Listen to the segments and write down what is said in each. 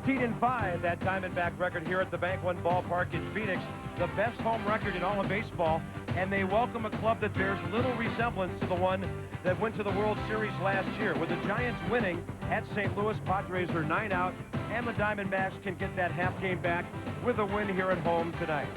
16-5, that Diamondback record here at the Bank One Ballpark in Phoenix. The best home record in all of baseball, and they welcome a club that bears little resemblance to the one that went to the World Series last year. With the Giants winning at St. Louis, Padres are 9 out, and the Diamondbacks can get that half game back with a win here at home tonight.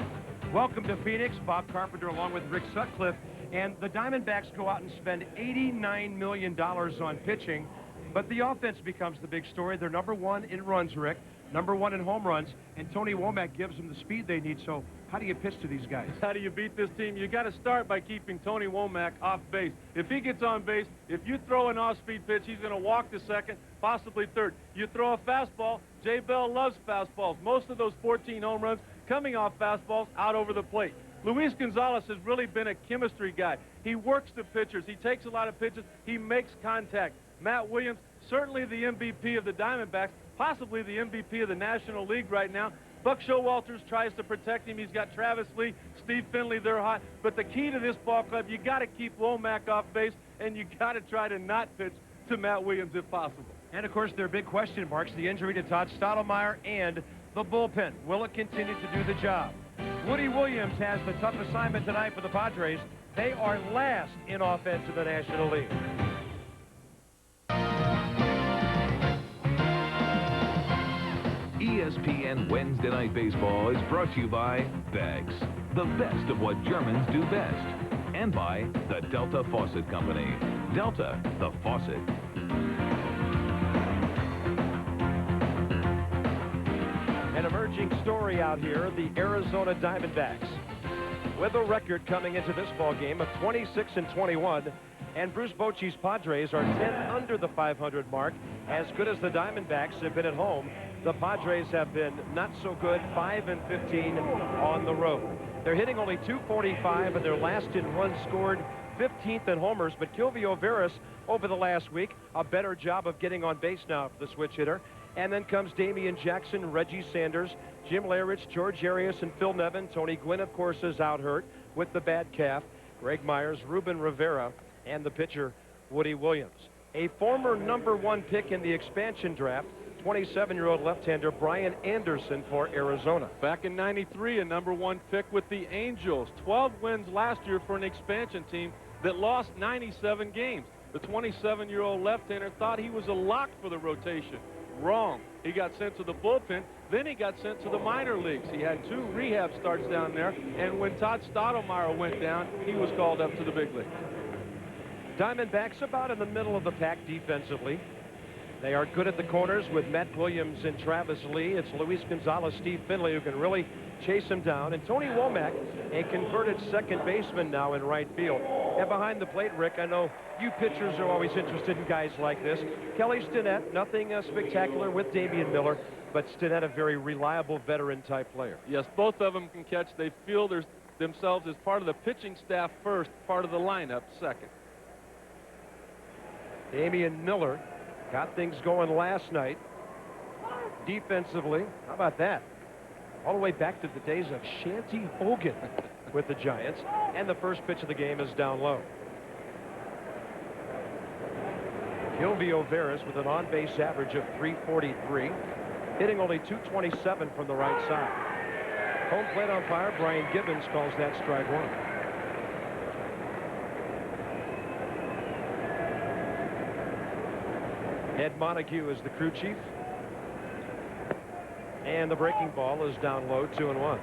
Welcome to Phoenix. Bob Carpenter along with Rick Sutcliffe, and the Diamondbacks go out and spend $89 million on pitching. But the offense becomes the big story. They're number one in runs, Rick, number one in home runs, and Tony Womack gives them the speed they need. So how do you pitch to these guys? How do you beat this team? You got to start by keeping Tony Womack off base. If he gets on base, if you throw an off-speed pitch, he's going to walk to second, possibly third. You throw a fastball, Jay Bell loves fastballs. Most of those 14 home runs coming off fastballs out over the plate. Luis Gonzalez has really been a chemistry guy. He works the pitchers. He takes a lot of pitches. He makes contact. Matt Williams, certainly the MVP of the Diamondbacks, possibly the MVP of the National League right now. Buck Showalters tries to protect him. He's got Travis Lee, Steve Finley, they're hot. But the key to this ball club, you got to keep Womack off base, and you got to try to not pitch to Matt Williams if possible. And, of course, their big question marks, the injury to Todd Stottlemyre and the bullpen. Will it continue to do the job? Woody Williams has the tough assignment tonight for the Padres. They are last in offense in the National League. ESPN Wednesday Night Baseball is brought to you by Bags, the best of what Germans do best, and by the Delta Faucet Company. Delta, the faucet. An emerging story out here, the Arizona Diamondbacks, with a record coming into this ball game of 26-21, and Bruce Bochy's Padres are 10 under the 500 mark. As good as the Diamondbacks have been at home, the Padres have been not so good, 5-15 on the road. They're hitting only .245, and they're last in runs scored, 15th in homers. But Kilvio Veras over the last week, a better job of getting on base now for the switch hitter. And then comes Damian Jackson, Reggie Sanders, Jim Leyritz, George Arias, and Phil Nevin. Tony Gwynn, of course, is out hurt with the bad calf. Greg Myers, Ruben Rivera, and the pitcher, Woody Williams. A former #1 pick in the expansion draft, 27-year-old left-hander Brian Anderson for Arizona. Back in '93, a #1 pick with the Angels. 12 wins last year for an expansion team that lost 97 games. The 27-year-old left-hander thought he was a lock for the rotation. Wrong. He got sent to the bullpen, then he got sent to the minor leagues. He had 2 rehab starts down there, and when Todd Stottlemyre went down, he was called up to the big league. Diamondbacks about in the middle of the pack defensively. They are good at the corners with Matt Williams and Travis Lee. It's Luis Gonzalez, Steve Finley who can really chase him down. And Tony Womack, a converted second baseman now in right field. And behind the plate, Rick, I know you pitchers are always interested in guys like this. Kelly Stinnett, nothing spectacular with Damian Miller, but Stinnett a very reliable veteran-type player. Yes, both of them can catch. They feel themselves as part of the pitching staff first, part of the lineup second. Damian Miller got things going last night defensively. How about that? All the way back to the days of Shanty Hogan with the Giants. And the first pitch of the game is down low. Kilvio Veras with an on-base average of .343, hitting only .227 from the right side. Home plate umpire Brian Gibbons calls that strike one. Ed Montague is the crew chief. And the breaking ball is down low, 2-1.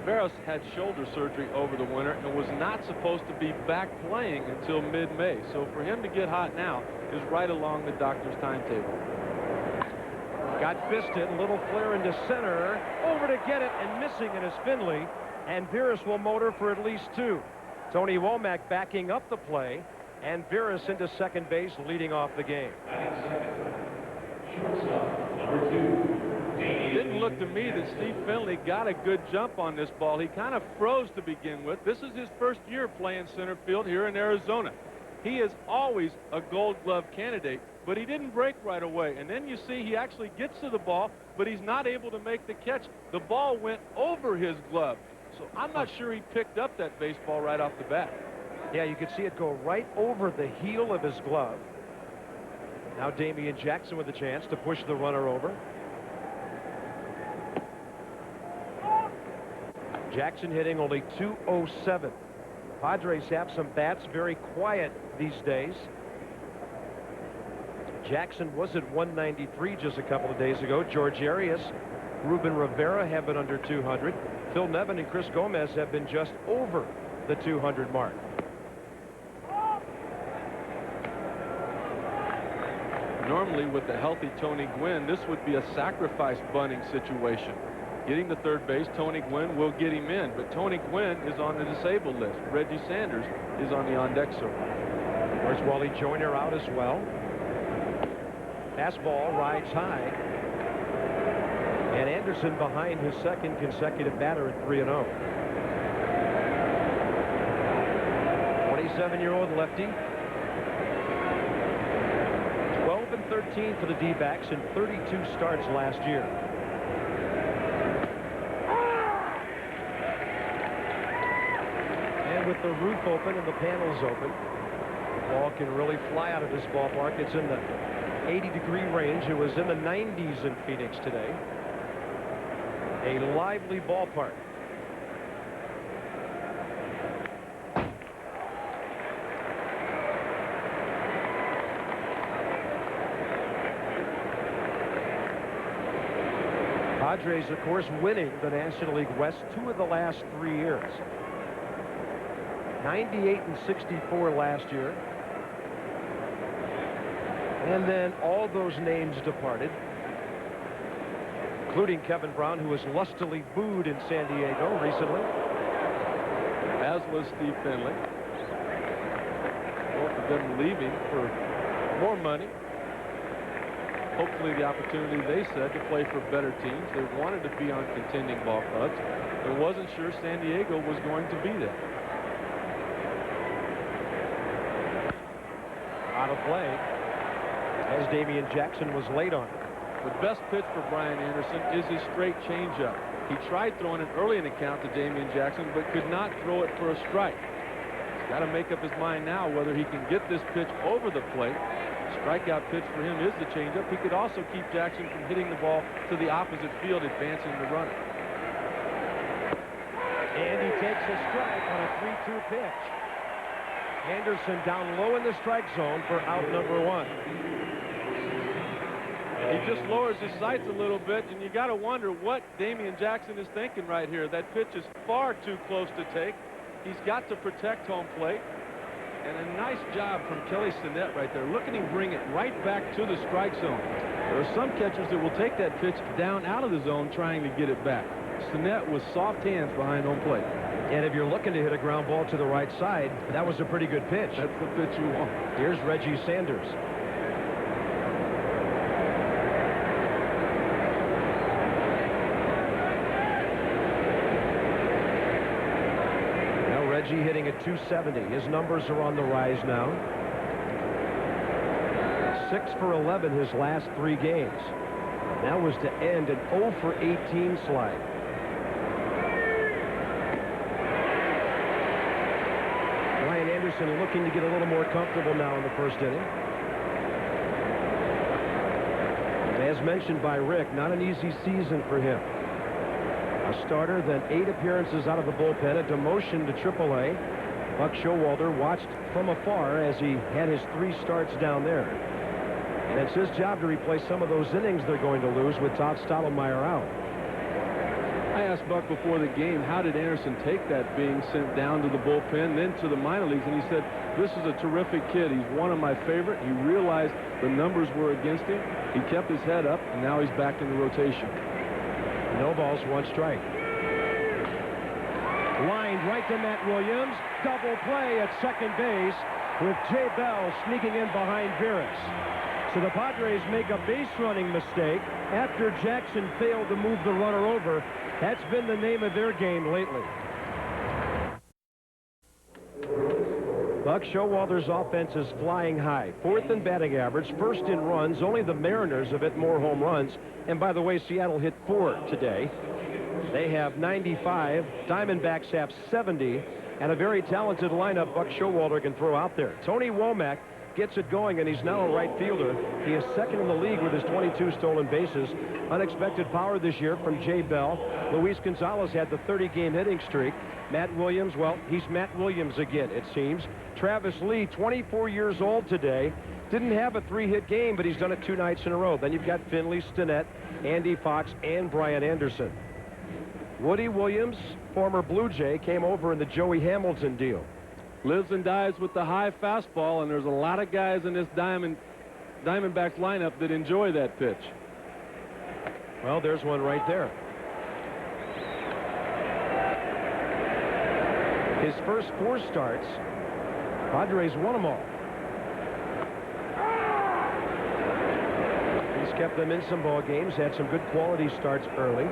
Veras had shoulder surgery over the winter and was not supposed to be back playing until mid-May. So for him to get hot now is right along the doctor's timetable. Got fisted, a little flare into center. Over to get it, and missing it is Finley. And Veras will motor for at least 2. Tony Womack backing up the play. And Veras into second base, leading off the game. It didn't look to me that Steve Finley got a good jump on this ball. He kind of froze to begin with. This is his first year playing center field here in Arizona. He is always a Gold Glove candidate, but he didn't break right away. And then you see he actually gets to the ball, but he's not able to make the catch. The ball went over his glove. So I'm not sure he picked up that baseball right off the bat. Yeah, you could see it go right over the heel of his glove. Now Damian Jackson with a chance to push the runner over. Jackson hitting only .207. Padres have some bats very quiet these days. Jackson was at 193 just a couple of days ago. George Arias, Ruben Rivera have been under 200. Phil Nevin and Chris Gomez have been just over the 200 mark. Normally, with the healthy Tony Gwynn, this would be a sacrifice bunting situation. Getting to third base, Tony Gwynn will get him in, but Tony Gwynn is on the disabled list. Reggie Sanders is on the on-deck circle. There's Wally Joyner out as well. Fastball rides high. And Anderson behind his second consecutive batter at 3-0. 27-year-old lefty. 12-13 for the D-backs in 32 starts last year. And with the roof open and the panels open, the ball can really fly out of this ballpark. It's in the 80-degree range. It was in the 90s in Phoenix today. A lively ballpark. Padres, of course, winning the National League West 2 of the last 3 years. 98-64 last year. And then all those names departed, including Kevin Brown, who was lustily booed in San Diego recently. As was Steve Finley. Both of them leaving for more money. Hopefully the opportunity, they said, to play for better teams. They wanted to be on contending ball clubs. They wasn't sure San Diego was going to be there. Out of play, as Damian Jackson was late on it. The best pitch for Brian Anderson is his straight changeup. He tried throwing it early in the count to Damian Jackson, but could not throw it for a strike. He's got to make up his mind now whether he can get this pitch over the plate. Strikeout pitch for him is the changeup. He could also keep Jackson from hitting the ball to the opposite field, advancing the runner. And he takes a strike on a 3-2 pitch. Anderson down low in the strike zone for out number 1. He just lowers his sights a little bit, and you got to wonder what Damian Jackson is thinking right here. That pitch is far too close to take. He's got to protect home plate. And a nice job from Kelly Sinnett right there. Look at him bring it right back to the strike zone. There are some catchers that will take that pitch down out of the zone trying to get it back. Sinnett with soft hands behind home plate. And if you're looking to hit a ground ball to the right side, that was a pretty good pitch. That's the pitch you want. Here's Reggie Sanders. Reggie hitting at 270. His numbers are on the rise now. 6 for 11 his last 3 games. That was to end an 0 for 18 slide. Brian Anderson looking to get a little more comfortable now in the first inning. As mentioned by Rick, not an easy season for him. A starter, then 8 appearances out of the bullpen, a demotion to AAA. Buck Showalter watched from afar as he had his 3 starts down there. And it's his job to replace some of those innings they're going to lose with Todd Stottlemyre out. I asked Buck before the game, how did Anderson take that being sent down to the bullpen, then to the minor leagues? And he said, this is a terrific kid. He's one of my favorite. He realized the numbers were against him. He kept his head up, and now he's back in the rotation. No balls, 1 strike. Lined right to Matt Williams. Double play at second base with Jay Bell sneaking in behind Veras. So the Padres make a base running mistake after Jackson failed to move the runner over. That's been the name of their game lately. Buck Showalter's offense is flying high. 4th in batting average, 1st in runs. Only the Mariners have hit more home runs. And by the way, Seattle hit 4 today. They have 95. Diamondbacks have 70. And a very talented lineup Buck Showalter can throw out there. Tony Womack gets it going, and he's now a right fielder. He is second in the league with his 22 stolen bases. Unexpected power this year from Jay Bell. Luis Gonzalez had the 30-game hitting streak. Matt Williams, well, he's Matt Williams again, it seems. Travis Lee, 24 years old today. Didn't have a 3-hit game, but he's done it 2 nights in a row. Then you've got Finley, Stinnett, Andy Fox, and Brian Anderson. Woody Williams, former Blue Jay, came over in the Joey Hamilton deal. Lives and dies with the high fastball, and there's a lot of guys in this Diamondbacks lineup that enjoy that pitch. Well, there's one right there. His first 4 starts, Padres won them all. He's kept them in some ball games, had some good quality starts early.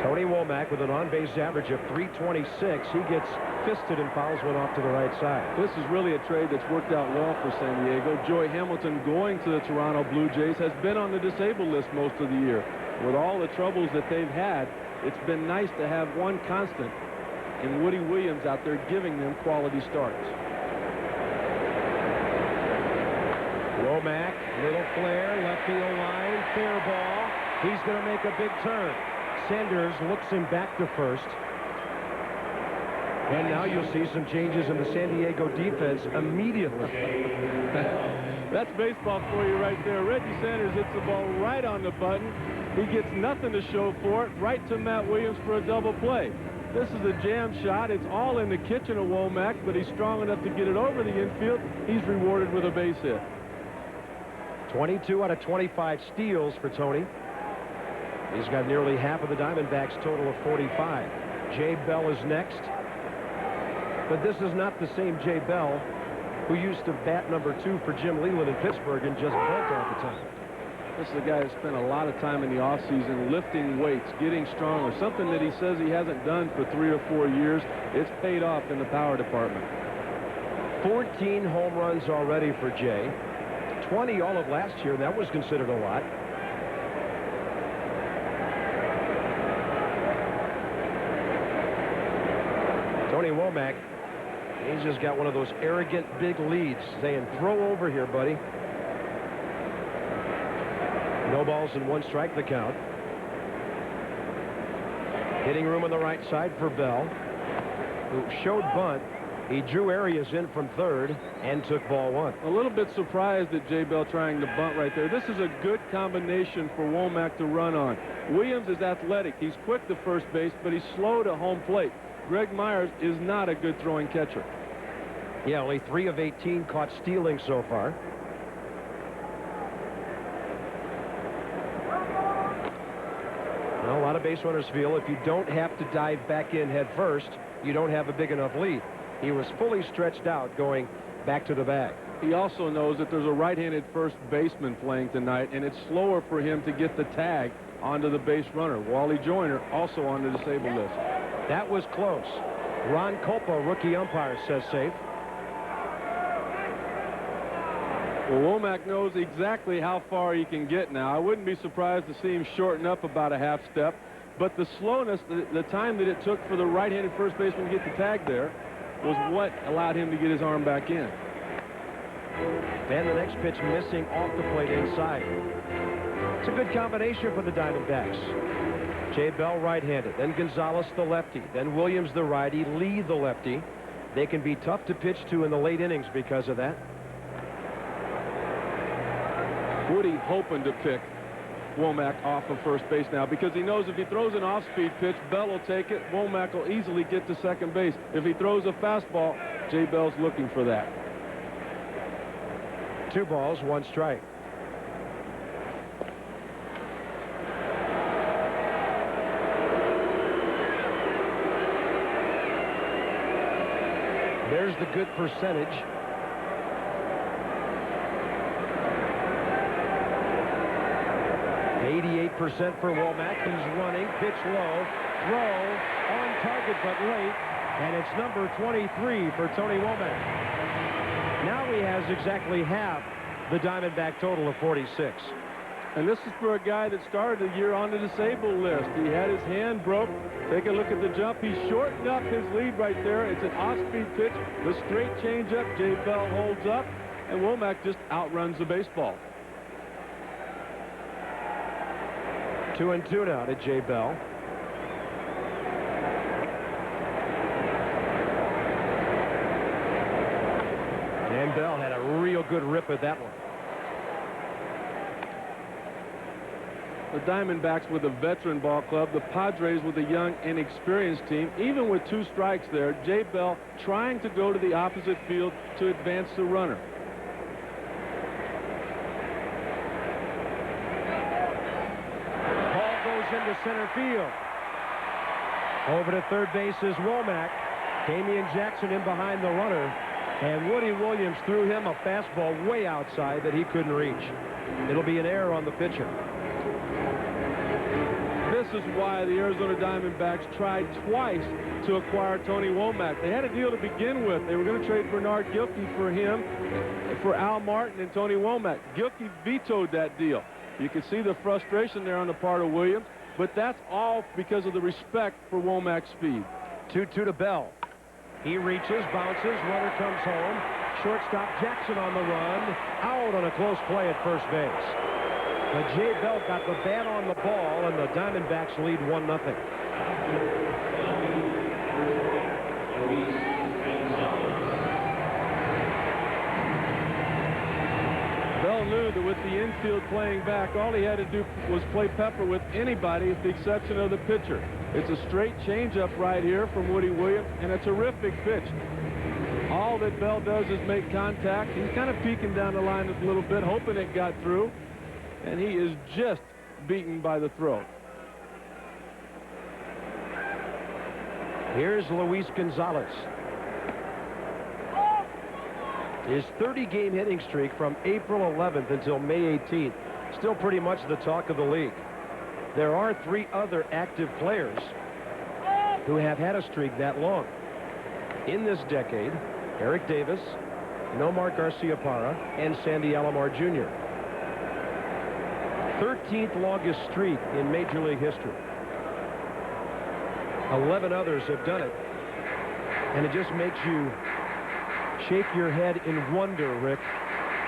Tony Womack with an on-base average of .326. He gets fisted and fouls one off to the right side. This is really a trade that's worked out well for San Diego. Joey Hamilton going to the Toronto Blue Jays has been on the disabled list most of the year. With all the troubles that they've had, it's been nice to have one constant in Woody Williams out there giving them quality starts. Womack, little flare, left field line, fair ball. He's going to make a big turn. Sanders looks him back to first. And now you'll see some changes in the San Diego defense immediately. That's baseball for you right there. Reggie Sanders hits the ball right on the button. He gets nothing to show for it, right to Matt Williams for a double play. This is a jam shot. It's all in the kitchen of Womack, but he's strong enough to get it over the infield. He's rewarded with a base hit. 22 out of 25 steals for Tony. He's got nearly half of the Diamondbacks' total of 45. Jay Bell is next. But this is not the same Jay Bell who used to bat number 2 for Jim Leland in Pittsburgh and just bunt all the time. This is a guy who spent a lot of time in the offseason lifting weights, getting stronger, something that he says he hasn't done for 3 or 4 years. It's paid off in the power department. 14 home runs already for Jay. 20 all of last year. That was considered a lot. Tony Womack, he's just got one of those arrogant big leads saying, throw over here, buddy. No balls and 1 strike the count. Hitting room on the right side for Bell, who showed bunt. He drew Arias in from third and took ball 1. A little bit surprised at Jay Bell trying to bunt right there. This is a good combination for Womack to run on. Williams is athletic. He's quick to first base, but he's slow to home plate. Greg Myers is not a good throwing catcher. Yeah, only 3 of 18 caught stealing so far. Well, a lot of base runners feel if you don't have to dive back in head first, you don't have a big enough lead. He was fully stretched out going back to the bag. He also knows that there's a right-handed first baseman playing tonight, and it's slower for him to get the tag onto the base runner. Wally Joyner also on the disabled list. That was close. Ron Culpa, rookie umpire, says safe. Well, Womack knows exactly how far he can get now. I wouldn't be surprised to see him shorten up about a half step, but the slowness, the time that it took for the right-handed first baseman to get the tag there was what allowed him to get his arm back in. And the next pitch missing off the plate inside. It's a good combination for the Diamondbacks. Jay Bell right-handed, then Gonzalez the lefty, then Williams the righty, Lee the lefty. They can be tough to pitch to in the late innings because of that. Woody hoping to pick Womack off of first base now because he knows if he throws an off-speed pitch, Bell will take it. Womack will easily get to second base. If he throws a fastball, Jay Bell's looking for that. 2 balls, 1 strike. There's the good percentage. %8 for Womack. He's running, pitch low, throw on target but late, and it's number 23 for Tony Womack. Now he has exactly half the Diamondback total of 46. And this is for a guy that started the year on the disabled list. He had his hand broke. Take a look at the jump. He shortened up his lead right there. It's an off-speed pitch. The straight changeup. Jay Bell holds up, and Womack just outruns the baseball. 2-2 now to Jay Bell. And Bell had a real good rip at that one. The Diamondbacks with a veteran ball club, the Padres with a young, inexperienced team. Even with 2 strikes there, Jay Bell trying to go to the opposite field to advance the runner. Ball goes into center field. Over to third base is Womack. Damian Jackson in behind the runner. And Woody Williams threw him a fastball way outside that he couldn't reach. It'll be an error on the pitcher. This is why the Arizona Diamondbacks tried twice to acquire Tony Womack. They had a deal to begin with. They were going to trade Bernard Gilkey for him, for Al Martin and Tony Womack. Gilkey vetoed that deal. You can see the frustration there on the part of Williams, but that's all because of the respect for Womack's speed. 2-2 to Bell. He reaches, bounces, runner comes home. Shortstop Jackson on the run. Out on a close play at first base. But Jay Bell got the bat on the ball, and the Diamondbacks lead 1-0. Bell knew that with the infield playing back, all he had to do was play pepper with anybody with the exception of the pitcher. It's a straight changeup right here from Woody Williams, and a terrific pitch. All that Bell does is make contact. He's kind of peeking down the line a little bit, hoping it got through. And he is just beaten by the throw. Here's Luis Gonzalez. His 30-game hitting streak from April 11th until May 18th. Still pretty much the talk of the league. There are 3 other active players who have had a streak that long. In this decade, Eric Davis, Nomar Garciaparra, and Sandy Alomar Jr. 13th longest streak in Major League history. 11 others have done it. And it just makes you shake your head in wonder, Rick,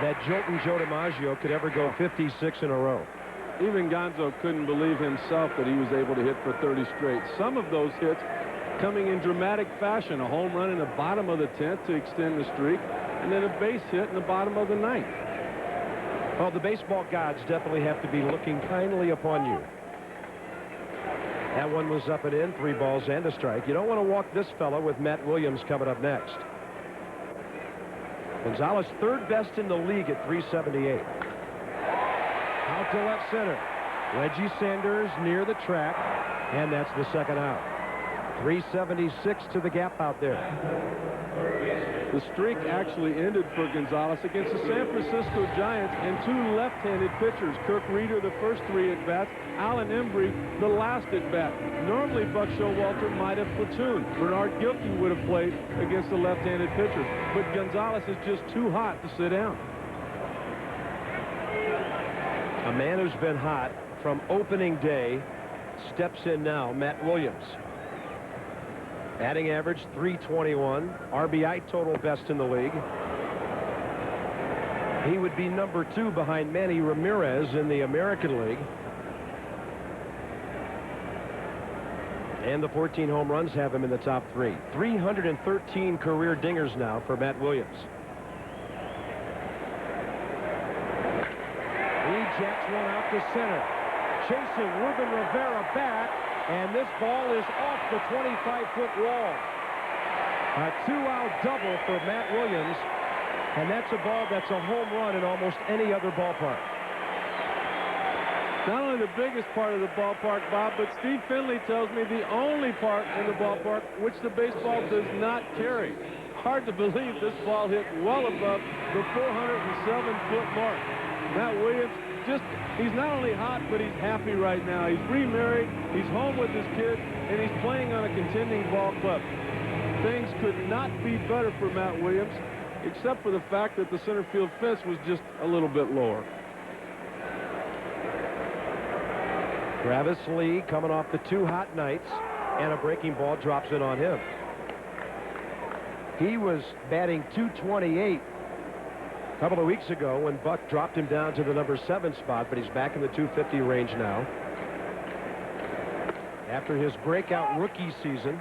that Jolton Joe DiMaggio could ever go 56 in a row. Even Gonzo couldn't believe himself that he was able to hit for 30 straight. Some of those hits coming in dramatic fashion. A home run in the bottom of the 10th to extend the streak, and then a base hit in the bottom of the 9th. Well, the baseball gods definitely have to be looking kindly upon you. That one was up and in, 3 balls and a strike. You don't want to walk this fella with Matt Williams coming up next. Gonzalez, 3rd best in the league at 378. Out to left center. Reggie Sanders near the track, and that's the 2nd out. 376 to the gap out there. The streak actually ended for Gonzalez against the San Francisco Giants and 2 left-handed pitchers. Kirk Reeder, the first 3 at-bats. Alan Embry, the last at-bat. Normally, Buck Showalter might have platooned. Bernard Gilkey would have played against the left-handed pitchers. But Gonzalez is just too hot to sit down. A man who's been hot from opening day steps in now, Matt Williams. Batting average, .321. RBI total best in the league. He would be number 2 behind Manny Ramirez in the American League. And the 14 home runs have him in the top 3. 313 career dingers now for Matt Williams. He jacks one out to center. Chasing Ruben Rivera back. And this ball is off the 25-foot wall. A 2-out double for Matt Williams. And that's a ball that's a home run in almost any other ballpark. Not only the biggest part of the ballpark, Bob, but Steve Finley tells me the only part in the ballpark which the baseball does not carry. Hard to believe this ball hit well above the 407-foot mark. Matt Williams, he's not only hot, but he's happy right now. He's remarried, he's home with his kid, and he's playing on a contending ball club. Things could not be better for Matt Williams, except for the fact that the center field fence was just a little bit lower. Travis Lee coming off the 2 hot nights, and a breaking ball drops in on him. He was batting .228 a couple of weeks ago when Buck dropped him down to the number 7 spot, but he's back in the .250 range now. After his breakout rookie season,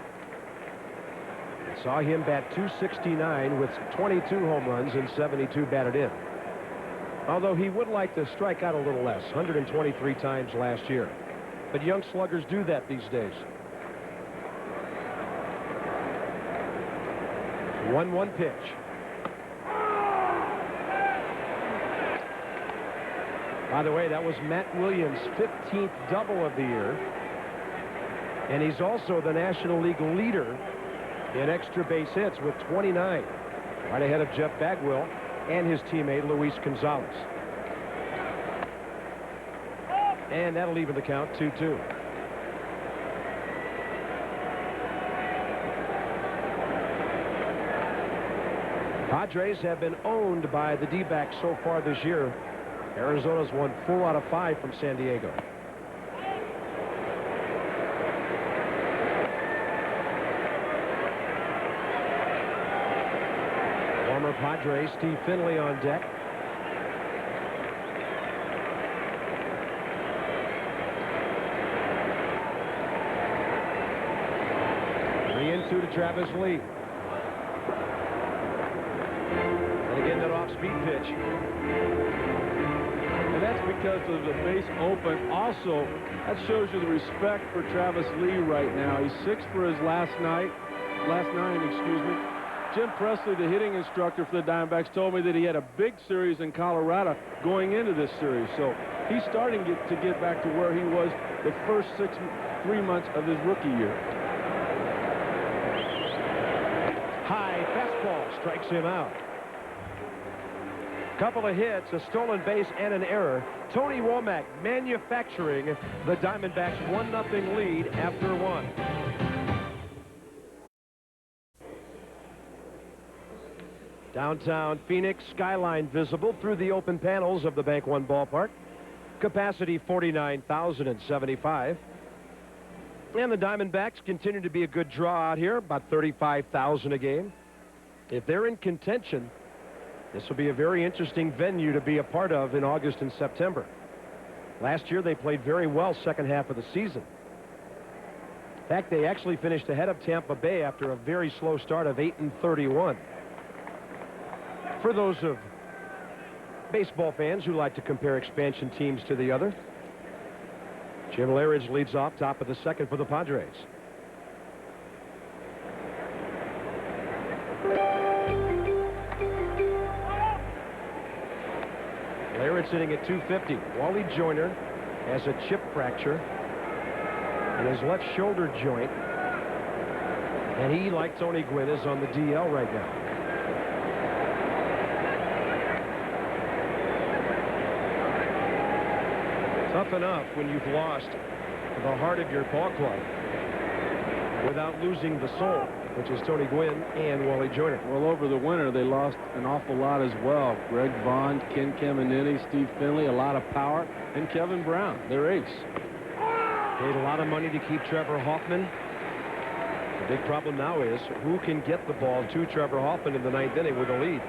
saw him bat .269 with 22 home runs and 72 batted in. Although he would like to strike out a little less, 123 times last year. But young sluggers do that these days. 1-1 pitch. By the way, that was Matt Williams' 15th double of the year. And he's also the National League leader in extra base hits with 29, right ahead of Jeff Bagwell and his teammate Luis Gonzalez. And that'll even the count 2-2. Padres have been owned by the D-backs so far this year. Arizona's won 4 out of 5 from San Diego. Former Padre Steve Finley on deck. To Travis Lee. And again, that off-speed pitch. And that's because of the base open. Also, that shows you the respect for Travis Lee right now. He's 6 for his last 9, Jim Presley, the hitting instructor for the Diamondbacks, told me that he had a big series in Colorado going into this series. So he's starting to get back to where he was the first 3 months of his rookie year. High fastball strikes him out. Couple of hits, a stolen base, and an error. Tony Womack manufacturing the Diamondbacks' 1-0 lead after 1. Downtown Phoenix skyline visible through the open panels of the Bank One ballpark. Capacity 49,075. And the Diamondbacks continue to be a good draw out here, about 35,000 a game. If they're in contention, this will be a very interesting venue to be a part of in August and September. Last year they played very well second half of the season. In fact, they actually finished ahead of Tampa Bay after a very slow start of 8-31. For those of baseball fans who like to compare expansion teams to the other, Jim Lehridge leads off top of the second for the Padres. Lehridge sitting at 250. Wally Joyner has a chip fracture in his left shoulder joint, and he, like Tony Gwynn, is on the DL right now. Tough enough when you've lost the heart of your ball club without losing the soul, which is Tony Gwynn and Wally Joyner. Well, over the winter, they lost an awful lot as well. Greg Vaughn, Ken Caminiti, Steve Finley, a lot of power, and Kevin Brown, their ace. Paid a lot of money to keep Trevor Hoffman. The big problem now is who can get the ball to Trevor Hoffman in the 9th inning with a lead.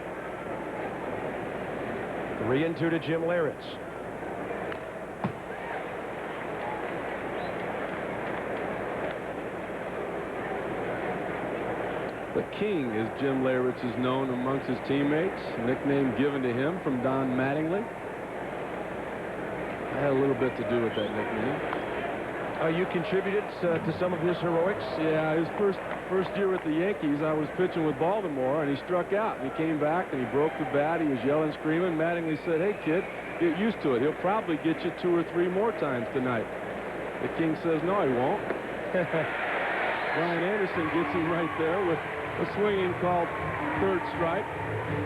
3-2 to Jim Lehridge. The King, as Jim Lehridge is known amongst his teammates, a nickname given to him from Don Mattingly. I had a little bit to do with that nickname. You contributed to some of his heroics? Yeah, his first year with the Yankees, I was pitching with Baltimore, and he struck out. And he came back, and he broke the bat. He was yelling, screaming. Mattingly said, "Hey, kid, get used to it. He'll probably get you 2 or 3 more times tonight." The King says, "No, he won't." Ryan Anderson gets him right there with a swinging called third strike.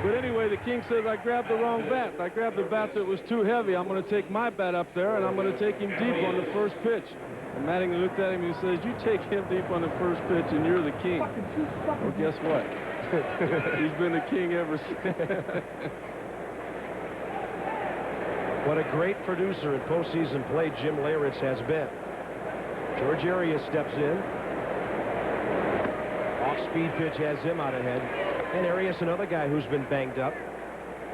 But anyway, the King says, "I grabbed the wrong bat. I grabbed the bat that was too heavy. I'm going to take my bat up there, and I'm going to take him deep on the first pitch." And Mattingly looked at him and he says, "You take him deep on the first pitch, and you're the king." Well, guess what? He's been the king ever since. What a great producer in postseason play Jim Leyritz has been. George Arias steps in. Off-speed pitch has him out ahead. And Arias, another guy who's been banged up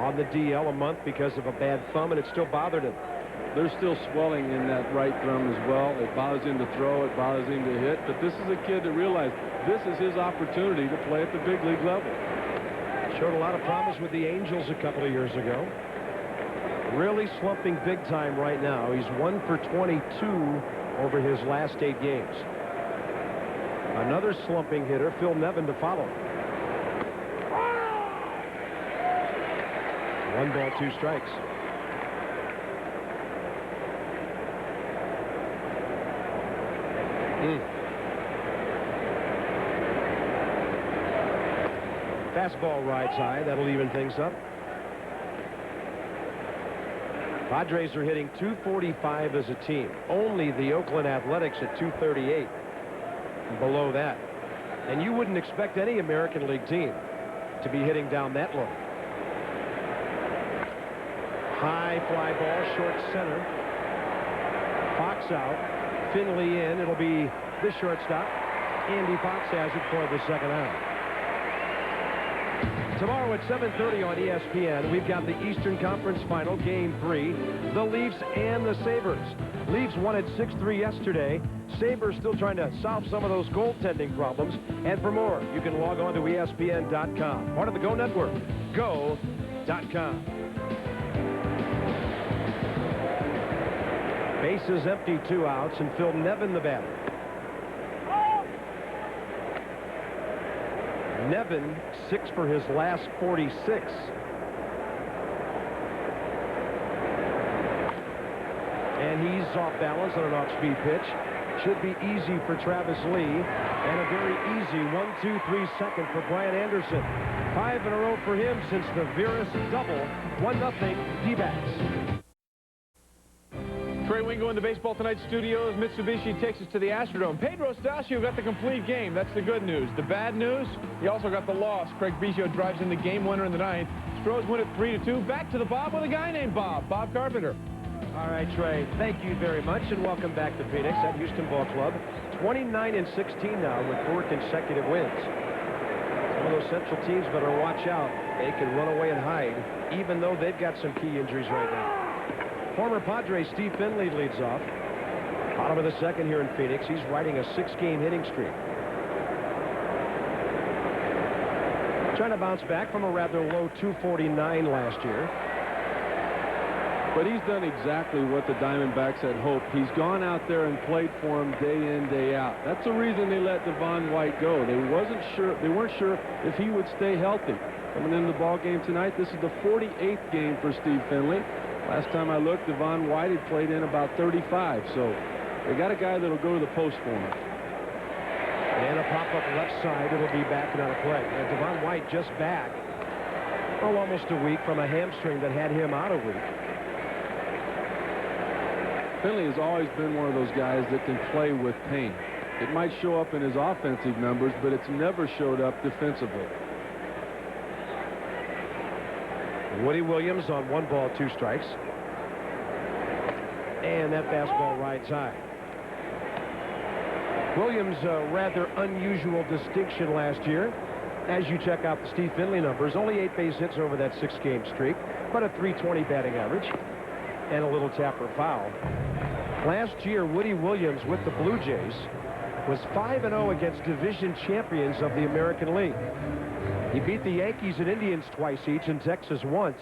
on the DL a month because of a bad thumb, and it still bothered him. There's still swelling in that right thumb as well. It bothers him to throw. It bothers him to hit. But this is a kid that realized this is his opportunity to play at the big league level. Showed a lot of promise with the Angels a couple of years ago. Really slumping big time right now. He's 1 for 22 over his last 8 games. Another slumping hitter, Phil Nevin, to follow. 1 ball, 2 strikes. Fastball rides high. That'll even things up. Padres are hitting .245 as a team. Only the Oakland Athletics at .238. Below that. And you wouldn't expect any American League team to be hitting down that low. High fly ball, short center. Fox out. Finley in. It'll be the shortstop. Andy Fox has it for the second out. Tomorrow at 7:30 on ESPN, we've got the Eastern Conference Final, Game 3, the Leafs and the Sabres. Leafs won at 6-3 yesterday. Sabres still trying to solve some of those goaltending problems. And for more, you can log on to ESPN.com. Part of the Go Network, go.com. Bases empty, 2 outs, and Phil Nevin the batter. Nevin 6 for his last 46. And he's off balance on an off-speed pitch. Should be easy for Travis Lee. And a very easy 1-2-3 second for Brian Anderson. 5 in a row for him since the Veras double. 1-0 D-backs. Trey Wingo in the Baseball Tonight studios. Mitsubishi takes us to the Astrodome. Pedro Stasio got the complete game. That's the good news. The bad news, he also got the loss. Craig Biggio drives in the game winner in the 9th. Stros win it 3-2. Back to the Bob with a guy named Bob Carpenter. All right, Trey, thank you very much, and welcome back to Phoenix at Houston Ball Club. 29-16 now with 4 consecutive wins. Some of those Central teams better watch out. They can run away and hide, even though they've got some key injuries right now. Former Padre Steve Finley leads off. Bottom of the 2nd here in Phoenix. He's riding a 6-game hitting streak. Trying to bounce back from a rather low 249 last year. But he's done exactly what the Diamondbacks had hoped. He's gone out there and played for him day in, day out. That's the reason they let Devon White go. They weren't sure if he would stay healthy. Coming into the ball game tonight, this is the 48th game for Steve Finley. Last time I looked, Devon White had played in about 35. So they got a guy that'll go to the post for him. And a pop-up left side. It'll be back and out of play. And Devon White just back. Oh, almost a week from a hamstring that had him out a week. Finley has always been one of those guys that can play with pain. It might show up in his offensive numbers, but it's never showed up defensively. Woody Williams on 1 ball, 2 strikes. And that fastball rides high. Williams, a rather unusual distinction last year. As you check out the Steve Finley numbers, only 8 base hits over that 6-game streak, but a .320 batting average and a little tapper foul. Last year, Woody Williams with the Blue Jays was 5-0 against division champions of the American League. He beat the Yankees and Indians twice each and Texas once.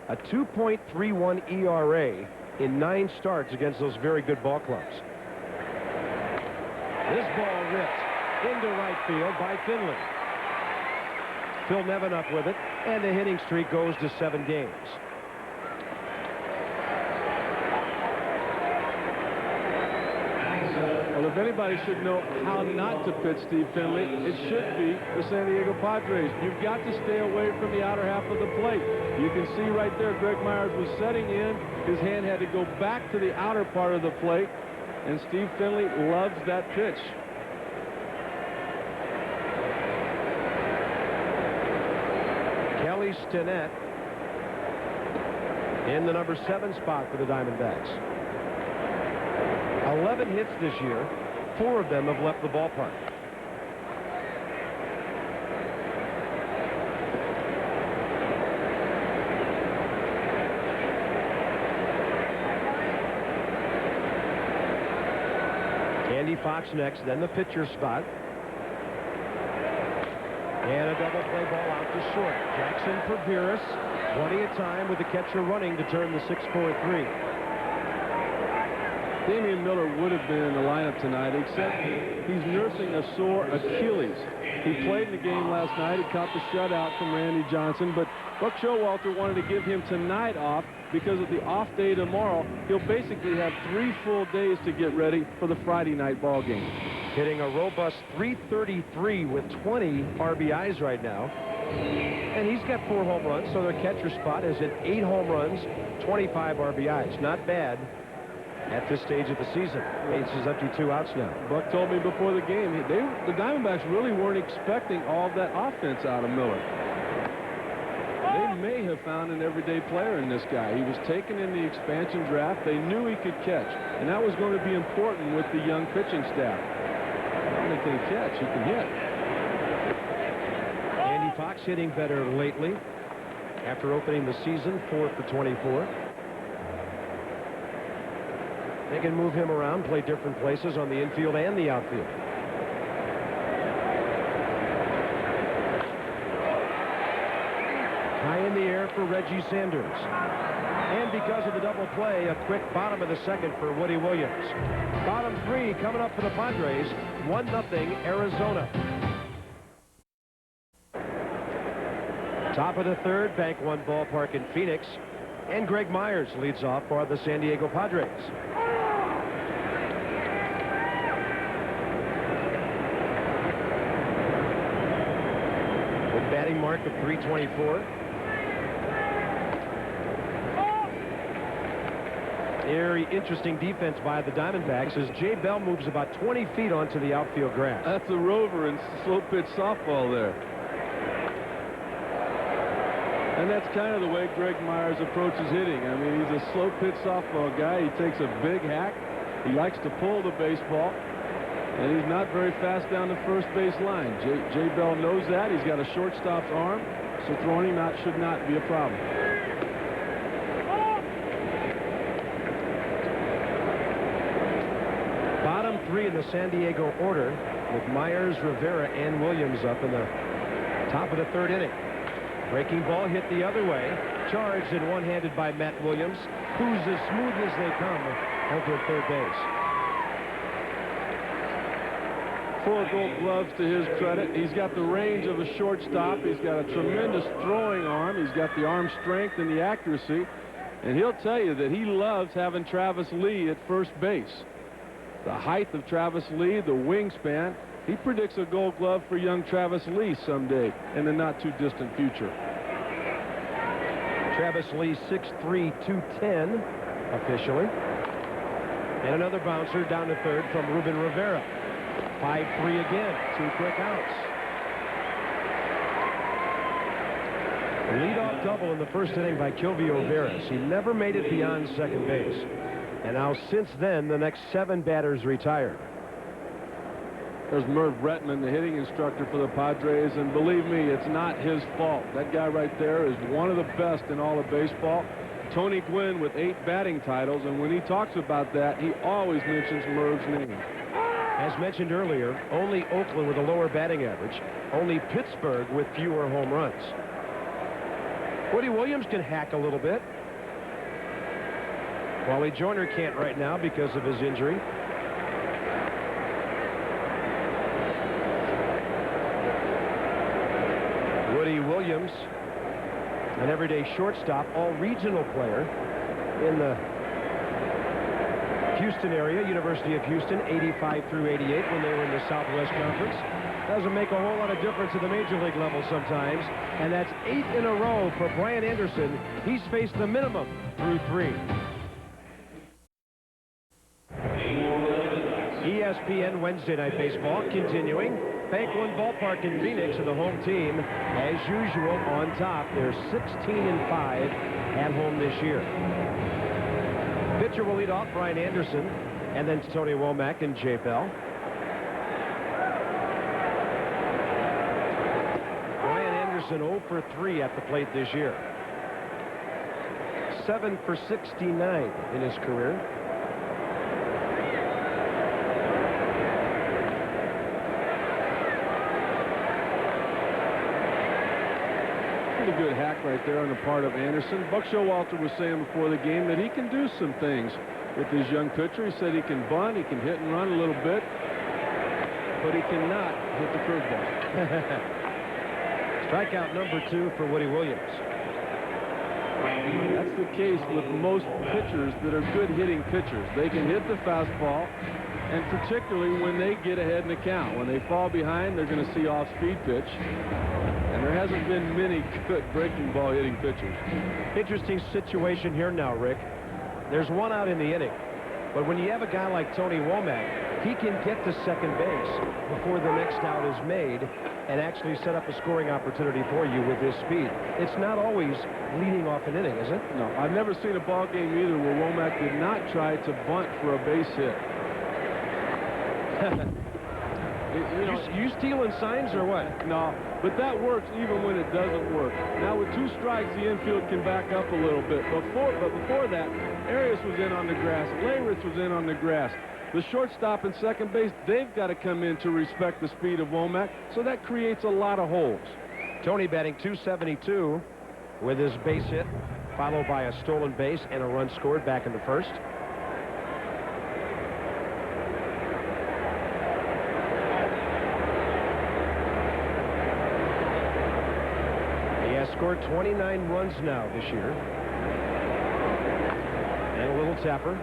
A 2.31 ERA in 9 starts against those very good ball clubs. This ball ripped into right field by Finley. Phil Nevin up with it, and the hitting streak goes to 7 games. Well, if anybody should know how not to pitch Steve Finley, it should be the San Diego Padres. You've got to stay away from the outer half of the plate. You can see right there, Greg Myers was setting in. His hand had to go back to the outer part of the plate, and Steve Finley loves that pitch. Kelly Stinnett in the number 7 spot for the Diamondbacks. 11 hits this year. 4 of them have left the ballpark. Andy Fox next, then the pitcher spot. And a double play ball out to short. Jackson for Beerus. Plenty of time with the catcher running to turn the 6-4-3. Damian Miller would have been in the lineup tonight, except he's nursing a sore Achilles. He played in the game last night. He caught the shutout from Randy Johnson, but Buck Showalter wanted to give him tonight off because of the off day tomorrow. He'll basically have 3 full days to get ready for the Friday night ball game. Hitting a robust .333 with 20 RBIs right now. And he's got 4 home runs, so their catcher spot is at 8 home runs, 25 RBIs. Not bad at this stage of the season. Bates is up to 2 outs now. Buck told me before the game, the Diamondbacks really weren't expecting all of that offense out of Miller. They may have found an everyday player in this guy. He was taken in the expansion draft. They knew he could catch, and that was going to be important with the young pitching staff. Not only can he catch, he can hit. Andy Fox hitting better lately after opening the season 4 for 24. They can move him around, play different places on the infield and the outfield. High in the air for Reggie Sanders. And because of the double play, a quick bottom of the second for Woody Williams. Bottom 3 coming up for the Padres. 1-0 Arizona. Top of the third, Bank One Ballpark in Phoenix. And Greg Myers leads off for the San Diego Padres. With batting mark of .324. Very interesting defense by the Diamondbacks as Jay Bell moves about 20 feet onto the outfield grass. That's a rover in slow pitch softball there. And that's kind of the way Greg Myers approaches hitting. I mean, he's a slow pitch softball guy. He takes a big hack. He likes to pull the baseball. And he's not very fast down the first base line. Jay Bell knows that. He's got a shortstop's arm, so throwing him out should not be a problem. Bottom 3 in the San Diego order with Myers, Rivera, and Williams up in the top of the third inning. Breaking ball hit the other way. Charged and one-handed by Matt Williams, who's as smooth as they come over at third base. 4 Gold Gloves to his credit. He's got the range of a shortstop. He's got a tremendous throwing arm. He's got the arm strength and the accuracy. And he'll tell you that he loves having Travis Lee at first base. The height of Travis Lee, the wingspan. He predicts a Gold Glove for young Travis Lee someday in the not-too-distant future. Travis Lee, 6'3", 210, officially. And another bouncer down to third from Ruben Rivera. 5-3 again, 2 quick outs. A leadoff double in the first inning by Kilvio Veras. He never made it beyond second base. And now, since then, the next 7 batters retired. There's Merv Retman, the hitting instructor for the Padres, and believe me, it's not his fault. That guy right there is one of the best in all of baseball. Tony Gwynn with 8 batting titles, and when he talks about that, he always mentions Merv's name. As mentioned earlier, only Oakland with a lower batting average, only Pittsburgh with fewer home runs. Woody Williams can hack a little bit. Wally Joyner can't right now because of his injury. Woody Williams, an everyday shortstop, all-regional player in the Houston area, University of Houston, 85 through 88 when they were in the Southwest Conference. Doesn't make a whole lot of difference at the major league level sometimes, and that's 8 in a row for Brian Anderson. He's faced the minimum through 3. ESPN Wednesday Night Baseball continuing. Bank One Ballpark in Phoenix, and the home team, as usual, on top. They're 16-5 at home this year. Pitcher will lead off, Brian Anderson, and then Tony Womack and Jay Bell. Brian Anderson 0 for 3 at the plate this year. 7 for 69 in his career. Pretty good hack right there on the part of Anderson. Buck Showalter was saying before the game that he can do some things with his young pitcher. He said he can bunt, he can hit and run a little bit, but he cannot hit the curveball. Strikeout number 2 for Woody Williams. That's the case with most pitchers that are good hitting pitchers. They can hit the fastball, and particularly when they get ahead in the count. When they fall behind, they're going to see off-speed pitch. And there hasn't been many good breaking ball hitting pitchers. Interesting situation here now, Rick. There's one out in the inning. But when you have a guy like Tony Womack, he can get to second base before the next out is made and actually set up a scoring opportunity for you with his speed. It's not always leading off an inning, is it? No, I've never seen a ball game either where Womack did not try to bunt for a base hit. You stealing signs or what? No, but that works even when it doesn't work. Now with 2 strikes, the infield can back up a little bit. But before that, Arias was in on the grass. Leyritz was in on the grass. The shortstop and second base, they've got to come in to respect the speed of Womack, so that creates a lot of holes. Tony batting .272 with his base hit, followed by a stolen base and a run scored back in the first. He has scored 29 runs now this year. And a little tapper.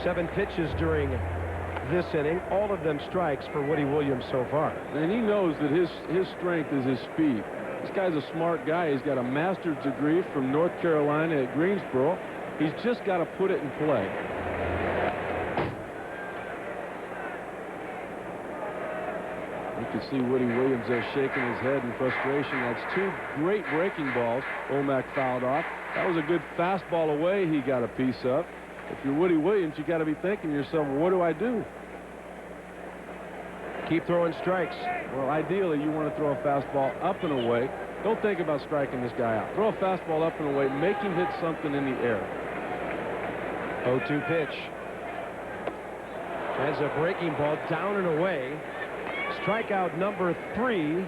7 pitches during this inning, all of them strikes for Woody Williams so far. And he knows that his strength is his speed. This guy's a smart guy. He's got a master's degree from North Carolina at Greensboro. He's just got to put it in play. You can see Woody Williams there shaking his head in frustration. That's 2 great breaking balls Womack fouled off. That was a good fastball away he got a piece of. If you're Woody Williams, you got to be thinking to yourself, well, what do I do? Keep throwing strikes. Well, ideally, you want to throw a fastball up and away. Don't think about striking this guy out. Throw a fastball up and away. Make him hit something in the air. 0-2 pitch. Has a breaking ball down and away. Strikeout number 3.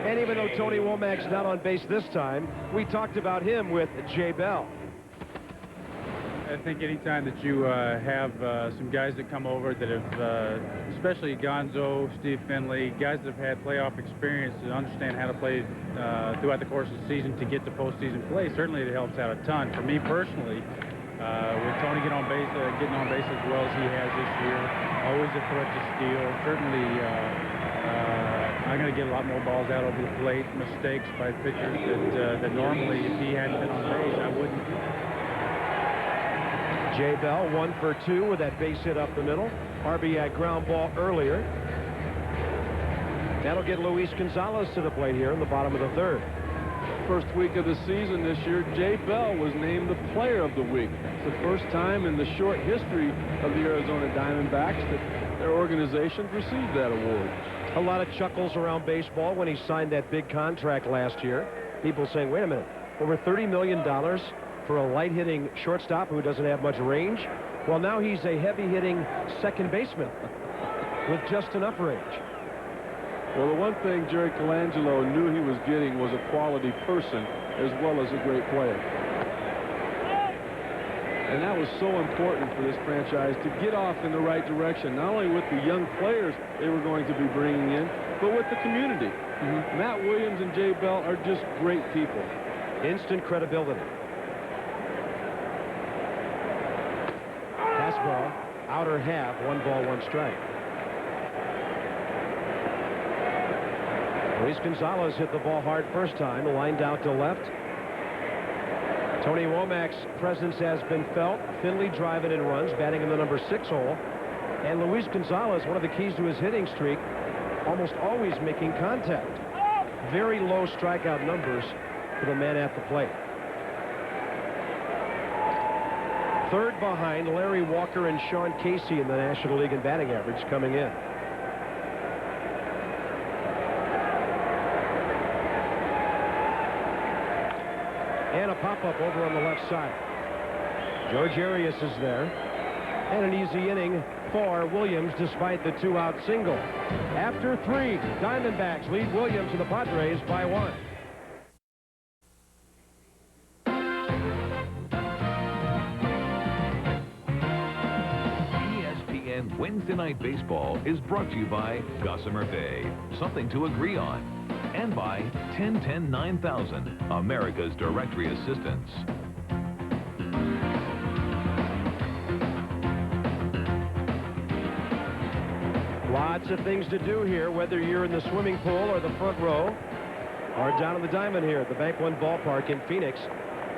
And even though Tony Womack's not on base this time, we talked about him with Jay Bell. I think anytime that you have some guys that come over that have, especially Gonzo, Steve Finley, guys that have had playoff experience and understand how to play throughout the course of the season to get to postseason play, certainly it helps out a ton. For me personally, with Tony getting on base as well as he has this year, always a threat to steal. Certainly, I'm going to get a lot more balls out over the plate, mistakes by pitchers that normally, if he hadn't been on base, I wouldn't. Jay Bell 1 for 2 with that base hit up the middle. RBI ground ball earlier. That'll get Luis Gonzalez to the plate here in the bottom of the 3rd. First week of the season this year, Jay Bell was named the Player of the Week. It's the first time in the short history of the Arizona Diamondbacks that their organization received that award. A lot of chuckles around baseball when he signed that big contract last year. People saying, wait a minute, over $30 million for a light-hitting shortstop who doesn't have much range? Well, now he's a heavy-hitting second baseman with just enough range. Well, the one thing Jerry Colangelo knew he was getting was a quality person as well as a great player. And that was so important for this franchise to get off in the right direction, not only with the young players they were going to be bringing in, but with the community. Matt Williams and Jay Bell are just great people. Instant credibility. Fastball, outer half, 1 ball, 1 strike. Luis Gonzalez hit the ball hard first time, lined out to left. Tony Womack's presence has been felt. Finley driving in runs, batting in the number 6 hole. And Luis Gonzalez, one of the keys to his hitting streak, almost always making contact. Very low strikeout numbers for the man at the plate. Third behind Larry Walker and Sean Casey in the National League in batting average coming in. And a pop-up over on the left side. George Arias is there. And an easy inning for Williams despite the 2-out single. After 3, Diamondbacks lead Williams and the Padres by 1. ESPN Wednesday Night Baseball is brought to you by Gossamer Bay, something to agree on, and by 1010-9000, America's Directory Assistance. Lots of things to do here, whether you're in the swimming pool or the front row or down in the diamond here at the Bank One Ballpark in Phoenix.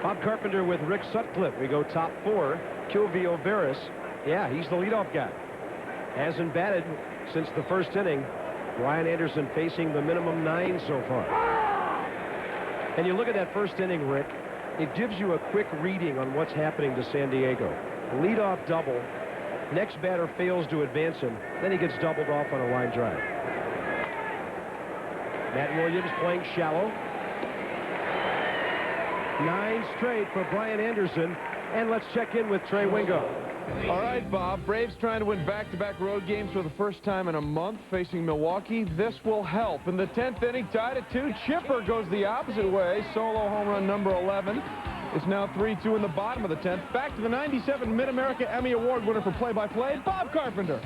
Bob Carpenter with Rick Sutcliffe. We go top 4. Kilvio Veras. Yeah, he's the leadoff guy. Hasn't batted since the first inning. Brian Anderson facing the minimum 9 so far. And you look at that first inning, Rick, it gives you a quick reading on what's happening to San Diego. Leadoff double. Next batter fails to advance him. Then he gets doubled off on a line drive. Matt Williams playing shallow. 9 straight for Brian Anderson. And let's check in with Trey Wingo. All right, Bob. Braves trying to win back-to-back road games for the first time in a month, facing Milwaukee. This will help. In the 10th inning, tied at 2. Chipper goes the opposite way. Solo home run number 11. It's now 3-2 in the bottom of the 10th. Back to the 97 Mid-America Emmy Award winner for play-by-play, Bob Carpenter.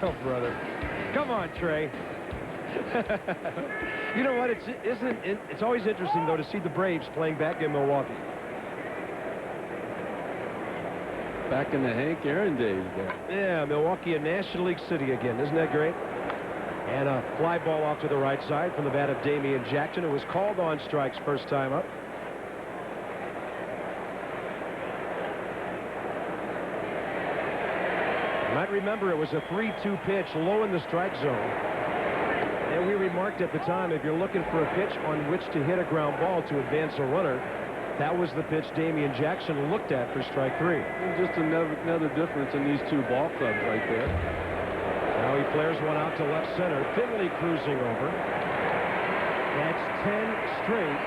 Oh, brother. Come on, Trey. You know what? It's always interesting, though, to see the Braves playing back in Milwaukee. Back in the Hank Aaron days there. Yeah, Milwaukee, a National League city again. Isn't that great? And a fly ball off to the right side from the bat of Damian Jackson, who was called on strikes first time up. You might remember it was a 3-2 pitch, low in the strike zone. And we remarked at the time, if you're looking for a pitch on which to hit a ground ball to advance a runner, that was the pitch Damian Jackson looked at for strike 3. And just another difference in these two ball clubs right there. Now he flares one out to left center. Finley cruising over. That's 10 straight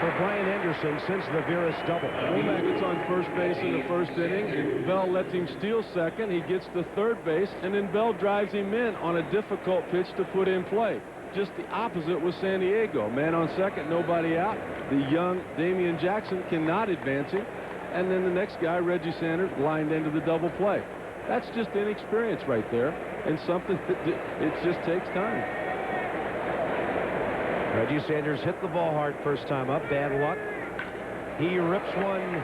for Brian Anderson since the Veras double. Womack gets on first base in the first inning, and Bell lets him steal second. He gets to third base, and then Bell drives him in on a difficult pitch to put in play. Just the opposite with San Diego. Man on second, nobody out. The young Damian Jackson cannot advance him. And then the next guy, Reggie Sanders, lined into the double play. That's just inexperience right there, and something that it just takes time. Reggie Sanders hit the ball hard first time up. Bad luck. He rips one.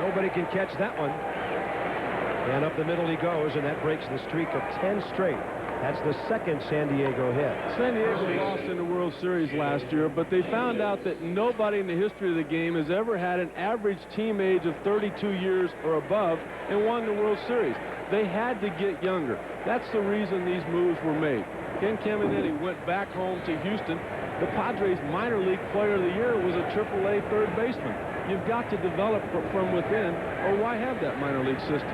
Nobody can catch that one. And up the middle he goes, and that breaks the streak of 10 straight. That's the second San Diego hit. San Diego lost in the World Series last year, but they found out that nobody in the history of the game has ever had an average team age of 32 years or above and won the World Series. They had to get younger. That's the reason these moves were made. Ken Caminiti went back home to Houston. The Padres minor league player of the year was a AAA third baseman. You've got to develop from within, or why have that minor league system?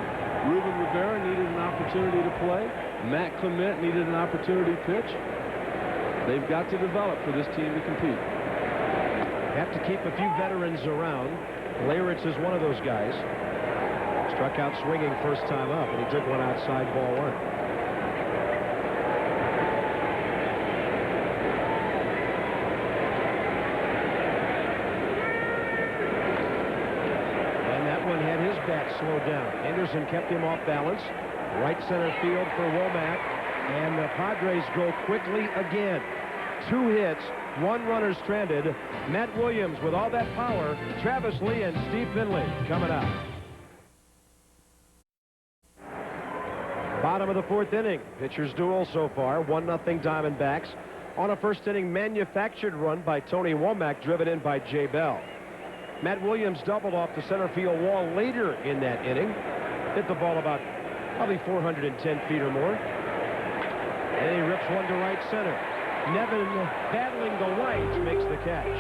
Ruben Rivera needed an opportunity to play. Matt Clement needed an opportunity to pitch. They've got to develop for this team to compete. Have to keep a few veterans around. Leyritz is one of those guys. Struck out swinging first time up, and he took one outside, ball 1. Slowed down. Anderson kept him off balance. Right center field for Womack. And the Padres go quickly again. 2 hits, 1 runner stranded. Matt Williams with all that power. Travis Lee and Steve Finley coming out. Bottom of the 4th inning. Pitchers duel so far. 1-0 Diamondbacks. On a first inning manufactured run by Tony Womack, driven in by Jay Bell. Matt Williams doubled off the center field wall later in that inning. Hit the ball about probably 410 feet or more. And he rips one to right center. Nevin, battling the right, makes the catch.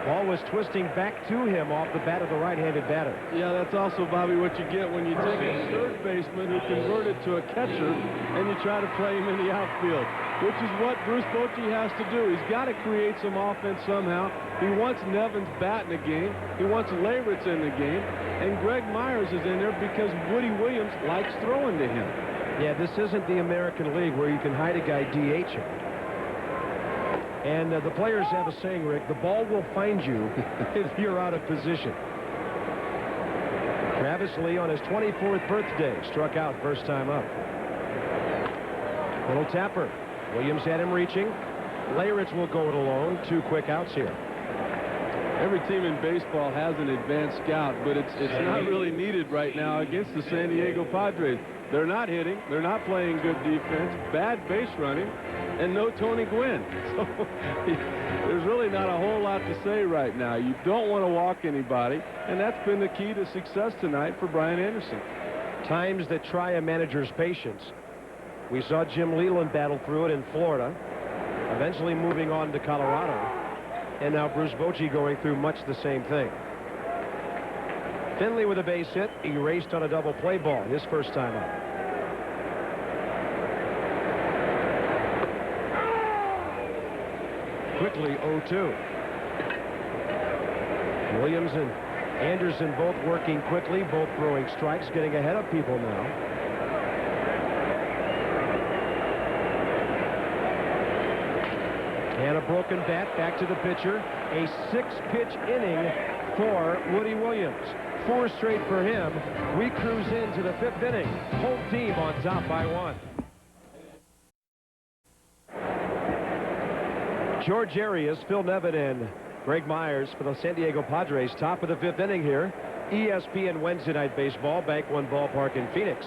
Ball was twisting back to him off the bat of the right-handed batter. Yeah, that's also, Bobby, what you get when you take a third baseman who converted to a catcher and you try to play him in the outfield, which is what Bruce Bochy has to do. He's got to create some offense somehow. He wants Nevin's bat in the game. He wants Leyritz in the game. And Greg Myers is in there because Woody Williams likes throwing to him. Yeah, this isn't the American League where you can hide a guy DH him. And the players have a saying, Rick, the ball will find you if you're out of position. Travis Lee on his 24th birthday struck out first time up. Little tapper. Williams had him reaching. Leyritz will go it alone. 2 quick outs here. Every team in baseball has an advanced scout, but it's not really needed right now against the San Diego Padres. They're not hitting. They're not playing good defense. Bad base running. And no Tony Gwynn. So there's really not a whole lot to say right now. You don't want to walk anybody, and that's been the key to success tonight for Brian Anderson. Times that try a manager's patience. We saw Jim Leland battle through it in Florida, eventually moving on to Colorado, and now Bruce Bochy going through much the same thing. Finley with a base hit, erased on a double play ball, his first time up. Quickly 0-2. Williams and Anderson both working quickly, both throwing strikes, getting ahead of people now. And a broken bat back to the pitcher. A 6-pitch inning for Woody Williams. 4 straight for him. We cruise into the 5th inning. Home team on top by 1. George Arias, Phil Nevin, and Greg Myers for the San Diego Padres. Top of the 5th inning here. ESPN Wednesday Night Baseball, Bank One Ballpark in Phoenix.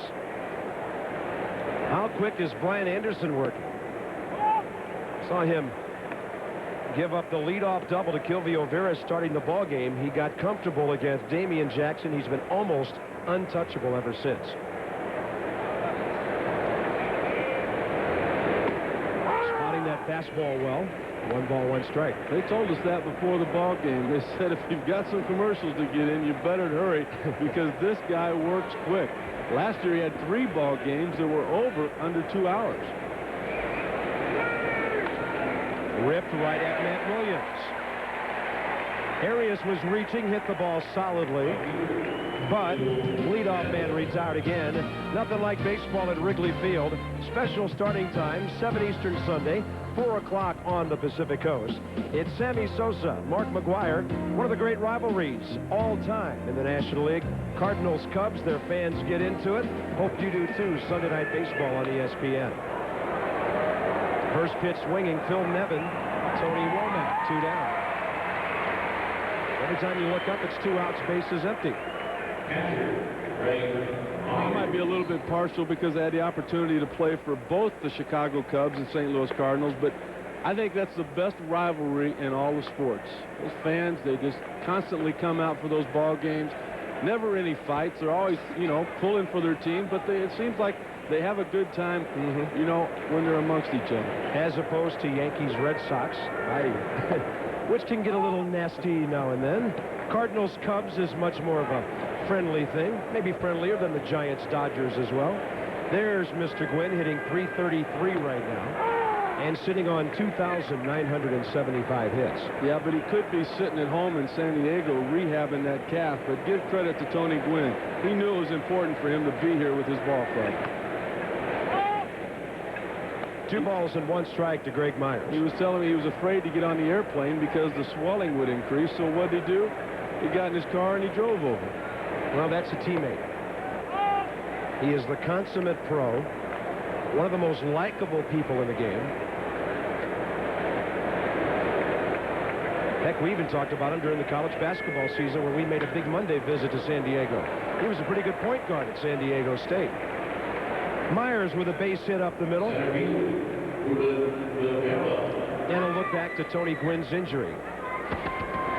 How quick is Brian Anderson working? Saw him give up the leadoff double to Kilvio Vera starting the ball game. He got comfortable against Damian Jackson. He's been almost untouchable ever since. Spotting that fastball well. 1 ball, 1 strike. They told us that before the ball game. They said if you've got some commercials to get in, you better hurry because this guy works quick. Last year he had 3 ball games that were over under 2 hours. Ripped right at Matt Williams. Arias was reaching, hit the ball solidly, but leadoff man reads out again. Nothing like baseball at Wrigley Field. Special starting time, 7 Eastern Sunday, 4 o'clock on the Pacific Coast. It's Sammy Sosa, Mark McGwire, one of the great rivalries all time in the National League. Cardinals-Cubs, their fans get into it. Hope you do too. Sunday Night Baseball on ESPN. First pitch swinging, Phil Nevin, Tony Womack, 2 down. Every time you look up, it's 2 outs, bases empty. I might be a little bit partial because I had the opportunity to play for both the Chicago Cubs and St. Louis Cardinals, but I think that's the best rivalry in all of sports. Those fans, they just constantly come out for those ball games. Never any fights. They're always, you know, pulling for their team, but it seems like they have a good time, you know, when they're amongst each other. As opposed to Yankees-Red Sox, which can get a little nasty now and then. Cardinals-Cubs is much more of a friendly thing, maybe friendlier than the Giants-Dodgers as well. There's Mr. Gwynn hitting .333 right now and sitting on 2,975 hits. Yeah, but he could be sitting at home in San Diego rehabbing that calf, but give credit to Tony Gwynn. He knew it was important for him to be here with his ball club. 2 balls and 1 strike to Greg Myers. He was telling me he was afraid to get on the airplane because the swelling would increase, so what did he do? He got in his car and he drove over. Well, that's a teammate. He is the consummate pro, one of the most likable people in the game. Heck, we even talked about him during the college basketball season when we made a big Monday visit to San Diego. He was a pretty good point guard at San Diego State. Myers with a base hit up the middle. And a look back to Tony Gwynn's injury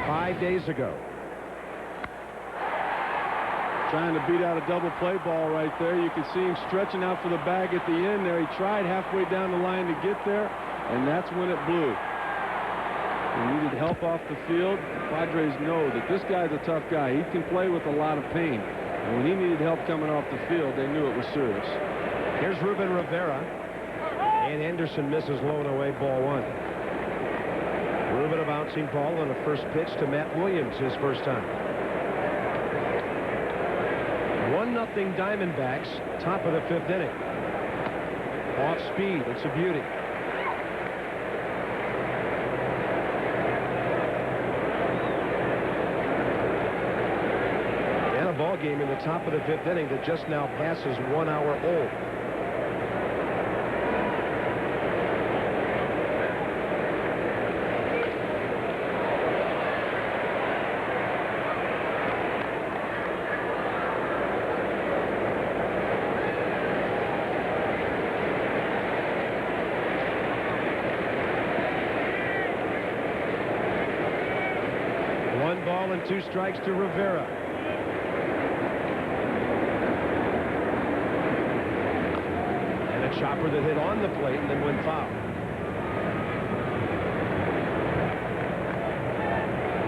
5 days ago. Trying to beat out a double play ball right there. You can see him stretching out for the bag at the end there. He tried halfway down the line to get there, and that's when it blew. He needed help off the field. The Padres know that this guy's a tough guy. He can play with a lot of pain. And when he needed help coming off the field, they knew it was serious. Here's Ruben Rivera. And Anderson misses low and away, ball one. Ruben a bouncing ball on the first pitch to Matt Williams, his first time. 1-0 Diamondbacks, top of the 5th inning. Off speed, it's a beauty. And a ball game in the top of the 5th inning that just now passes 1 hour old. One ball and 2 strikes to Rivera. And a chopper that hit on the plate and then went foul.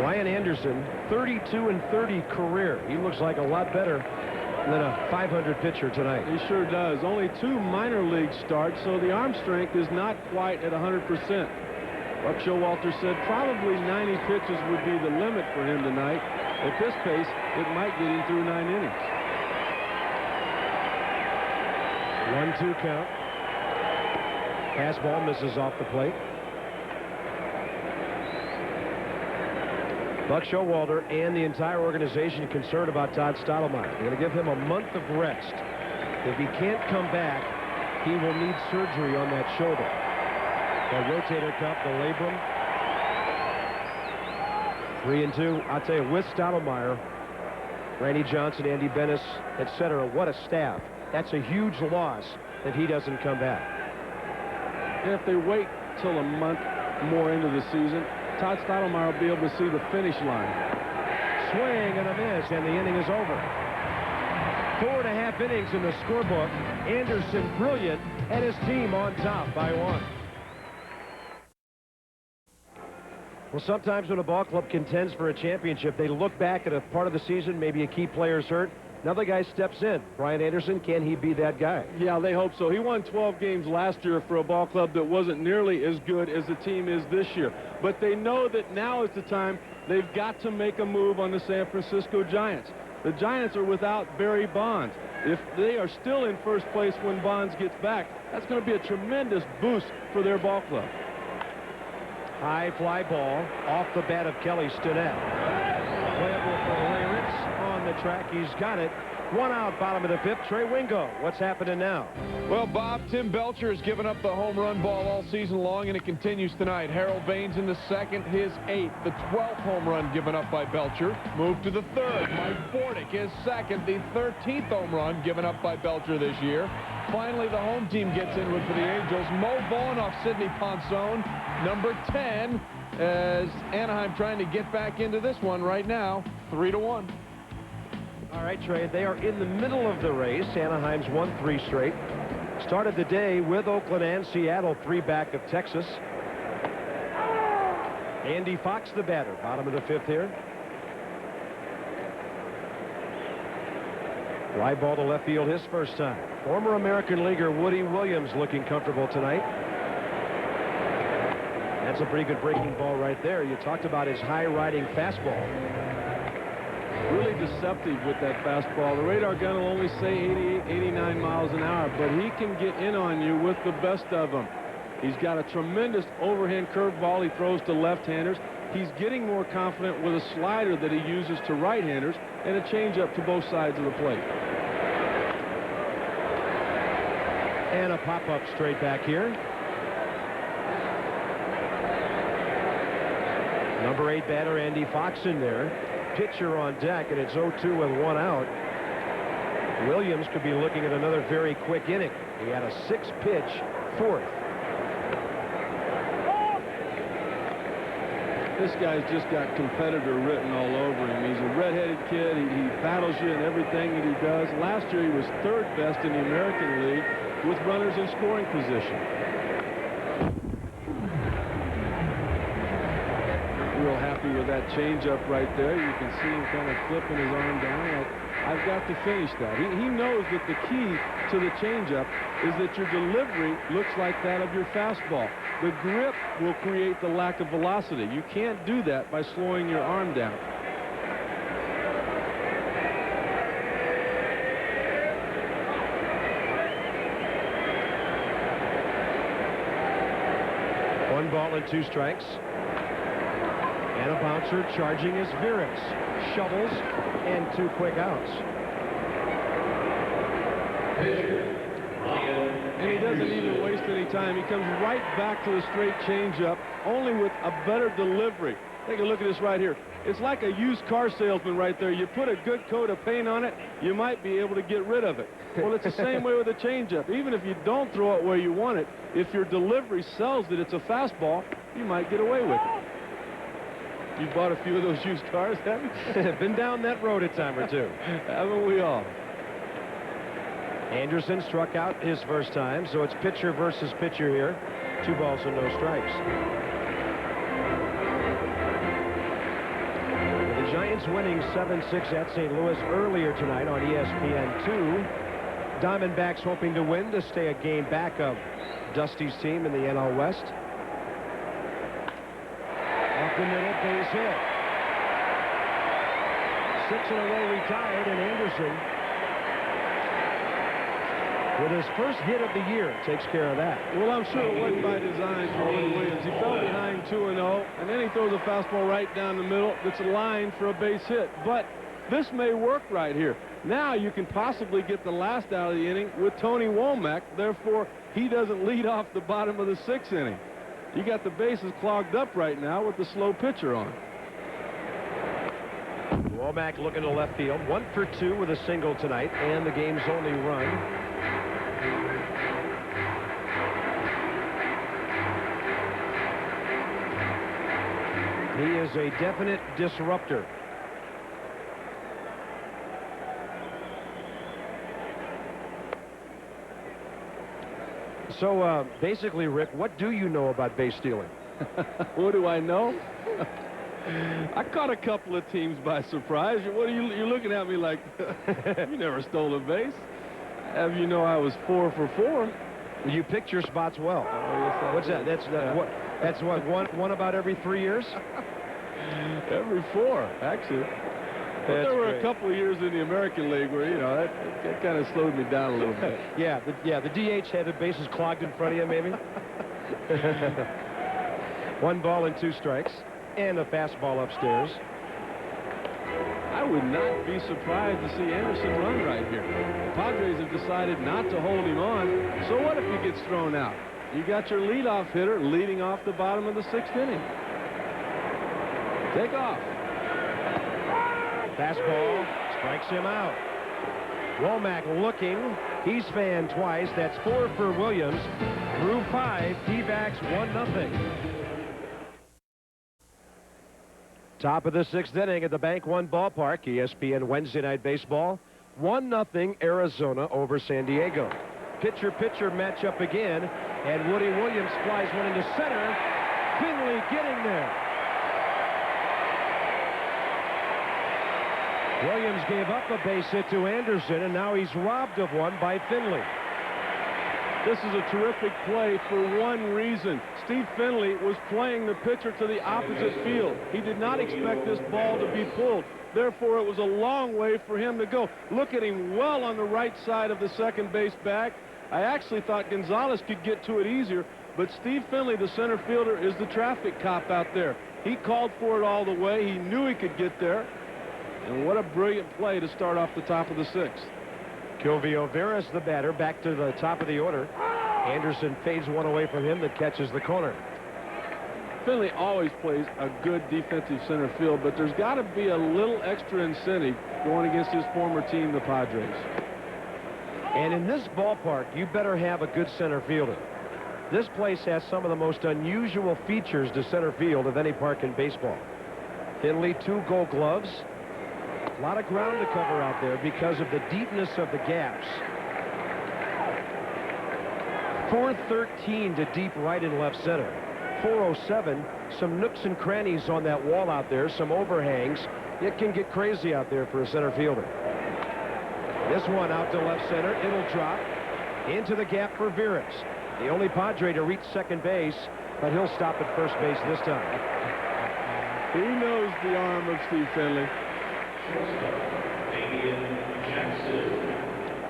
Ryan Anderson, 32-30 career. He looks like a lot better than a 500 pitcher tonight. He sure does. Only 2 minor league starts, so the arm strength is not quite at 100%. Buck Showalter said probably 90 pitches would be the limit for him tonight. At this pace, it might get him through 9 innings. 1-2 count. Fastball misses off the plate. Buck Showalter and the entire organization concerned about Todd Stottlemyre. They're going to give him a month of rest. If he can't come back, he will need surgery on that shoulder. The rotator cuff, the labrum. 3-2. I'll tell you, with Stottlemyre, Randy Johnson, Andy Bennis, etc., what a staff. That's a huge loss if he doesn't come back. If they wait till a month more into the season, Todd Stottlemyre will be able to see the finish line. Swing and a miss, and the inning is over. 4.5 innings in the scorebook. Anderson brilliant, and his team on top by 1. Well, sometimes when a ball club contends for a championship, they look back at a part of the season, maybe a key player's hurt. Another guy steps in. Brian Anderson, can he be that guy? Yeah, they hope so. He won 12 games last year for a ball club that wasn't nearly as good as the team is this year. But they know that now is the time they've got to make a move on the San Francisco Giants. The Giants are without Barry Bonds. If they are still in first place when Bonds gets back, that's going to be a tremendous boost for their ball club. High fly ball off the bat of Kelly Stinnett. Playable for Lawrence on the track. He's got it. 1 out, bottom of the 5th. Trey Wingo. What's happening now? Well, Bob, Tim Belcher has given up the home run ball all season long, and it continues tonight. Harold Baines in the 2nd, his 8th. The 12th home run given up by Belcher. Moved to the 3rd. Mike Bordick, his 2nd. The 13th home run given up by Belcher this year. Finally, the home team gets in with for the Angels. Mo Vaughn off Sidney Ponson. Number 10, as Anaheim trying to get back into this one right now. 3-1. All right, Trey, they are in the middle of the race. Anaheim's won 3 straight. Started the day with Oakland and Seattle, 3 back of Texas. Andy Fox, the batter, bottom of the 5th here. Fly ball to left field his first time. Former American leaguer Woody Williams looking comfortable tonight. That's a pretty good breaking ball right there. You talked about his high-riding fastball. Really deceptive with that fastball. The radar gun will only say 88, 89 miles an hour, but he can get in on you with the best of them. He's got a tremendous overhand curveball he throws to left-handers. He's getting more confident with a slider that he uses to right-handers and a changeup to both sides of the plate. And a pop-up straight back here. Number 8 batter Andy Fox in there. Pitcher on deck, and it's 0-2 with 1 out. Williams could be looking at another very quick inning. He had a 6-pitch 4th. This guy's just got competitor written all over him. He's a red-headed kid. He battles you in everything that he does. Last year, he was 3rd best in the American League with runners in scoring position. Real happy with that changeup right there. You can see him kind of flipping his arm down. I've got to finish that. He knows that the key to the changeup is that your delivery looks like that of your fastball. The grip will create the lack of velocity. You can't do that by slowing your arm down. One ball and 2 strikes. And a bouncer charging is Virus. Shovels and 2 quick outs. And he doesn't even waste any time. He comes right back to the straight changeup, only with a better delivery. Take a look at this right here. It's like a used car salesman right there. You put a good coat of paint on it, you might be able to get rid of it. Well, it's the same way with a changeup. Even if you don't throw it where you want it, if your delivery sells that it's a fastball, you might get away with it. You bought a few of those used cars, haven't you? Been down that road a time or 2. Haven't we all? Anderson struck out his first time, so it's pitcher versus pitcher here. 2 balls and no strikes. The Giants winning 7-6 at St. Louis earlier tonight on ESPN 2. Diamondbacks hoping to win to stay a game back of Dusty's team in the NL West. Up the middle, base hit. 6 in a row retired, and Anderson, with his first hit of the year, takes care of that. Well, I'm sure it wasn't by design for Willie Williams. He fell behind 2-0, and then he throws a fastball right down the middle that's a line for a base hit. But this may work right here. Now you can possibly get the last out of the inning with Tony Womack. Therefore, he doesn't lead off the bottom of the 6th inning. You got the bases clogged up right now with the slow pitcher on. Womack looking to left field. 1 for 2 with a single tonight, and the game's only run. He is a definite disruptor. So basically, Rick, what do you know about base stealing? What do I know? I caught a couple of teams by surprise. What are you're looking at me like, you never stole a base? Have you know I was 4 for 4? You picked your spots well. Oh, yes, what's that? That's what one about every 3 years? Every 4, actually. But there were a couple of years in the American League where, you know, that kind of slowed me down a little bit. Yeah, the DH had the bases clogged in front of you, maybe. 1 ball and 2 strikes, and a fastball upstairs. I would not be surprised to see Anderson run right here. The Padres have decided not to hold him on. So what if he gets thrown out? You got your leadoff hitter leading off the bottom of the 6th inning. Take off. Fastball strikes him out. Womack looking. He's fanned twice. That's 4 for Williams. Through 5, D-backs 1-0. Top of the 6th inning at the Bank One ballpark. ESPN Wednesday Night Baseball. 1-0 Arizona over San Diego. Pitcher-pitcher matchup again, and Woody Williams flies one into center. Finley getting there. Williams gave up a base hit to Anderson, and now he's robbed of one by Finley. This is a terrific play for one reason. Steve Finley was playing the pitcher to the opposite field. He did not expect this ball to be pulled. Therefore, it was a long way for him to go. Look at him well on the right side of the second base bag. I actually thought Gonzalez could get to it easier, but Steve Finley, the center fielder, is the traffic cop out there. He called for it all the way. He knew he could get there. And what a brilliant play to start off the top of the 6th. Kilvio Veras, the batter, back to the top of the order. Anderson fades one away from him that catches the corner. Finley always plays a good defensive center field, but there's got to be a little extra incentive going against his former team, the Padres. And in this ballpark, you better have a good center fielder. This place has some of the most unusual features to center field of any park in baseball. Finley, 2 Gold Gloves. A lot of ground to cover out there because of the deepness of the gaps. 413 to deep right and left center. 407, some nooks and crannies on that wall out there, some overhangs. It can get crazy out there for a center fielder. This one out to left center. It'll drop into the gap for Veras. The only Padre to reach second base, but he'll stop at first base this time. He knows the arm of Steve Finley.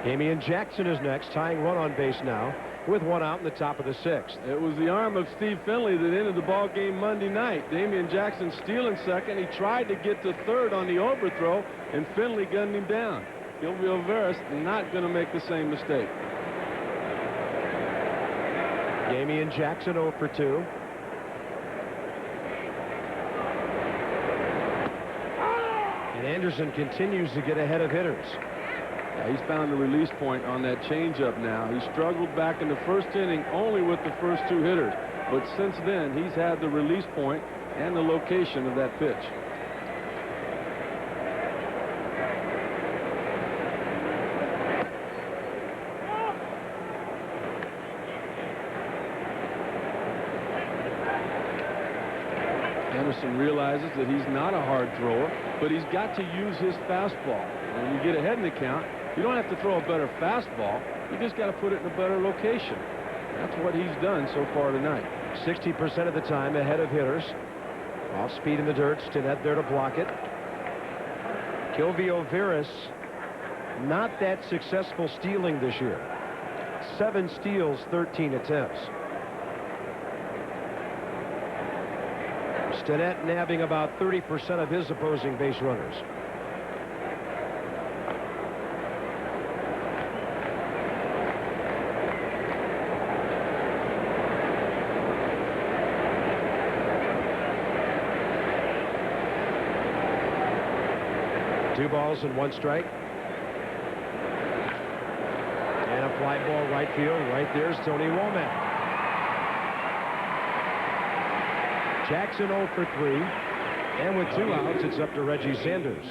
Damian Jackson is next, tying run on base now with 1 out in the top of the 6th. It was the arm of Steve Finley that ended the ball game Monday night. Damian Jackson stealing second. He tried to get to third on the overthrow, and Finley gunned him down. Gilvio Veras not going to make the same mistake. Damian Jackson 0 for 2. And Anderson continues to get ahead of hitters. Yeah, he's found a release point on that changeup now. He struggled back in the first inning only with the first 2 hitters. But since then, he's had the release point and the location of that pitch. Anderson realizes that he's not a hard thrower, but he's got to use his fastball. When you get ahead in the count, you don't have to throw a better fastball. You just got to put it in a better location. That's what he's done so far tonight. 60% of the time ahead of hitters. Off speed in the dirt. Stinnett there to block it. Gilvio Veras not that successful stealing this year. 7 steals, 13 attempts. Stinnett nabbing about 30% of his opposing base runners. Two balls and 1 strike. And a fly ball right field. Right there's Tony Womack. Jackson 0 for 3. And with 2 outs, it's up to Reggie Sanders.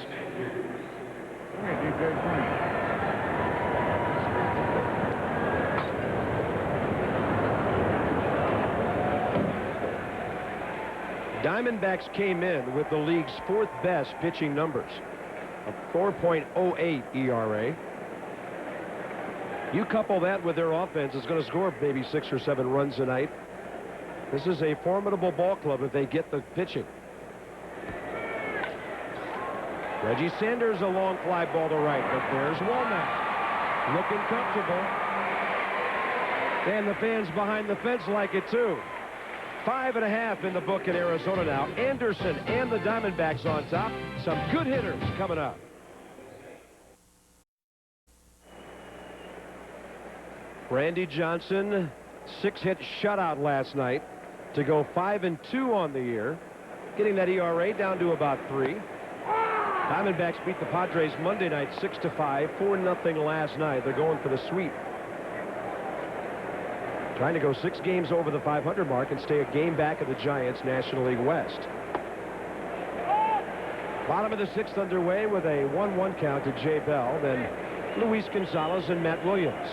Diamondbacks came in with the league's 4th best pitching numbers. A 4.08 ERA. You couple that with their offense, it's going to score maybe 6 or 7 runs tonight. This is a formidable ball club if they get the pitching. Reggie Sanders, a long fly ball to right, but there's Womack. Looking comfortable. And the fans behind the fence like it too. 5.5 in the book in Arizona now. Anderson and the Diamondbacks on top. Some good hitters coming up. Randy Johnson, 6-hit shutout last night to go 5-2 on the year, getting that ERA down to about 3. Diamondbacks beat the Padres Monday night 6-5, 4-0 last night. They're going for the sweep. Trying to go 6 games over the 500 mark and stay a game back of the Giants National League West. Bottom of the 6th underway with a 1-1 count to Jay Bell, then Luis Gonzalez and Matt Williams.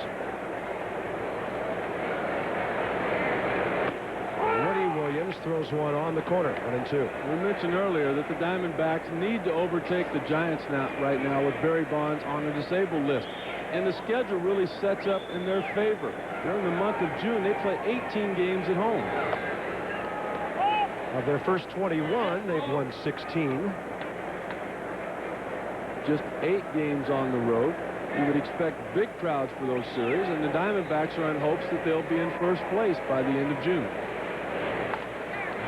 Throws one on the corner, 1-2. We mentioned earlier that the Diamondbacks need to overtake the Giants right now with Barry Bonds on the disabled list. And the schedule really sets up in their favor. During the month of June, they play 18 games at home. Of their first 21, they've won 16. Just 8 games on the road. You would expect big crowds for those series, and the Diamondbacks are in hopes that they'll be in first place by the end of June.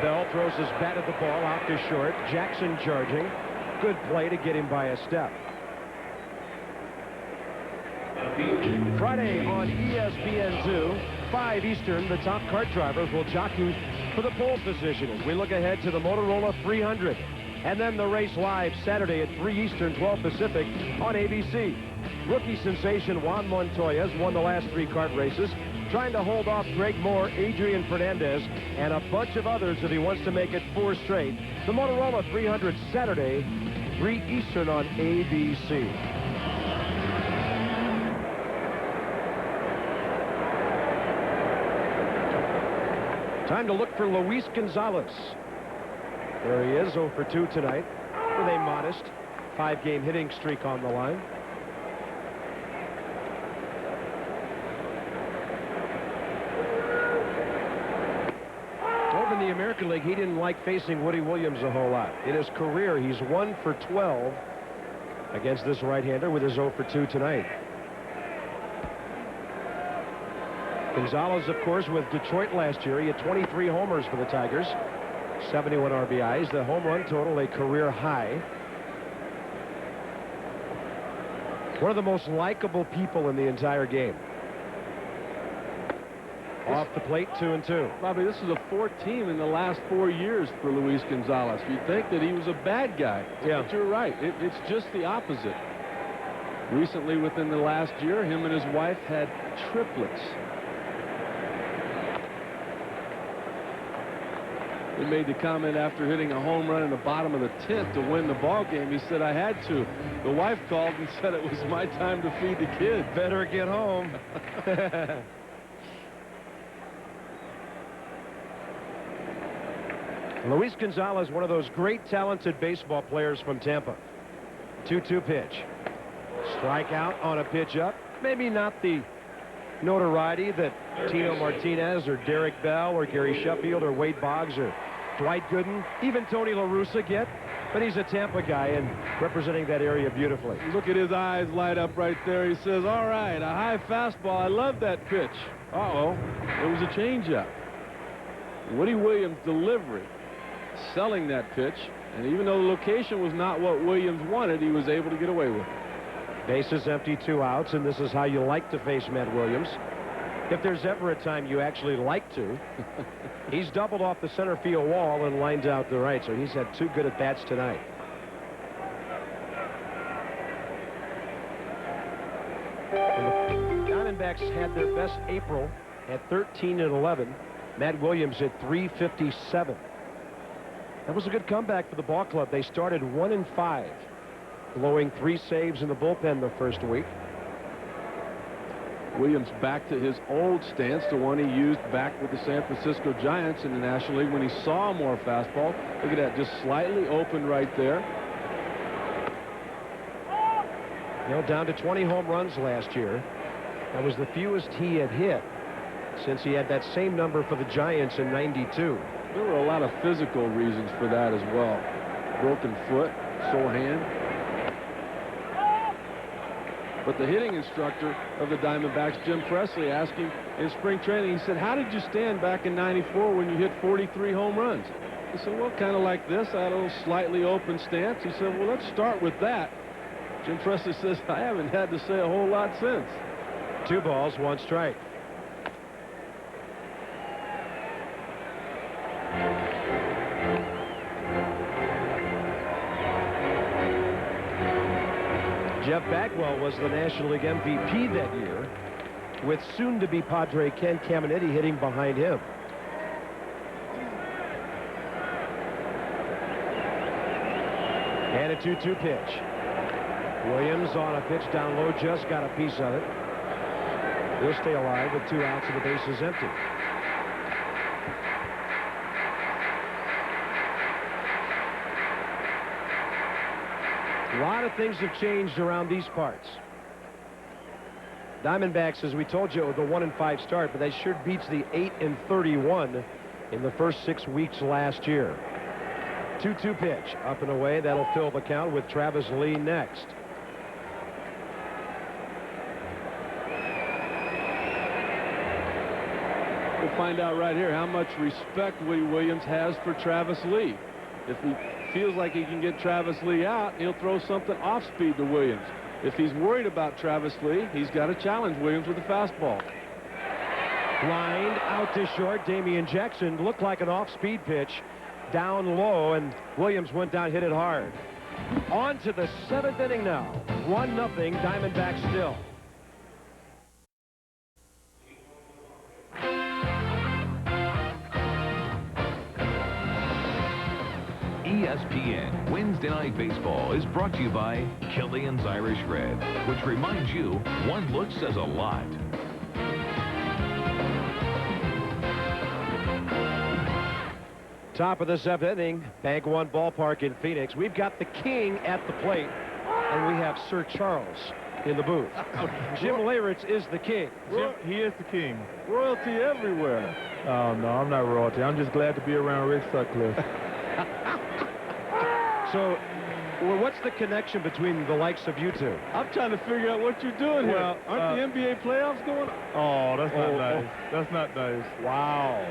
Bell throws his bat at the ball out to short. Jackson charging. Good play to get him by a step. Friday on ESPN2, 5 Eastern, the top kart drivers will jockey for the pole position as we look ahead to the Motorola 300. And then the race live Saturday at 3 Eastern, 12 Pacific on ABC. Rookie sensation Juan Montoya has won the last 3 kart races. trying to hold off Greg Moore, Adrian Fernandez, and a bunch of others if he wants to make it 4 straight. The Motorola 300 Saturday, 3 Eastern on ABC. Time to look for Luis Gonzalez. There he is, 0 for 2 tonight, with a modest 5-game hitting streak on the line. Over in the American League, he didn't like facing Woody Williams a whole lot. In his career, he's 1 for 12 against this right-hander with his 0 for 2 tonight. Gonzalez, of course, with Detroit last year. He had 23 homers for the Tigers, 71 RBIs. The home run total, a career high. One of the most likable people in the entire game. Off the plate, 2-2. Bobby, this is a 4th team in the last 4 years for Luis Gonzalez. You'd think that he was a bad guy. Yeah. But you're right. It's just the opposite. Recently, within the last year, him and his wife had triplets. He made the comment after hitting a home run in the bottom of the 10th to win the ball game. He said, I had to. The wife called and said it was my time to feed the kid. Better get home. Luis Gonzalez, one of those great talented baseball players from Tampa. 2-2 pitch. Strikeout on a pitch up. Maybe not the notoriety that Tino Martinez or Derek Bell or Gary Sheffield or Wade Boggs or Dwight Gooden, even Tony La Russa get, but he's a Tampa guy and representing that area beautifully. Look at his eyes light up right there. He says, all right, a high fastball. I love that pitch. Uh-oh, it was a changeup. Woody Williams' delivery, selling that pitch, and even though the location was not what Williams wanted, he was able to get away with it. Bases empty, 2 outs, and this is how you like to face Matt Williams. If there's ever a time you actually like to. He's doubled off the center field wall and lined out the right, so he's had 2 good at-bats tonight. And the Diamondbacks had their best April at 13-11. Matt Williams at 357. That was a good comeback for the ball club. They started 1-5, blowing 3 saves in the bullpen the first week. Williams back to his old stance, the one he used back with the San Francisco Giants in the National League when he saw more fastball. Look at that, just slightly open right there. You know, down to 20 home runs last year. That was the fewest he had hit since he had that same number for the Giants in '92. There were a lot of physical reasons for that as well. Broken foot, sore hand. But the hitting instructor of the Diamondbacks, Jim Presley, asked him in spring training, he said, how did you stand back in '94 when you hit 43 home runs? He said, well, kind of like this. I had a little slightly open stance. He said, well, let's start with that. Jim Presley says, I haven't had to say a whole lot since. 2 balls, 1 strike. Jeff Bagwell was the National League MVP that year, with soon-to-be Padre Ken Caminiti hitting behind him. And a 2-2 pitch. Williams on a pitch down low, just got a piece of it. He'll stay alive with 2 outs and the bases empty. A lot of things have changed around these parts. Diamondbacks, as we told you, with a 1-5 start, but that sure beats the 8-31 in the first 6 weeks last year. 2-2 pitch, up and away. That'll fill the count with Travis Lee next. We'll find out right here how much respect Woody Williams has for Travis Lee. If he feels like he can get Travis Lee out, he'll throw something off speed to Williams. If he's worried about Travis Lee, he's got to challenge Williams with a fastball. Lined out to short. Damian Jackson looked like an off-speed pitch down low, and Williams went down, hit it hard. On to the 7th inning now. 1-0, Diamondbacks still. ESPN Wednesday Night Baseball is brought to you by Killian's Irish Red, which reminds you, one look says a lot. Top of the 7th inning, Bank One Ballpark in Phoenix. We've got the king at the plate, and we have Sir Charles in the booth. Jim Leyritz is the king. He is the king. Royalty everywhere. Oh, no, I'm not royalty. I'm just glad to be around Rick Sutcliffe. So, well, what's the connection between the likes of you two? I'm trying to figure out what you're doing here. Aren't the NBA playoffs going on? Oh, that's not nice. That's not nice. Wow.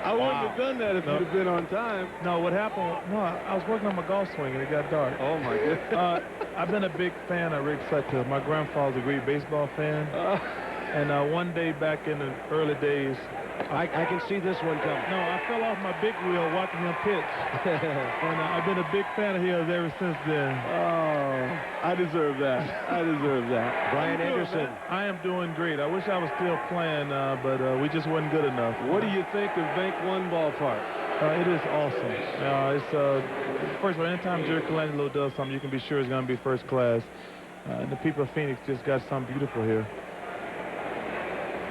I wouldn't have done that if you'd have been on time. No, what happened? No, I was working on my golf swing and it got dark. Oh, my goodness. I've been a big fan of Rick Sutcliffe. My grandfather's a great baseball fan. And one day back in the early days, I can see this one coming. No, I fell off my big wheel watching him pitch. And I've been a big fan of his ever since then. Oh, I deserve that. I deserve that. Brian Anderson. I am doing great. I wish I was still playing, but we just wasn't good enough. What do you think of Bank One Ballpark? It is awesome. First of all, anytime Jerry Colangelo does something, you can be sure it's going to be first class. And the people of Phoenix just got something beautiful here.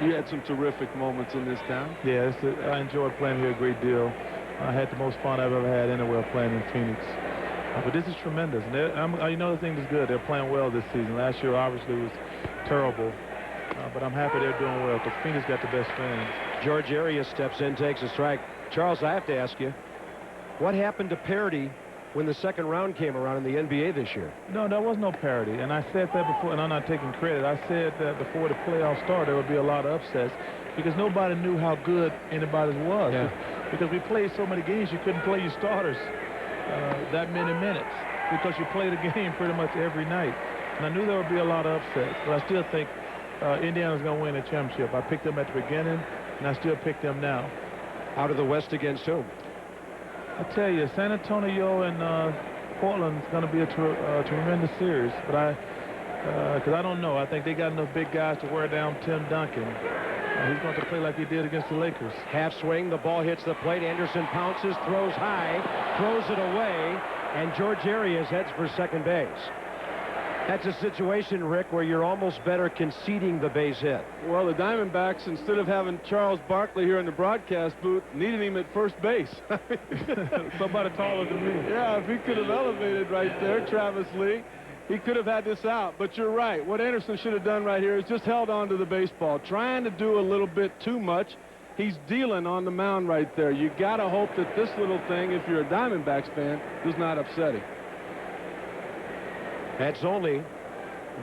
You had some terrific moments in this town. Yeah, I enjoyed playing here a great deal. I had the most fun I've ever had anywhere playing in Phoenix. But this is tremendous. And you know the thing is good. They're playing well this season. Last year, obviously, was terrible. But I'm happy they're doing well because Phoenix got the best fans. George Arias steps in, takes a strike. Charles, I have to ask you, what happened to parity when the second round came around in the NBA this year? No, there was no parity, and I said that before, and I'm not taking credit. I said that before the playoffs started, there would be a lot of upsets because nobody knew how good anybody's was. Yeah. Because we played so many games, you couldn't play your starters that many minutes because you played a game pretty much every night. And I knew there would be a lot of upsets, but I still think Indiana's going to win a championship. I picked them at the beginning, and I still pick them now. Out of the West against whom? I tell you, San Antonio and Portland is going to be a tremendous series, but because I don't know. I think they got enough big guys to wear down Tim Duncan. He's going to play like he did against the Lakers. Half swing, the ball hits the plate. Anderson pounces, throws high, throws it away, and George Arias heads for second base. That's a situation, Rick, where you're almost better conceding the base hit. Well, the Diamondbacks, instead of having Charles Barkley here in the broadcast booth, needed him at first base. Somebody taller than me. Yeah, if he could have elevated right there, Travis Lee, he could have had this out. But you're right. What Anderson should have done right here is just held on to the baseball, trying to do a little bit too much. He's dealing on the mound right there. You got to hope that this little thing, if you're a Diamondbacks fan, does not upset him. That's only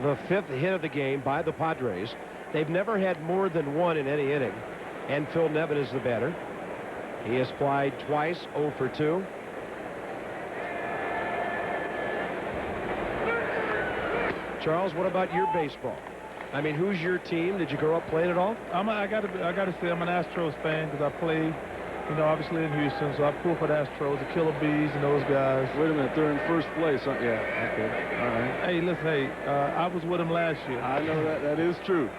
the 5th hit of the game by the Padres. They've never had more than one in any inning. And Phil Nevin is the batter. He has plied twice, 0 for 2. Charles, what about your baseball? I mean, who's your team? Did you grow up playing at all? I got to say I'm an Astros fan because I play, obviously in Houston, so I pull for the Astros, the Killer Bees and those guys. Wait a minute, they're in first place. Yeah, okay, all right. Hey, listen, I was with them last year. I know that is true.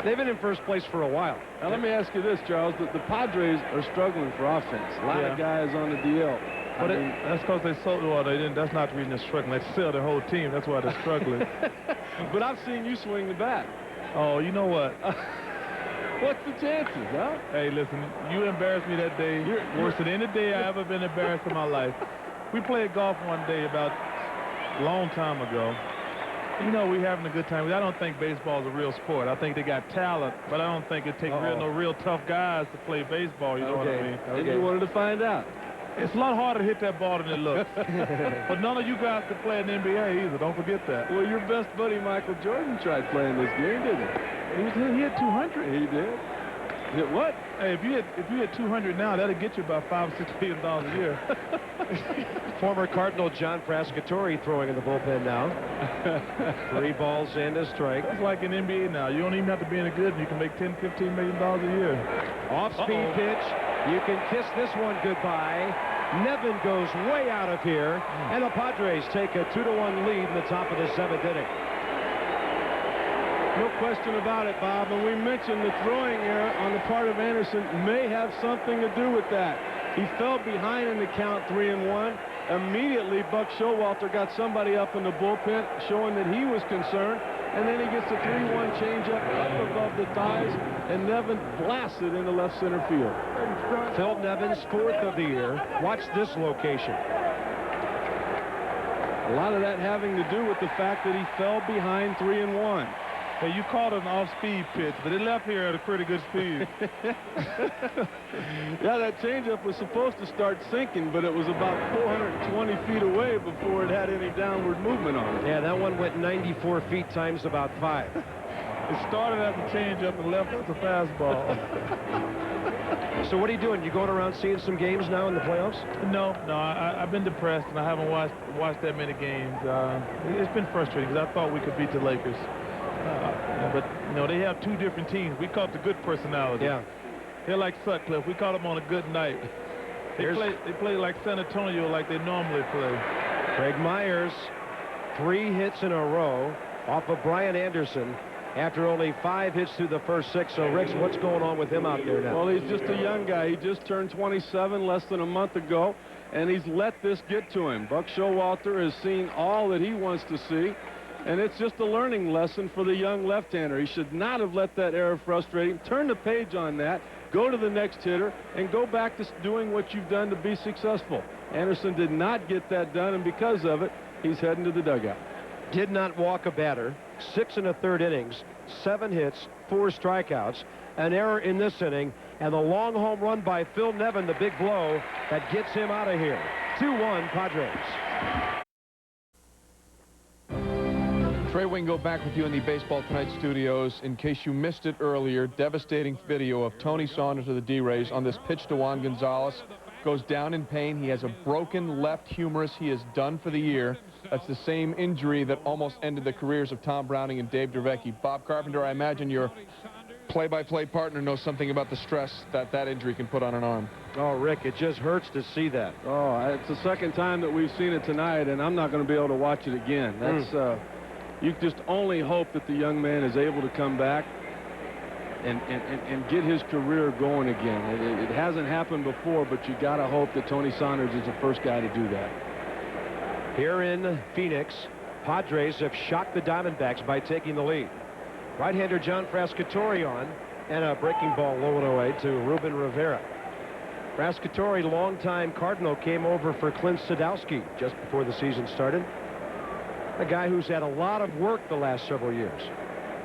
They've been in first place for a while. Now, let me ask you this, Charles. The Padres are struggling for offense. A lot of guys on the DL. But that's because they sold. Well, they didn't. That's not the reason they're struggling. They sell their whole team. That's why they're struggling. But I've seen you swing the bat. Oh, you know what? What's the chances, huh? Hey, listen, you embarrassed me that day. Worse than any day I ever been embarrassed in my life. We played golf one day about a long time ago. We having a good time. I don't think baseball is a real sport. I think they got talent, but I don't think it takes no real tough guys to play baseball. You know what I mean? And you wanted to find out. It's a lot harder to hit that ball than it looks. But none of you guys could play in the NBA either. Don't forget that. Well, your best buddy Michael Jordan tried playing this game, didn't he? He hit 200. He did. Hit what? Hey, if you hit 200 now, that'll get you about $5 or $6 million a year. Former Cardinal John Frascatore throwing in the bullpen now. 3 balls and a strike. It's like in NBA now. You don't even have to be any good, and you can make $10, $15 million a year. Off-speed pitch. You can kiss this one goodbye. Nevin goes way out of here, and the Padres take a 2-1 lead in the top of the 7th inning. No question about it, Bob. And we mentioned the throwing error on the part of Anderson may have something to do with that. He fell behind in the count 3-1. Immediately, Buck Showalter got somebody up in the bullpen, showing that he was concerned. And then he gets a 3-1 changeup up above the thighs, and Nevin blasts it into left center field. Phil Nevin's 4th of the year. Watch this location. A lot of that having to do with the fact that he fell behind 3-1. Hey, you called it an off-speed pitch, but it left here at a pretty good speed. Yeah, that changeup was supposed to start sinking, but it was about 420 feet away before it had any downward movement on it. Yeah, that one went 94 feet times about 5. It started as a changeup and left as a fastball. So what are you doing? You going around seeing some games now in the playoffs? No, I've been depressed, and I haven't watched that many games. It's been frustrating because I thought we could beat the Lakers. But, you know, they have 2 different teams. We caught the good personality. Yeah. They're like Sutcliffe. We caught them on a good night. They play like San Antonio like they normally play. Craig Myers, 3 hits in a row off of Brian Anderson after only 5 hits through the first 6. So, Ricks, what's going on with him out there now? Well, he's just a young guy. He just turned 27 less than a month ago, and he's let this get to him. Buck Showalter has seen all that he wants to see. And it's just a learning lesson for the young left-hander. He should not have let that error frustrate him. Turn the page on that, go to the next hitter, and go back to doing what you've done to be successful. Anderson did not get that done, and because of it, he's heading to the dugout. Did not walk a batter. 6 1/3 innings, 7 hits, 4 strikeouts, an error in this inning, and the long home run by Phil Nevin, the big blow that gets him out of here. 2-1 Padres. Trey Wingo back with you in the Baseball Tonight studios. In case you missed it earlier, devastating video of Tony Saunders of the D-Rays on this pitch to Juan Gonzalez. Goes down in pain. He has a broken left humerus. He is done for the year. That's the same injury that almost ended the careers of Tom Browning and Dave Dravecky. Bob Carpenter, I imagine your play-by-play partner knows something about the stress that injury can put on an arm. Oh, Rick, it just hurts to see that. Oh, it's the second time that we've seen it tonight, and I'm not going to be able to watch it again. That's you just only hope that the young man is able to come back and get his career going again. It hasn't happened before, but you got to hope that Tony Saunders is the first guy to do that. Here in Phoenix, Padres have shocked the Diamondbacks by taking the lead. Right-hander John Frascatore on, and a breaking ball low and away to Ruben Rivera. Frascatore, longtime Cardinal, came over for Clint Sadowski just before the season started. A guy who's had a lot of work the last several years.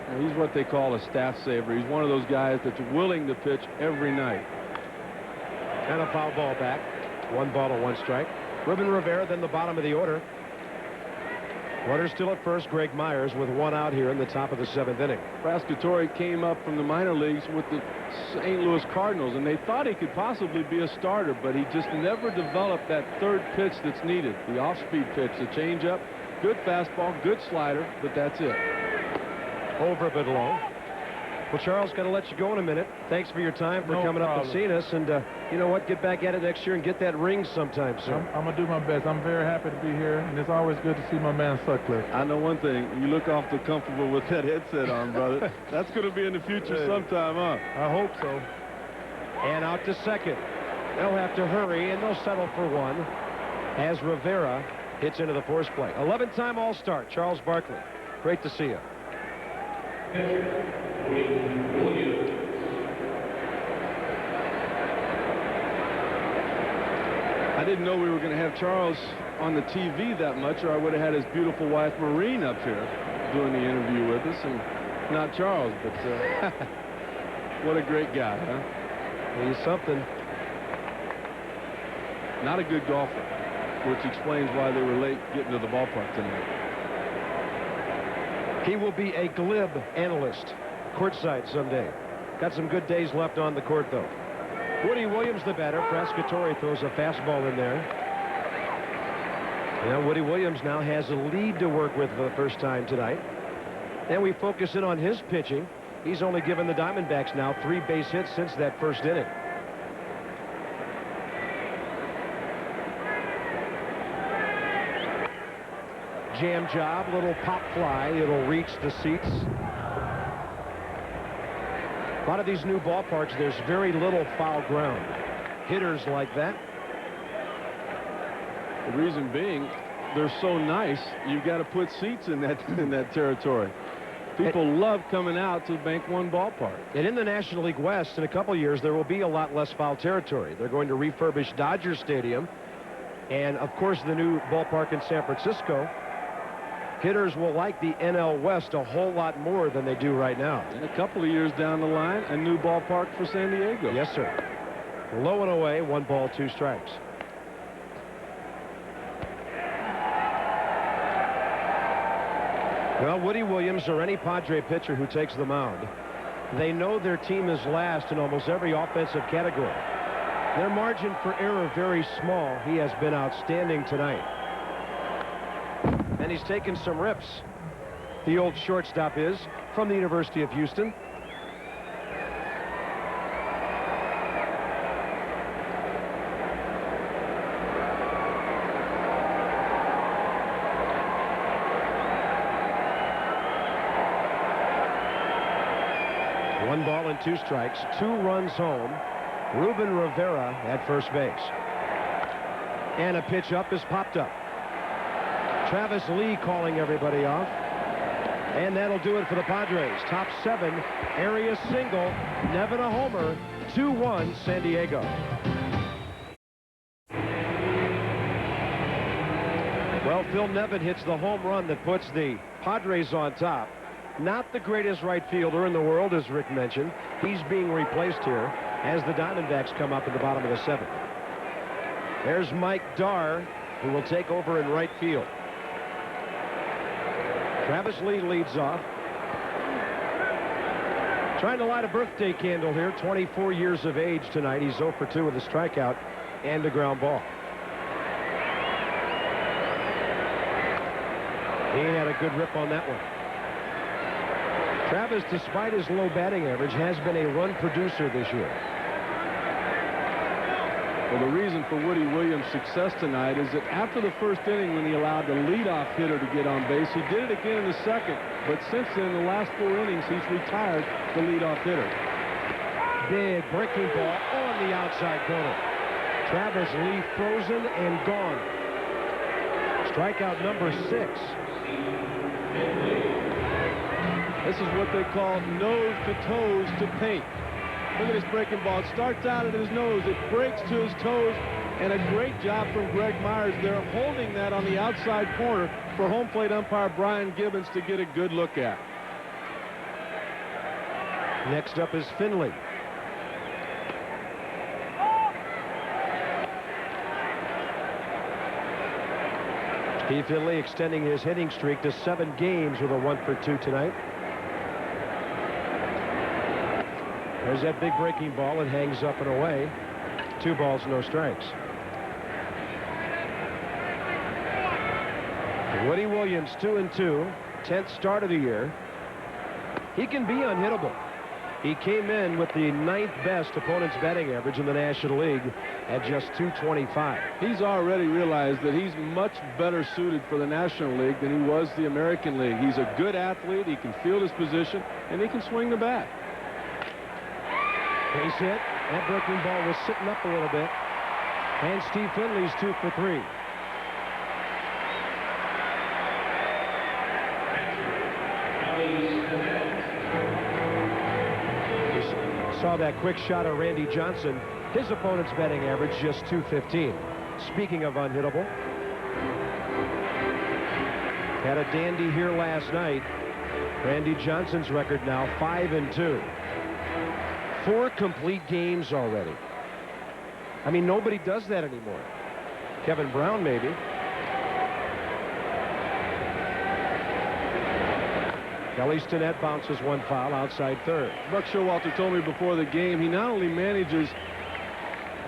And he's what they call a staff saver. He's one of those guys that's willing to pitch every night. And a foul ball back. 1 ball and 1 strike. Ruben Rivera, then the bottom of the order. Runners still at first. Greg Myers with 1 out here in the top of the 7th inning. Frascatore came up from the minor leagues with the St. Louis Cardinals, and they thought he could possibly be a starter, but he just never developed that 3rd pitch that's needed. The off-speed pitch, the changeup. Good fastball, good slider, but that's it. Over but low. Well, Charles, got to let you go in a minute. Thanks for your time, for coming up and seeing us. And you know what? Get back at it next year and get that ring sometime soon. I'm going to do my best. I'm very happy to be here, and it's always good to see my man Sutcliffe. I know one thing. You look awful comfortable with that headset on, brother. That's going to be in the future sometime, huh? I hope so. And out to second. They'll have to hurry, and they'll settle for 1 as Rivera hits into the force play. 11-time All-Star, Charles Barkley. Great to see you. I didn't know we were going to have Charles on the TV that much, or I would have had his beautiful wife Maureen up here doing the interview with us, and not Charles, but what a great guy, huh? He's something. Not a good golfer, which explains why they were late getting to the ballpark tonight. He will be a glib analyst courtside someday. Got some good days left on the court, though. Woody Williams, the batter. Frascatore throws a fastball in there. Now, Woody Williams now has a lead to work with for the first time tonight. And we focus in on his pitching. He's only given the Diamondbacks now 3 base hits since that first inning. Jam job, little pop fly. It'll reach the seats. A lot of these new ballparks, there's very little foul ground. hitters like that. The reason being, they're so nice, you've got to put seats in that territory. People love coming out to Bank One ballpark. And in the National League West, in a couple years, there will be a lot less foul territory. They're going to refurbish Dodger Stadium. And, of course, the new ballpark in San Francisco. Hitters will like the NL West a whole lot more than they do right now. And a couple of years down the line, a new ballpark for San Diego. Yes, sir. Low and away, 1 ball, 2 strikes. Well, Woody Williams or any Padre pitcher who takes the mound, they know their team is last in almost every offensive category. Their margin for error very small. He has been outstanding tonight. And he's taken some rips. The old shortstop is from the University of Houston. One ball and 2 strikes, 2 runs home. Ruben Rivera at first base. And a pitch up is popped up. Travis Lee calling everybody off. And that'll do it for the Padres. Top 7, area single, Nevin a homer, 2-1 San Diego. Well, Phil Nevin hits the home run that puts the Padres on top. Not the greatest right fielder in the world, as Rick mentioned. He's being replaced here as the Diamondbacks come up in the bottom of the 7th. There's Mike Darr, who will take over in right field. Travis Lee leads off. Trying to light a birthday candle here. 24 years of age tonight. He's 0 for 2 with a strikeout and a ground ball. He had a good rip on that one. Travis, despite his low batting average, has been a run producer this year. Well, the reason for Woody Williams' success tonight is that after the first inning, when he allowed the leadoff hitter to get on base, he did it again in the second. But since then, the last 4 innings, he's retired the leadoff hitter. Big breaking ball on the outside corner. Travis Lee frozen and gone. Strikeout number 6. This is what they call nose to toes to paint. Look at this breaking ball. It starts out at his nose. It breaks to his toes. And a great job from Greg Myers there, holding that on the outside corner for home plate umpire Brian Gibbons to get a good look at. Next up is Finley. Steve Finley extending his hitting streak to 7 games with a 1 for 2 tonight. There's that big breaking ball. It hangs up and away. 2 balls, no strikes. Woody Williams, 2-2, 10th start of the year. He can be unhittable. He came in with the 9th best opponent's batting average in the National League at just .225. He's already realized that he's much better suited for the National League than he was the American League. He's a good athlete. He can field his position, and he can swing the bat. Base hit. That breaking ball was sitting up a little bit. And Steve Finley's 2 for 3. Saw that quick shot of Randy Johnson. His opponent's batting average just .215. Speaking of unhittable, had a dandy here last night. Randy Johnson's record now 5-2. 4 complete games already. I mean, nobody does that anymore. Kevin Brown, maybe. Kelly Stinnett bounces 1 foul outside third. Buck Showalter told me before the game he not only manages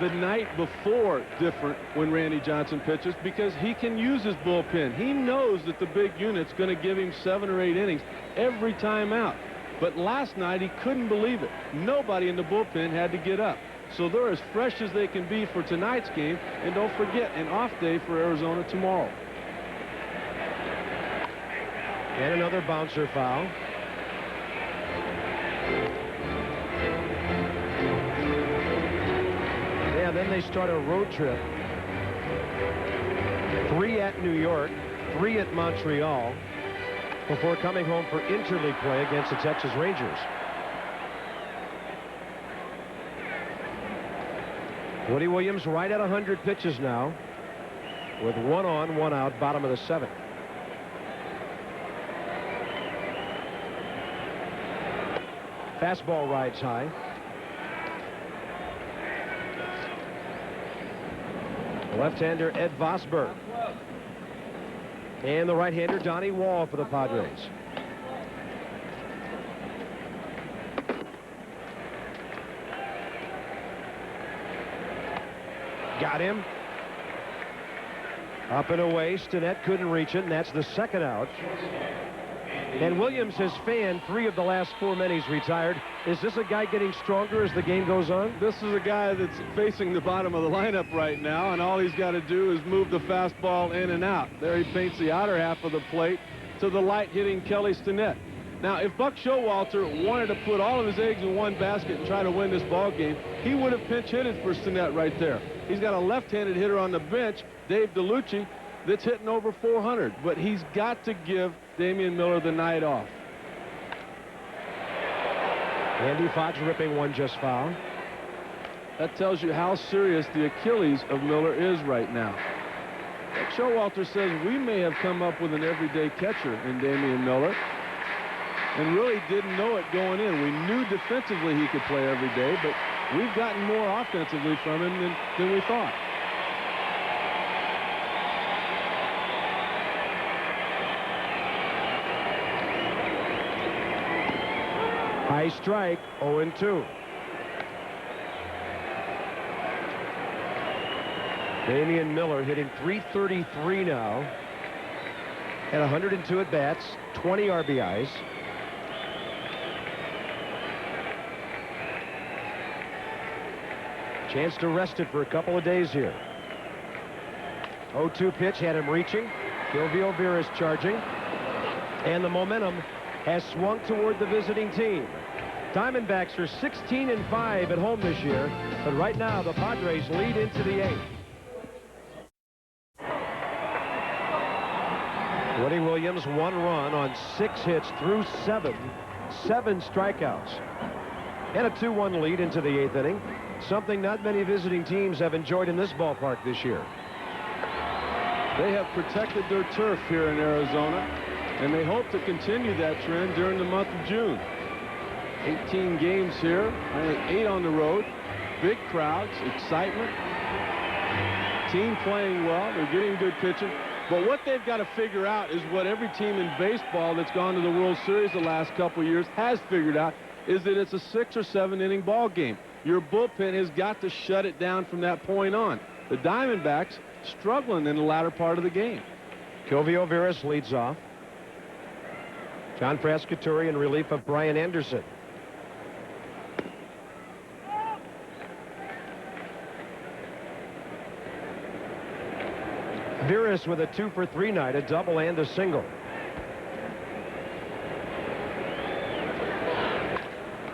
the night before different when Randy Johnson pitches, because he can use his bullpen. He knows that the big unit's going to give him 7 or 8 innings every time out. But last night he couldn't believe it. Nobody in the bullpen had to get up. So they're as fresh as they can be for tonight's game. And don't forget, an off day for Arizona tomorrow. And another bouncer foul. Yeah, and then they start a road trip. 3 at New York, 3 at Montreal, before coming home for interleague play against the Texas Rangers. Woody Williams right at 100 pitches now, with 1 on, 1 out, bottom of the 7th. Fastball rides high. Left-hander Ed Vosberg. And the right-hander Donnie Wall for the Padres. Got him. Up and away. Stinnett couldn't reach it, and that's the 2nd out. And Williams has fanned 3 of the last 4 men he's retired. Is this a guy getting stronger as the game goes on? This is a guy that's facing the bottom of the lineup right now, and all he's got to do is move the fastball in and out. There he paints the outer half of the plate to the light-hitting Kelly Stinnett. Now, if Buck Showalter wanted to put all of his eggs in one basket and try to win this ball game, he would have pinch hitted for Stinnett right there. He's got a left-handed hitter on the bench, Dave DeLucci, that's hitting over 400, but he's got to give Damian Miller the night off. Andy Fox ripping one just foul. That tells you how serious the Achilles of Miller is right now. Showalter says we may have come up with an everyday catcher in Damian Miller, and really didn't know it going in. We knew defensively he could play every day, but we've gotten more offensively from him than we thought. High strike, 0-2. Damian Miller hitting .333 now. At 102 at-bats, 20 RBIs. Chance to rest it for a couple of days here. 0-2 pitch had him reaching. Silvio Veras charging. And the momentum has swung toward the visiting team. Diamondbacks are 16-5 at home this year, but right now the Padres lead into the 8th. Woody Williams, 1 run on 6 hits through 7 strikeouts, and a 2-1 lead into the 8th inning, something not many visiting teams have enjoyed in this ballpark this year. They have protected their turf here in Arizona, and they hope to continue that trend during the month of June. 18 games here, only 8 on the road, big crowds, excitement, team playing well, they're getting good pitching. But what they've got to figure out is what every team in baseball that's gone to the World Series the last couple of years has figured out, is that it's a 6 or 7 inning ball game. Your bullpen has got to shut it down from that point on. The Diamondbacks struggling in the latter part of the game. Silvio Veras leads off. John Frascatore in relief of Brian Anderson. Veras with a 2-for-3 night, a double and a single.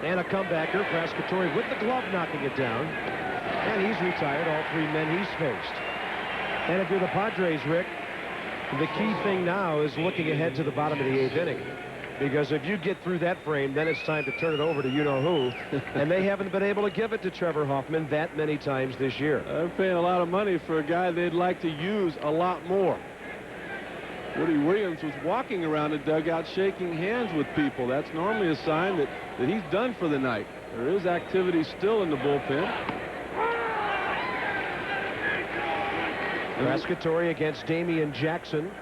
And a comebacker, Frascatore with the glove knocking it down. And he's retired, all 3 men he's faced. And if you're the Padres, Rick, the key thing now is looking ahead to the bottom of the 8th inning. Because if you get through that frame, then it's time to turn it over to you-know-who. And they haven't been able to give it to Trevor Hoffman that many times this year. They're paying a lot of money for a guy they'd like to use a lot more. Woody Williams was walking around the dugout shaking hands with people. That's normally a sign that he's done for the night. There is activity still in the bullpen. Frascatore against Damian Jackson.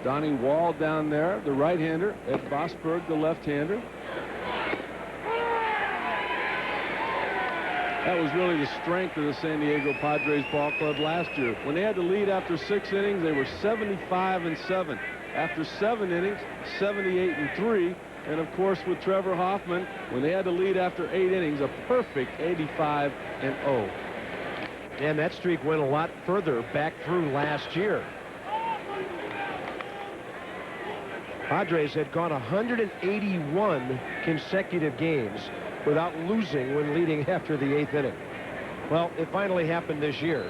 Donnie Wall down there, the right-hander. Ed Vosberg, the left-hander. That was really the strength of the San Diego Padres ball club last year. When they had to lead after 6 innings, they were 75-7. After 7 innings, 78-3. And of course, with Trevor Hoffman, when they had to lead after 8 innings, a perfect 85-0. And that streak went a lot further back through last year. Padres had gone 181 consecutive games without losing when leading after the 8th inning. Well, it finally happened this year.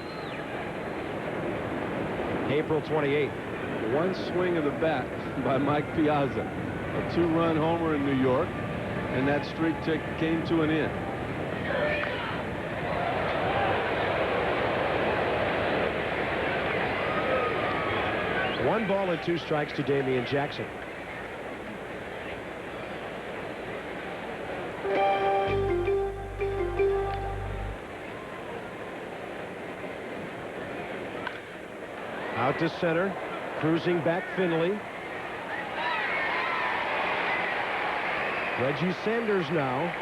April 28th. One swing of the bat by Mike Piazza. A 2-run homer in New York, and that streak came to an end. One ball and 2 strikes to Damian Jackson. Out to center, cruising back Finley. Reggie Sanders now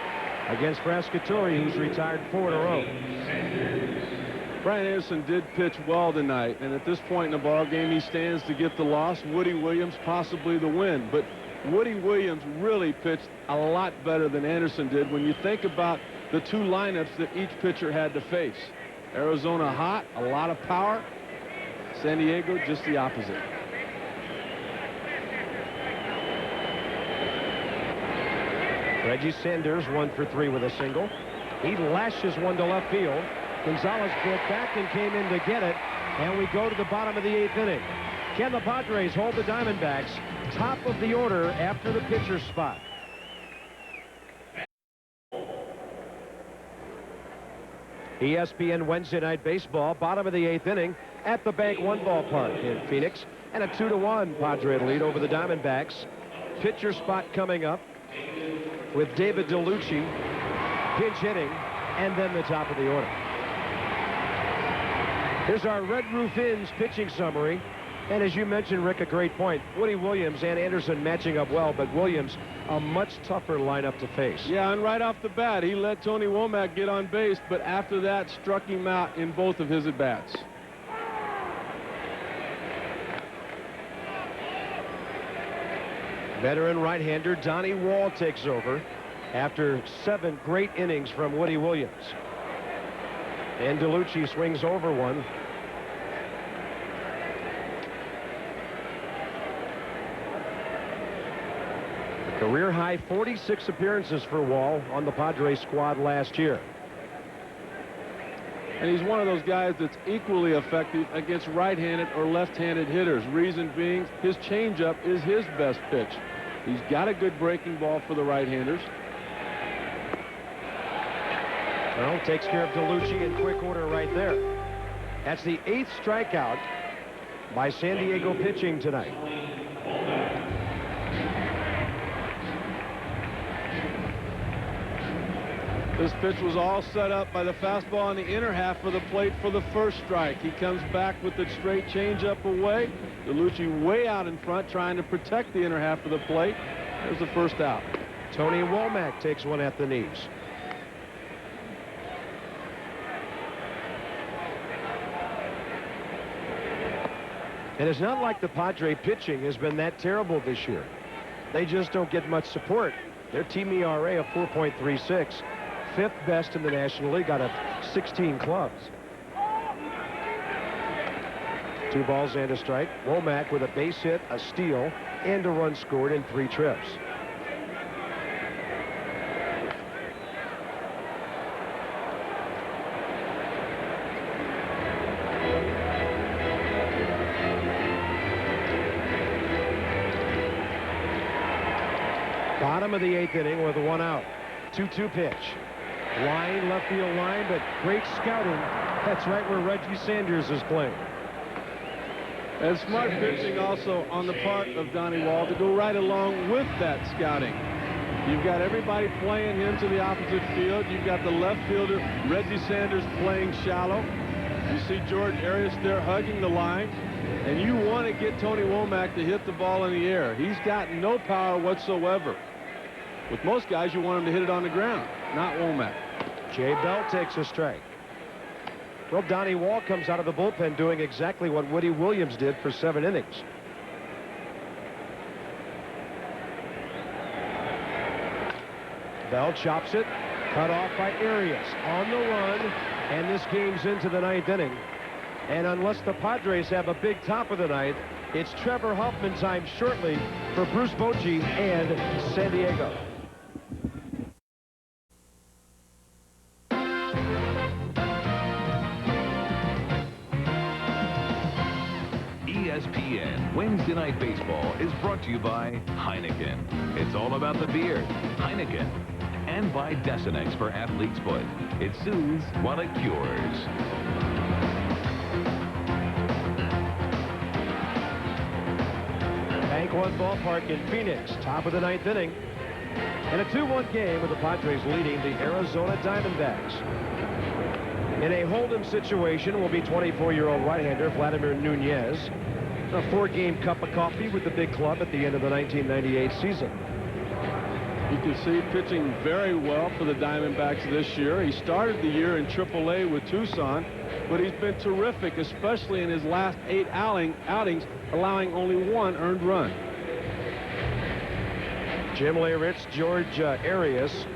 against Frascatore, who's retired 4 in a row. Brian Anderson did pitch well tonight, and at this point in the ball game, he stands to get the loss. Woody Williams possibly the win, but Woody Williams really pitched a lot better than Anderson did when you think about the 2 lineups that each pitcher had to face. Arizona hot, a lot of power. San Diego just the opposite. Reggie Sanders 1 for 3 with a single. He lashes one to left field. Gonzalez broke back and came in to get it. And we go to the bottom of the 8th inning. Can the Padres hold the Diamondbacks top of the order after the pitcher's spot? ESPN Wednesday Night Baseball, bottom of the 8th inning at the Bank One ballpark in Phoenix, and a 2-1 Padre lead over the Diamondbacks. Pitcher spot coming up with David DeLucci pinch hitting, and then the top of the order. Here's our Red Roof Inn's pitching summary. And as you mentioned, Rick, a great point. Woody Williams and Anderson matching up well, but Williams a much tougher lineup to face. Yeah, and right off the bat, he let Tony Womack get on base, but after that struck him out in both of his at-bats. Veteran right-hander Donnie Wall takes over after 7 great innings from Woody Williams. And DeLucci swings over one. Career high 46 appearances for Wall on the Padres squad last year. And he's one of those guys that's equally effective against right-handed or left-handed hitters. Reason being, his changeup is his best pitch. He's got a good breaking ball for the right-handers. Well, takes care of DeLucci in quick order right there. That's the 8th strikeout by San Diego pitching tonight. This pitch was all set up by the fastball on the inner half of the plate for the first strike. He comes back with the straight changeup away. DeLucci way out in front trying to protect the inner half of the plate. There's the first out. Tony Womack takes one at the knees. And it's not like the Padre pitching has been that terrible this year. They just don't get much support. Their team ERA of 4.36. 5th best in the National League out of 16 clubs. 2 balls and a strike. Womack with a base hit, a steal, and a run scored in 3 trips. Bottom of the 8th inning with 1 out. 2-2 pitch. Line, left field line, but great scouting. That's right where Reggie Sanders is playing. And smart pitching also on the part of Donnie Wall to go right along with that scouting. You've got everybody playing him to the opposite field. You've got the left fielder, Reggie Sanders, playing shallow. You see George Arias there hugging the line. And you want to get Tony Womack to hit the ball in the air. He's got no power whatsoever. With most guys, you want him to hit it on the ground, not Womack. Jay Bell takes a strike. Well, Donnie Wall comes out of the bullpen doing exactly what Woody Williams did for 7 innings. Bell chops it, cut off by Arias on the run, and this game's into the 9th inning. And unless the Padres have a big top of the 9th, it's Trevor Hoffman time shortly for Bruce Bochy and San Diego. Wednesday Night Baseball is brought to you by Heineken. It's all about the beer. Heineken. And by Desenex for athlete's foot. It soothes while it cures. Bank One Ballpark in Phoenix, top of the 9th inning. In a 2-1 game with the Padres leading the Arizona Diamondbacks. In a hold-em situation will be 24-year-old right-hander Vladimir Nunez. A 4-game cup of coffee with the big club at the end of the 1998 season. You can see pitching very well for the Diamondbacks this year. He started the year in AAA with Tucson, but he's been terrific, especially in his last 8 outings, allowing only 1 earned run. Jim Leyritz, George Arias,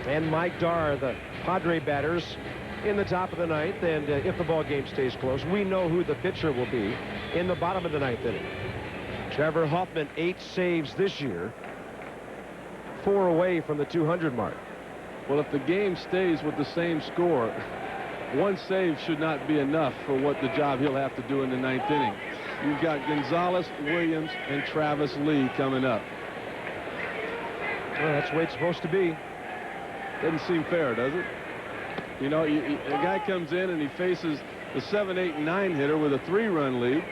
and Mike Darr, the Padre batters, in the top of the 9th. And if the ball game stays close, we know who the pitcher will be in the bottom of the 9th inning. Trevor Hoffman, 8 saves this year, 4 away from the 200 mark. Well, if the game stays with the same score, 1 save should not be enough for what the job he'll have to do in the 9th inning. You've got Gonzalez, Williams, and Travis Lee coming up. Well, that's the way it's supposed to be. Doesn't seem fair, does it? You know, a guy comes in and he faces the 7, 8, and 9 hitter with a 3-run lead,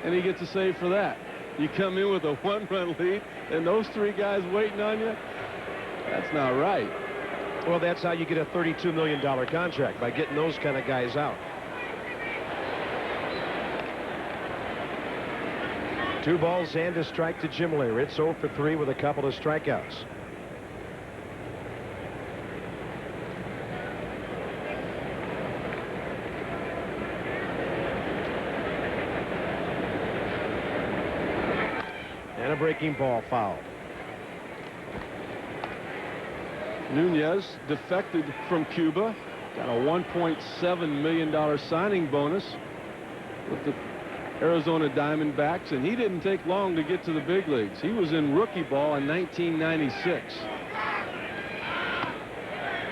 and he gets a save for that. You come in with a 1-run lead, and those 3 guys waiting on you. That's not right. Well, that's how you get a $32 million contract, by getting those kind of guys out. 2 balls and a strike to Jim Leyritz, 0 for 3 with a couple of strikeouts. And a breaking ball foul. Nunez defected from Cuba, got a $1.7 million signing bonus with the Arizona Diamondbacks, and he didn't take long to get to the big leagues. He was in rookie ball in 1996.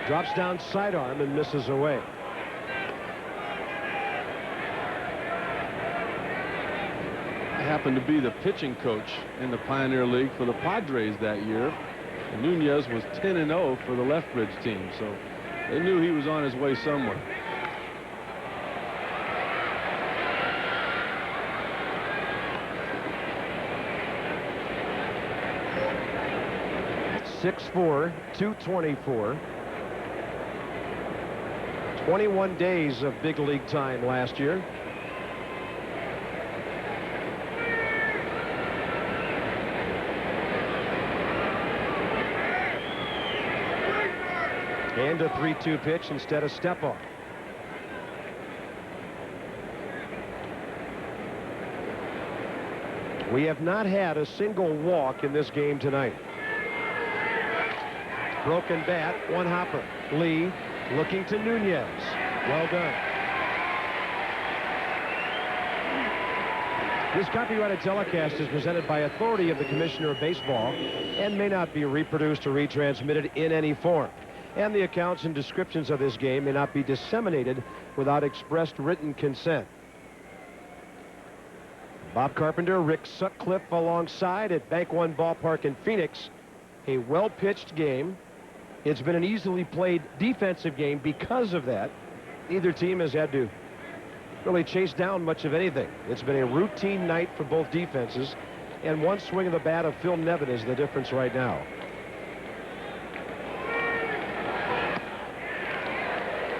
Drops down sidearm and misses away. I happened to be the pitching coach in the Pioneer League for the Padres that year. And Nunez was 10-0 for the Lethbridge team, so they knew he was on his way somewhere. .6'4", 224. 21 days of big league time last year. And a 3-2 pitch instead of step off. We have not had a single walk in this game tonight. Broken bat, 1 hopper. Lee looking to Nunez. Well done. This copyrighted telecast is presented by authority of the Commissioner of Baseball and may not be reproduced or retransmitted in any form. And the accounts and descriptions of this game may not be disseminated without expressed written consent. Bob Carpenter, Rick Sutcliffe alongside at Bank One Ballpark in Phoenix. A well-pitched game. It's been an easily played defensive game because of that. Neither team has had to really chase down much of anything. It's been a routine night for both defenses, and 1 swing of the bat of Phil Nevin is the difference right now.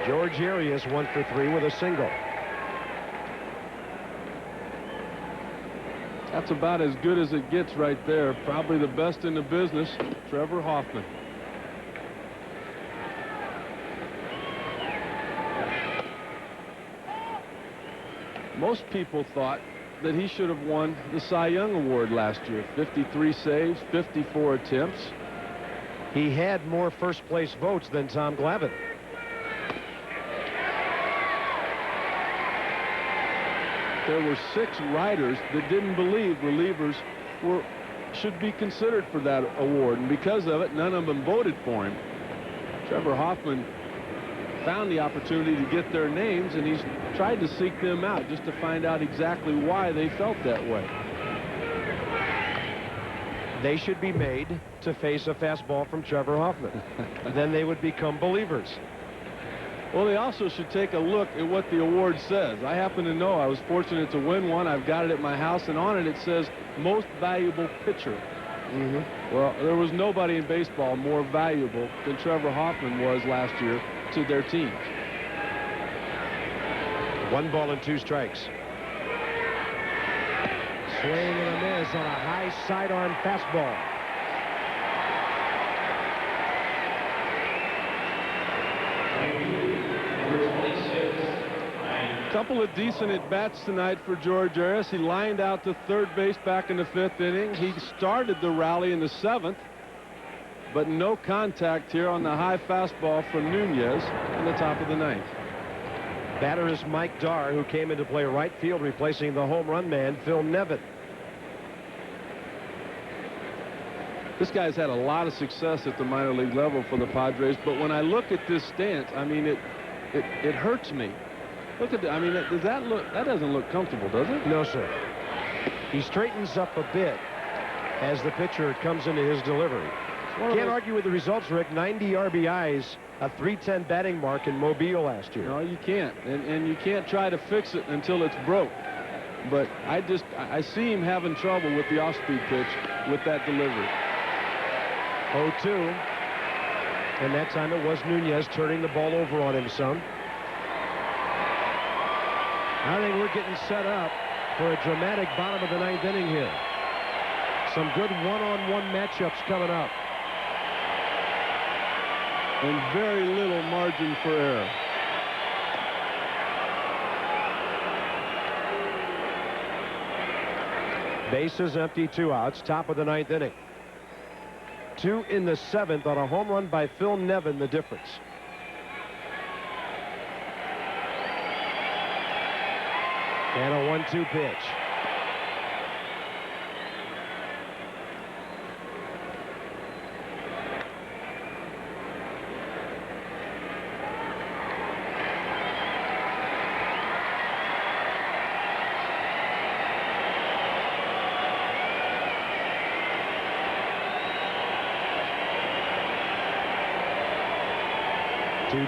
George Arias 1 for 3 with a single. That's about as good as it gets right there. Probably the best in the business, Trevor Hoffman. Most people thought that he should have won the Cy Young Award last year. 53 saves, 54 attempts. He had more first place votes than Tom Glavine. There were 6 writers that didn't believe relievers should be considered for that award, and because of it, none of them voted for him. Trevor Hoffman found the opportunity to get their names, and he's tried to seek them out just to find out exactly why they felt that way. They should be made to face a fastball from Trevor Hoffman. Then they would become believers. Well, they also should take a look at what the award says. I happen to know I was fortunate to win one. I've got it at my house, and on it it says most valuable pitcher. Well, there was nobody in baseball more valuable than Trevor Hoffman was last year to their teams. 1 ball and 2 strikes. Swing and a miss on a high sidearm fastball. Couple of decent at-bats tonight for George Arias. He lined out to third base back in the 5th inning. He started the rally in the 7th, but no contact here on the high fastball from Nunez in the top of the 9th. Batter is Mike Darr, who came into play right field, replacing the home run man, Phil Nevin. This guy's had a lot of success at the minor league level for the Padres, but when I look at this stance, I mean, it hurts me. Look at that. I mean, does that look? That doesn't look comfortable, does it? No, sir. He straightens up a bit as the pitcher comes into his delivery. Can't argue with the results, Rick. 90 RBIs, a .310 batting mark in Mobile last year. No, you can't. And you can't try to fix it until it's broke. But I see him having trouble with the off-speed pitch with that delivery. 0-2. And that time it was Nunez turning the ball over on him some. I think we're getting set up for a dramatic bottom of the 9th inning here. Some good one-on-one matchups coming up. And very little margin for error. Bases empty, 2 outs, top of the 9th inning. 2 in the 7th on a home run by Phil Nevin, the difference. And a 1-2 pitch.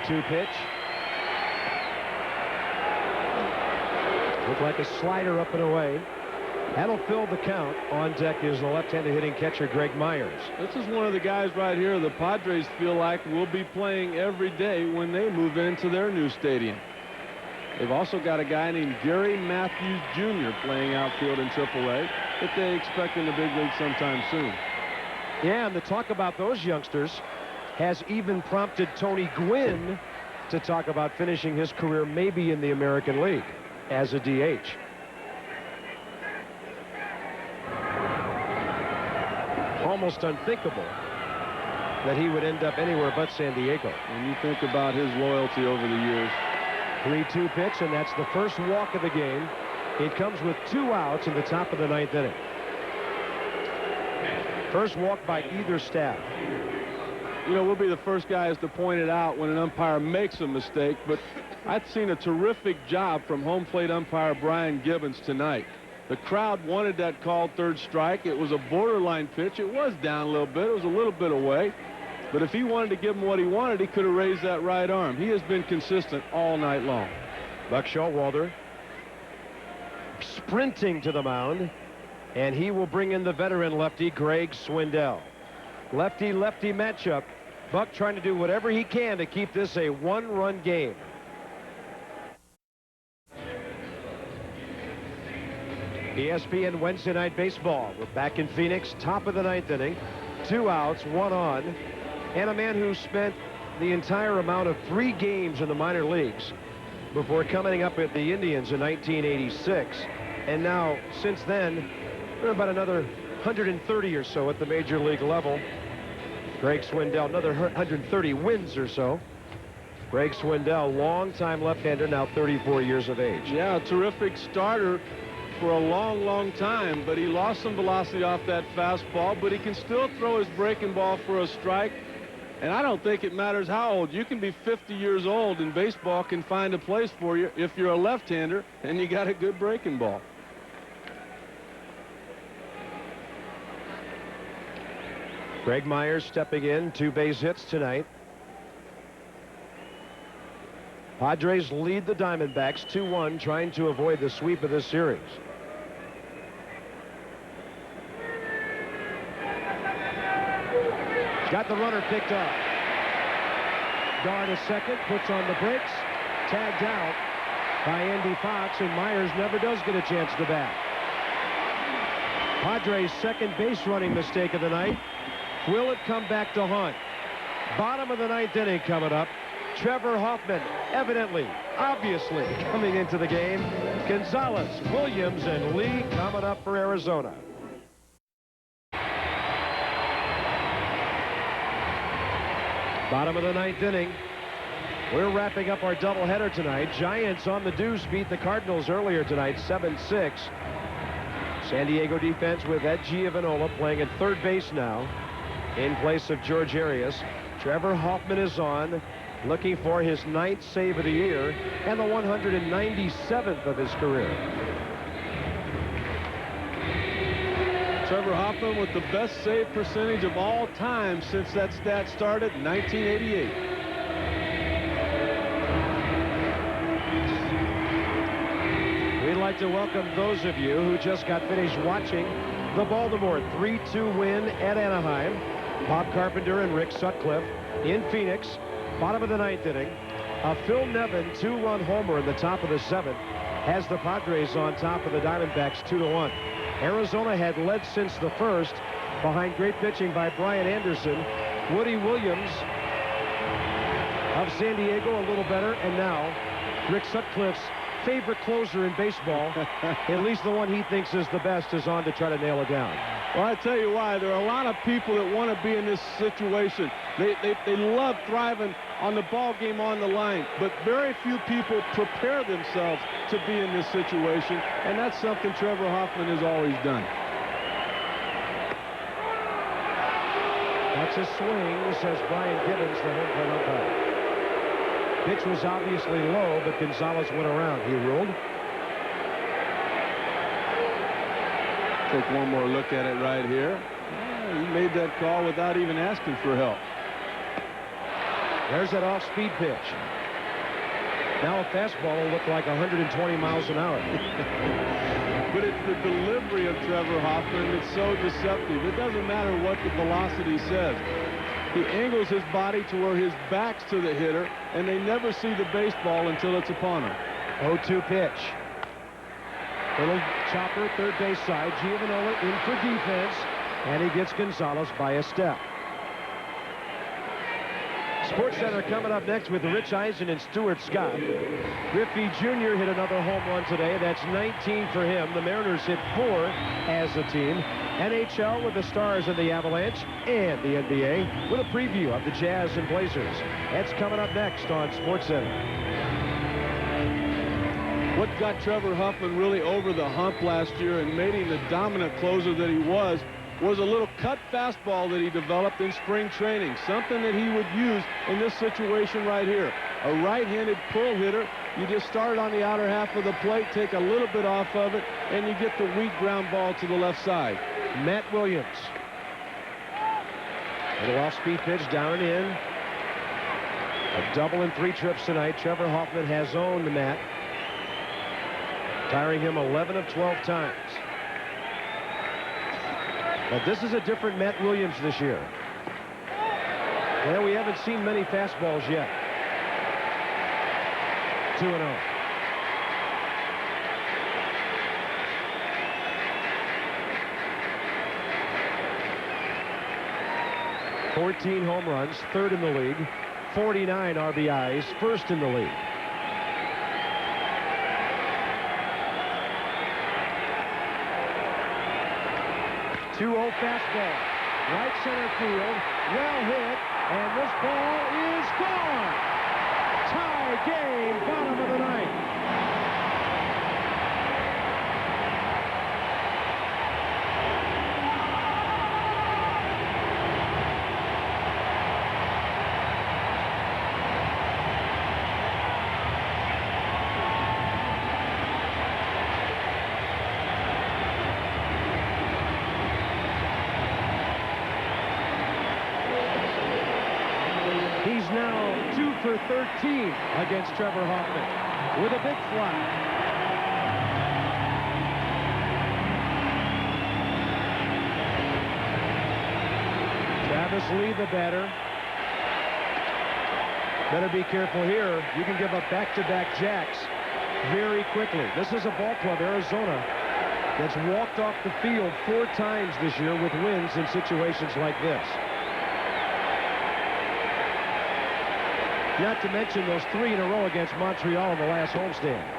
Two pitch. Looked like a slider up and away. That'll fill the count. On deck is the left-handed hitting catcher Greg Myers. This is one of the guys right here the Padres feel like will be playing every day when they move into their new stadium. They've also got a guy named Gary Matthews Jr. playing outfield in AAA that they expect in the big league sometime soon. Yeah, and the talk about those youngsters has even prompted Tony Gwynn to talk about finishing his career maybe in the American League as a DH. Almost unthinkable that he would end up anywhere but San Diego. When you think about his loyalty over the years. 3-2 pitch, and that's the first walk of the game. It comes with 2 outs in the top of the 9th inning. First walk by either staff. You know, we'll be the first guys to point it out when an umpire makes a mistake, but I've seen a terrific job from home plate umpire Brian Gibbons tonight. The crowd wanted that called third strike. It was a borderline pitch. It was down a little bit. It was a little bit away. But if he wanted to give him what he wanted, he could have raised that right arm. He has been consistent all night long. Buck Showalter sprinting to the mound, and he will bring in the veteran lefty Greg Swindell. Lefty-lefty matchup. Buck trying to do whatever he can to keep this a 1-run game. ESPN Wednesday Night Baseball. We're back in Phoenix, top of the 9th inning. 2 outs, 1 on. And a man who spent the entire amount of 3 games in the minor leagues before coming up at the Indians in 1986. And now, since then, about another 130 or so at the major league level. Greg Swindell, another 130 wins or so. Greg Swindell, longtime left-hander, now 34 years of age. Yeah, a terrific starter for a long, long time, but he lost some velocity off that fastball, but he can still throw his breaking ball for a strike. And I don't think it matters how old. You can be 50 years old, and baseball can find a place for you if you're a left-hander and you got a good breaking ball. Greg Myers stepping in, 2 base hits tonight. Padres lead the Diamondbacks 2-1, trying to avoid the sweep of this series. Got the runner picked up. Guard a second, puts on the brakes, tagged out by Andy Fox, and Myers never does get a chance to bat. Padres' second base running mistake of the night. Will it come back to haunt? Bottom of the 9th inning coming up. Trevor Hoffman, evidently, obviously, coming into the game. Gonzalez, Williams, and Lee coming up for Arizona. Bottom of the 9th inning. We're wrapping up our doubleheader tonight. Giants on the deuce beat the Cardinals earlier tonight, 7-6. San Diego defense with Ed Giovanola playing at third base now in place of George Arias. Trevor Hoffman is on, looking for his 9th save of the year and the 197th of his career. Trevor Hoffman with the best save percentage of all time since that stat started in 1988. We'd like to welcome those of you who just got finished watching the Baltimore 3-2 win at Anaheim. Bob Carpenter and Rick Sutcliffe in Phoenix. Bottom of the 9th inning. A Phil Nevin 2-run homer in the top of the 7th has the Padres on top of the Diamondbacks 2-1. Arizona had led since the first behind great pitching by Brian Anderson. Woody Williams of San Diego a little better, and now Rick Sutcliffe's favorite closer in baseball, at least the one he thinks is the best, is on to try to nail it down. Well, I tell you why. There are a lot of people that want to be in this situation. They love thriving on the ball game on the line, but very few people prepare themselves to be in this situation, and that's something Trevor Hoffman has always done. That's a swing, says Brian Gibbons, the home plate umpire. Pitch was obviously low, but Gonzalez went around, he ruled. Take one more look at it right here. He made that call without even asking for help. There's that off-speed pitch. Now a fastball will look like 120 miles an hour. But it's the delivery of Trevor Hoffman that's so deceptive. It doesn't matter what the velocity says. He angles his body to where his back's to the hitter, and they never see the baseball until it's upon him. 0-2 pitch. Little chopper, third base side. Giovanola in for defense, and he gets Gonzalez by a step. Sports Center coming up next with Rich Eisen and Stuart Scott. Griffey Jr. hit another home run today. That's 19 for him. The Mariners hit 4 as a team. NHL with the Stars and the Avalanche, and the NBA with a preview of the Jazz and Blazers. That's coming up next on Sports Center. What got Trevor Hoffman really over the hump last year and made him the dominant closer that he was a little cut fastball that he developed in spring training, something that he would use in this situation right here. A right-handed pull hitter, you just start on the outer half of the plate, take a little bit off of it, and you get the weak ground ball to the left side. Matt Williams. Little off-speed pitch down and in. A double in 3 trips tonight. Trevor Hoffman has owned Matt, tiring him 11 of 12 times. But this is a different Matt Williams this year. Well, we haven't seen many fastballs yet. 2-0. $14 home runs, third in the league. 49 RBIs, first in the league. .2-0 fastball, right center field, well hit, and this ball is gone. Tie game, bottom of the 9th. number 13 against Trevor Hoffman with a big fly. Travis Lee, the batter. Better be careful here. You can give up back-to-back jacks very quickly. This is a ball club, Arizona, that's walked off the field 4 times this year with wins in situations like this. Not to mention those 3 in a row against Montreal in the last homestand.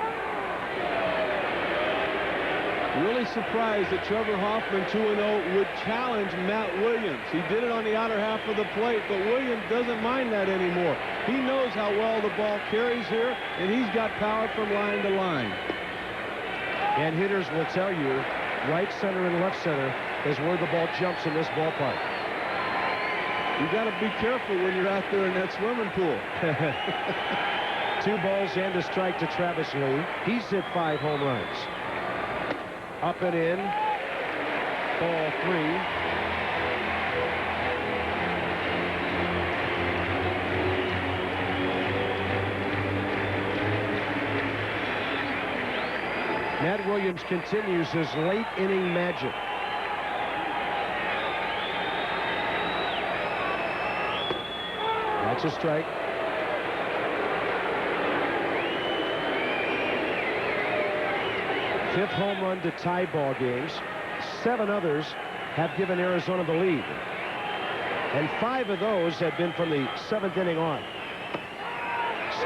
Really surprised that Trevor Hoffman, 2-0, would challenge Matt Williams. He did it on the outer half of the plate, but Williams doesn't mind that anymore. He knows how well the ball carries here, and he's got power from line to line. And hitters will tell you, right center and left center is where the ball jumps in this ballpark. You got to be careful when you're out there in that swimming pool. 2 balls and a strike to Travis Lee. He's hit 5 home runs. Up and in. Ball 3. Matt Williams continues his late inning magic. That's a strike. Fifth home run to tie ball games. 7 others have given Arizona the lead. And 5 of those have been from the 7th inning on.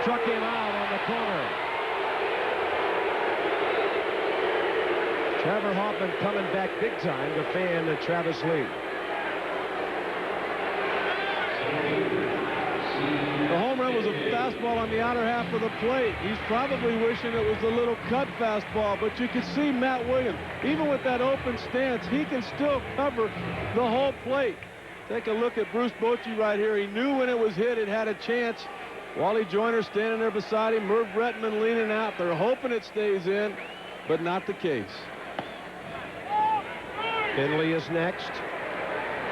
Struck him out on the corner. Trevor Hoffman coming back big time to fan Travis Lee. The home run was a fastball on the outer half of the plate. He's probably wishing it was a little cut fastball, but you can see Matt Williams, even with that open stance, he can still cover the whole plate. Take a look at Bruce Bochy right here. He knew when it was hit, it had a chance. Wally Joyner standing there beside him, Merv Rettenman leaning out. They're hoping it stays in, but not the case. Finley is next,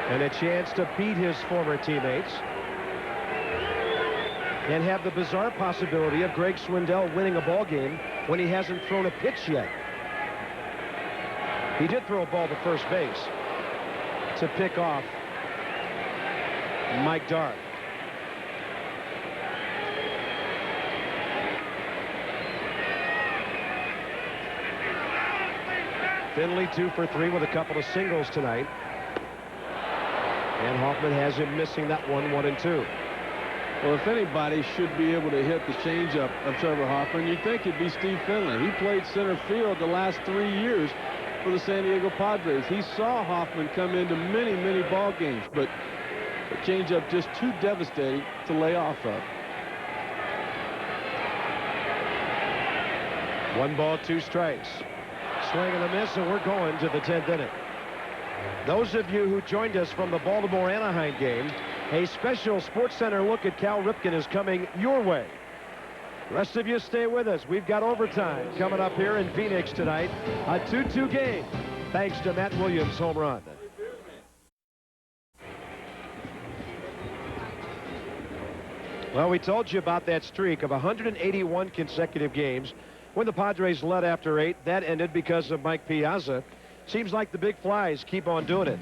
and a chance to beat his former teammates and have the bizarre possibility of Greg Swindell winning a ball game when he hasn't thrown a pitch yet. He did throw a ball to first base to pick off Mike Dart. Finley 2 for 3 with a couple of singles tonight. And Hoffman has him missing that one, 1 and 2. Well, if anybody should be able to hit the changeup of Trevor Hoffman, you'd think it'd be Steve Finley. He played center field the last 3 years for the San Diego Padres. He saw Hoffman come into many, many ball games, but the changeup just too devastating to lay off of. 1 ball, 2 strikes. Swing and a miss, and we're going to the 10th inning. Those of you who joined us from the Baltimore-Anaheim game, a special SportsCenter look at Cal Ripken is coming your way. The rest of you stay with us. We've got overtime coming up here in Phoenix tonight. A 2-2 game, thanks to Matt Williams' home run. Well, we told you about that streak of 181 consecutive games when the Padres led after 8. That ended because of Mike Piazza. Seems like the big flies keep on doing it.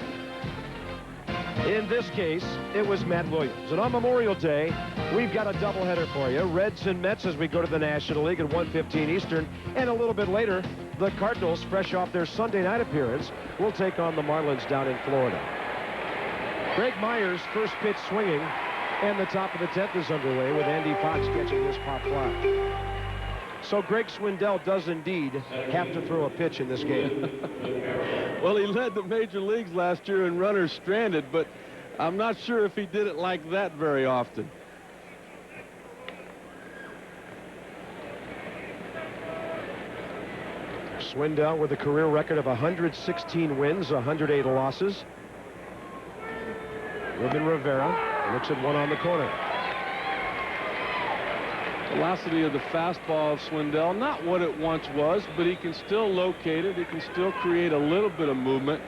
In this case, it was Matt Williams. And on Memorial Day, we've got a doubleheader for you. Reds and Mets as we go to the National League at 1:15 Eastern. And a little bit later, the Cardinals, fresh off their Sunday night appearance, will take on the Marlins down in Florida. Greg Myers, first pitch swinging, and the top of the 10th is underway with Andy Fox catching this pop fly. So Greg Swindell does indeed have to throw a pitch in this game. Well, he led the major leagues last year in runners stranded, but I'm not sure if he did it like that very often. Swindell with a career record of 116 wins, 108 losses. Ruben Rivera looks at one on the corner. Velocity of the fastball of Swindell, not what it once was, but he can still locate it. He can still create a little bit of movement,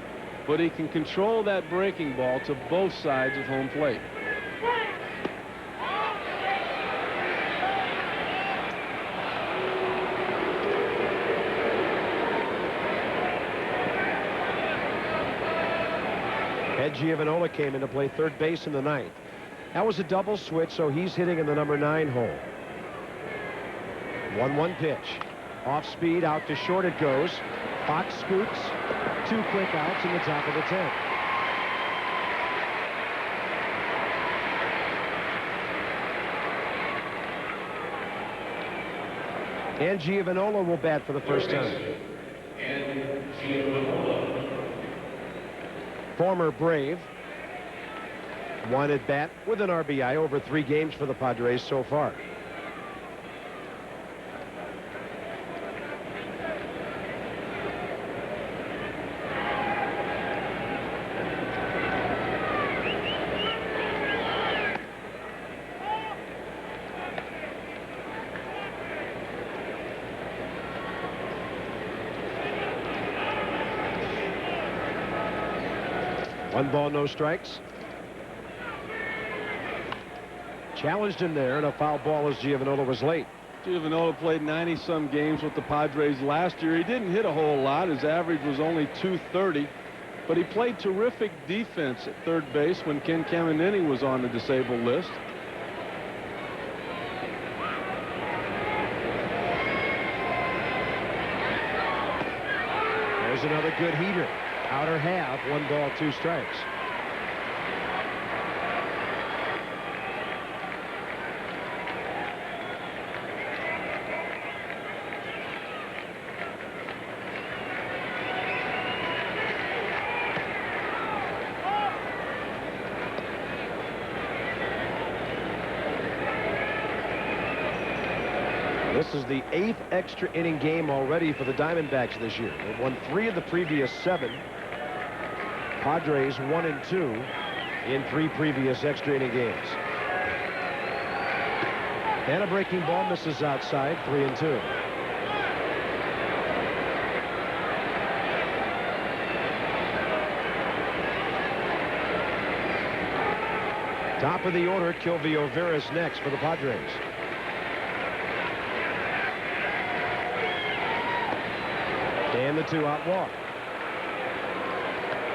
but he can control that breaking ball to both sides of home plate. Ed Giovanola came in to play third base in the ninth. That was a double switch, so he's hitting in the number 9 hole. 1-1 pitch. Off speed, out to short it goes. Fox scoots. 2 quick outs in the top of the 10th. And Giovanola will bat for the first time. Former Brave. 1 at bat with an RBI over 3 games for the Padres so far. One ball, no strikes. Challenged him there, and a foul ball as Giovanola was late. Giovanola played 90-some games with the Padres last year. He didn't hit a whole lot. His average was only .230, but he played terrific defense at third base when Ken Caminiti was on the disabled list. There's another good heater. Outer half, 1 ball, 2 strikes. This is the 8th extra inning game already for the Diamondbacks this year. They've won 3 of the previous 7. Padres 1-2 in 3 previous extra inning games. And a breaking ball misses outside, 3-2. Top of the order, Kilvio Veras next for the Padres. And the 2-out walk.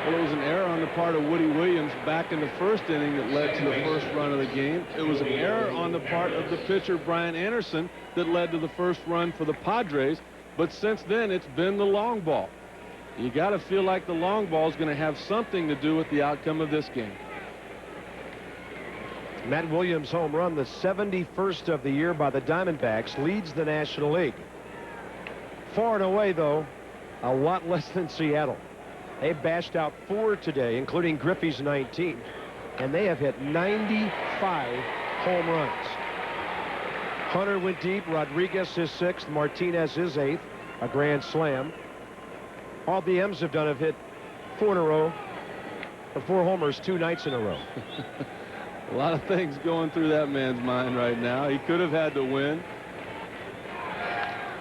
Well, it was an error on the part of Woody Williams back in the first inning that led to the first run of the game. It was an error on the part of the pitcher, Brian Anderson, that led to the first run for the Padres. But since then, it's been the long ball. You got to feel like the long ball is going to have something to do with the outcome of this game. Matt Williams' home run, the 71st of the year by the Diamondbacks, leads the National League. Far and away, though, a lot less than Seattle. They bashed out 4 today, including Griffey's 19, and they have hit 95 home runs. Hunter went deep, Rodriguez his 6th, Martinez his 8th, a grand slam. All the M's have hit 4 in a row, or 4 homers 2 nights in a row. A lot of things going through that man's mind right now. He could have had to win.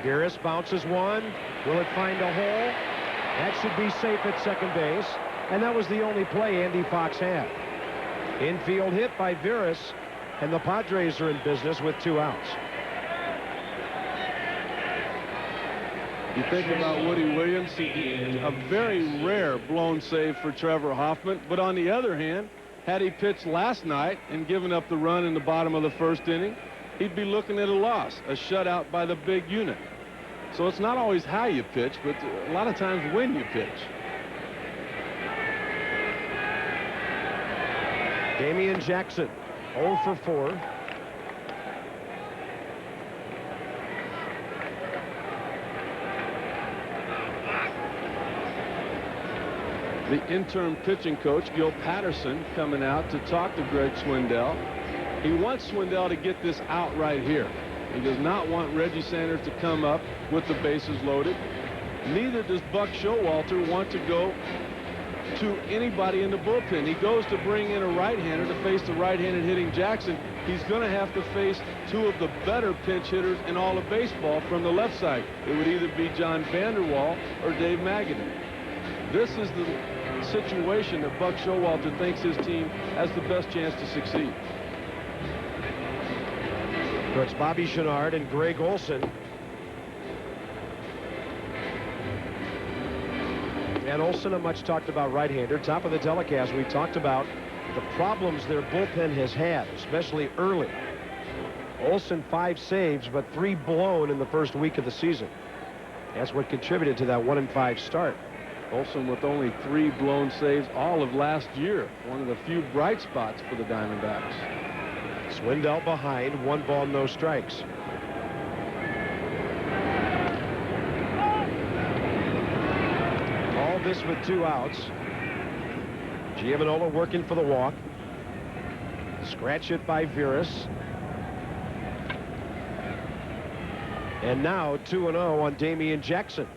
Veras bounces one. Will it find a hole? That should be safe at second base. And that was the only play Andy Fox had. Infield hit by Veras, and the Padres are in business with 2 outs. You think about Woody Williams, a very rare blown save for Trevor Hoffman. But on the other hand, had he pitched last night and given up the run in the bottom of the first inning, he'd be looking at a loss, a shutout by the big unit. So it's not always how you pitch, but a lot of times when you pitch. Damian Jackson, 0 for 4. The interim pitching coach, Gil Patterson, coming out to talk to Greg Swindell. He wants Swindell to get this out right here. He does not want Reggie Sanders to come up with the bases loaded. Neither does Buck Showalter want to go to anybody in the bullpen. He goes to bring in a right-hander to face the right-handed hitting Jackson. He's going to have to face 2 of the better pinch hitters in all of baseball from the left side. It would either be John Vanderwall or Dave Magadan. This is the situation that Buck Showalter thinks his team has the best chance to succeed. So it's Bobby Chenard and Greg Olson. And Olson, a much talked about right-hander. Top of the telecast, we talked about the problems their bullpen has had, especially early. Olson 5 saves, but 3 blown in the first week of the season. That's what contributed to that 1-5 start. Olson with only 3 blown saves all of last year. One of the few bright spots for the Diamondbacks. Swindell behind, 1 ball, no strikes. All this with 2 outs. Giovanola working for the walk. Scratch it by Veras. And now 2-0 on Damian Jackson.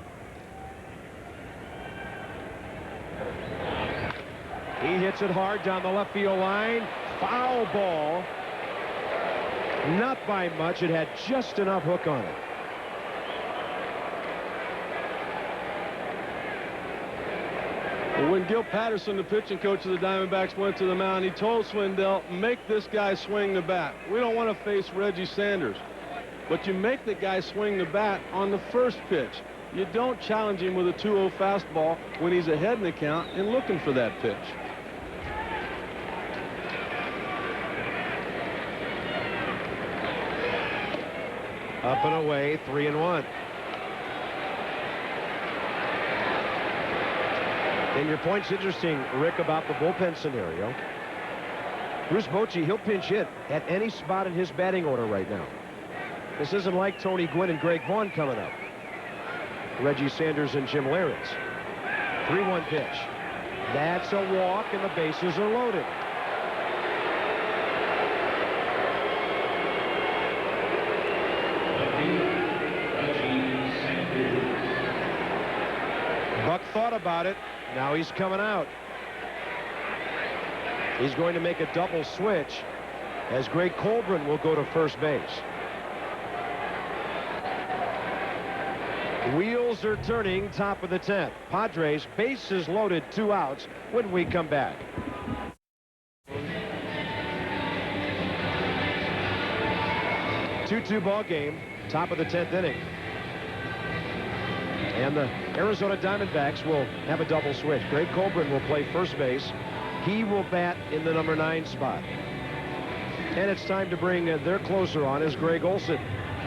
He hits it hard down the left field line. Foul ball. Not by much. It had just enough hook on it. Well, when Gil Patterson, the pitching coach of the Diamondbacks, went to the mound, he told Swindell, make this guy swing the bat. We don't want to face Reggie Sanders. But you make the guy swing the bat on the first pitch. You don't challenge him with a 2-0 fastball when he's ahead in the count and looking for that pitch. Up and away, 3-1. And your point's interesting, Rick, about the bullpen scenario. Bruce Bochy, he'll pinch hit at any spot in his batting order right now. This isn't like Tony Gwynn and Greg Vaughn coming up. Reggie Sanders and Jim Leyritz. 3-1 pitch. That's a walk, and the bases are loaded. Buck thought about it. Now he's coming out. He's going to make a double switch as Greg Colburn will go to first base. Wheels are turning, top of the 10th. Padres, bases loaded, 2 outs when we come back. Two-two ball game, top of the 10th inning. And the Arizona Diamondbacks will have a double switch. Greg Colburn will play first base. He will bat in the number 9 spot. And it's time to bring their closer on as Greg Olson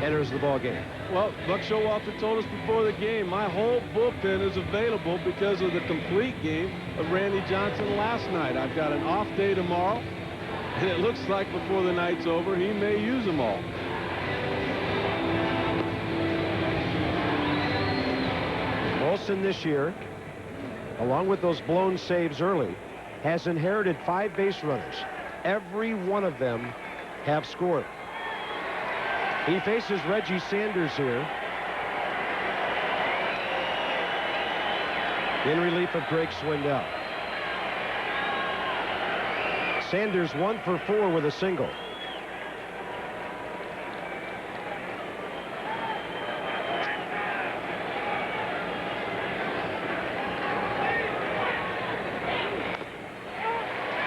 enters the ball game. Well, Buck Showalter told us before the game, my whole bullpen is available because of the complete game of Randy Johnson last night. I've got an off day tomorrow, and it looks like before the night's over, he may use them all. Olson this year, along with those blown saves early, has inherited 5 base runners. Every one of them have scored. He faces Reggie Sanders here in relief of Greg Swindell. Sanders 1 for 4 with a single.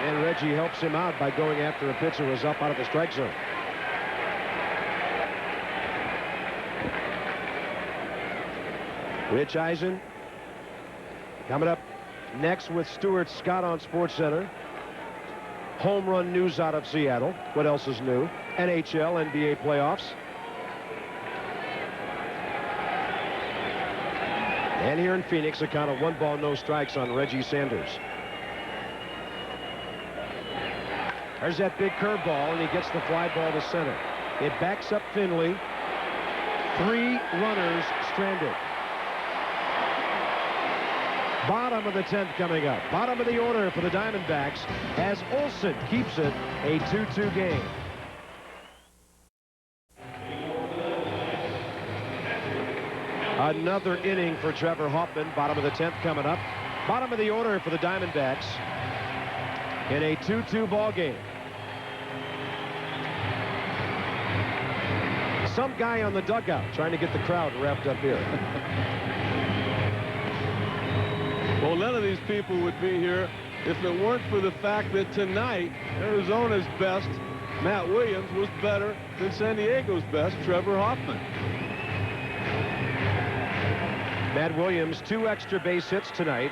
And Reggie helps him out by going after a pitch that was up out of the strike zone. Rich Eisen coming up next with Stuart Scott on SportsCenter. Home run news out of Seattle. What else is new? NHL, NBA playoffs. And here in Phoenix, a count of 1 ball, no strikes on Reggie Sanders. There's that big curveball, and he gets the fly ball to center. It backs up Finley. 3 runners stranded. Bottom of the 10th coming up. Bottom of the order for the Diamondbacks as Olson keeps it a 2-2 game. Another inning for Trevor Hoffman. Bottom of the 10th coming up. Bottom of the order for the Diamondbacks in a 2-2 ball game. Some guy on the dugout trying to get the crowd wrapped up here. Well, none of these people would be here if it weren't for the fact that tonight, Arizona's best, Matt Williams, was better than San Diego's best, Trevor Hoffman. Matt Williams, 2 extra base hits tonight,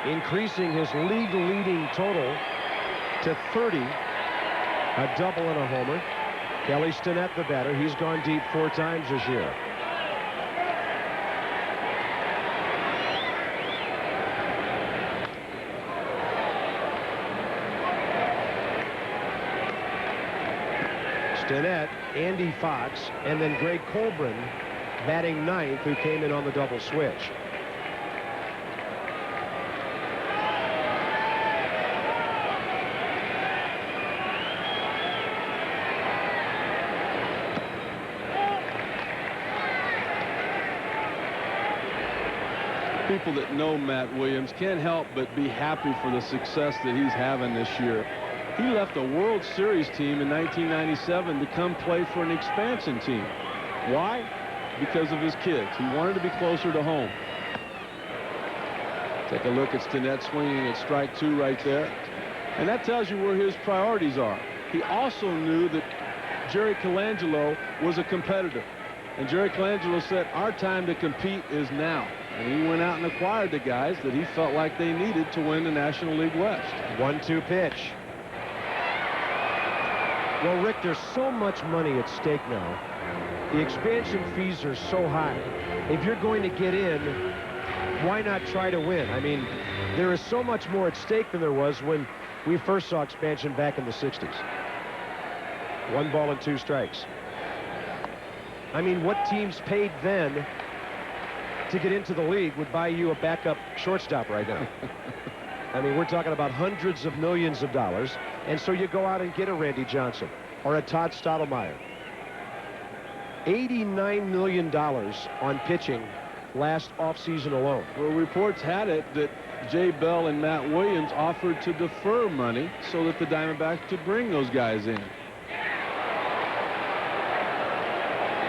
increasing his league-leading total to 30. A double and a homer. Kelly Stinnett, the batter. He's gone deep 4 times this year. Stinnett, Andy Fox, and then Greg Colburn batting 9th, who came in on the double switch. People that know Matt Williams can't help but be happy for the success that he's having this year. He left a World Series team in 1997 to come play for an expansion team. Why? Because of his kids. He wanted to be closer to home. Take a look at Stinnett swinging at strike 2 right there. And that tells you where his priorities are. He also knew that Jerry Colangelo was a competitor. And Jerry Colangelo said, our time to compete is now. And he went out and acquired the guys that he felt like they needed to win the National League West. 1-2 pitch. Well, Rick, there's so much money at stake now. The expansion fees are so high. If you're going to get in, why not try to win? I mean, there is so much more at stake than there was when we first saw expansion back in the 60s. 1 ball and 2 strikes. I mean, what teams paid then to get into the league would buy you a backup shortstop right now? I mean, we're talking about hundreds of millions of dollars. And so you go out and get a Randy Johnson or a Todd Stottlemyre. $89 million on pitching last offseason alone. Well, reports had it that Jay Bell and Matt Williams offered to defer money so that the Diamondbacks could bring those guys in.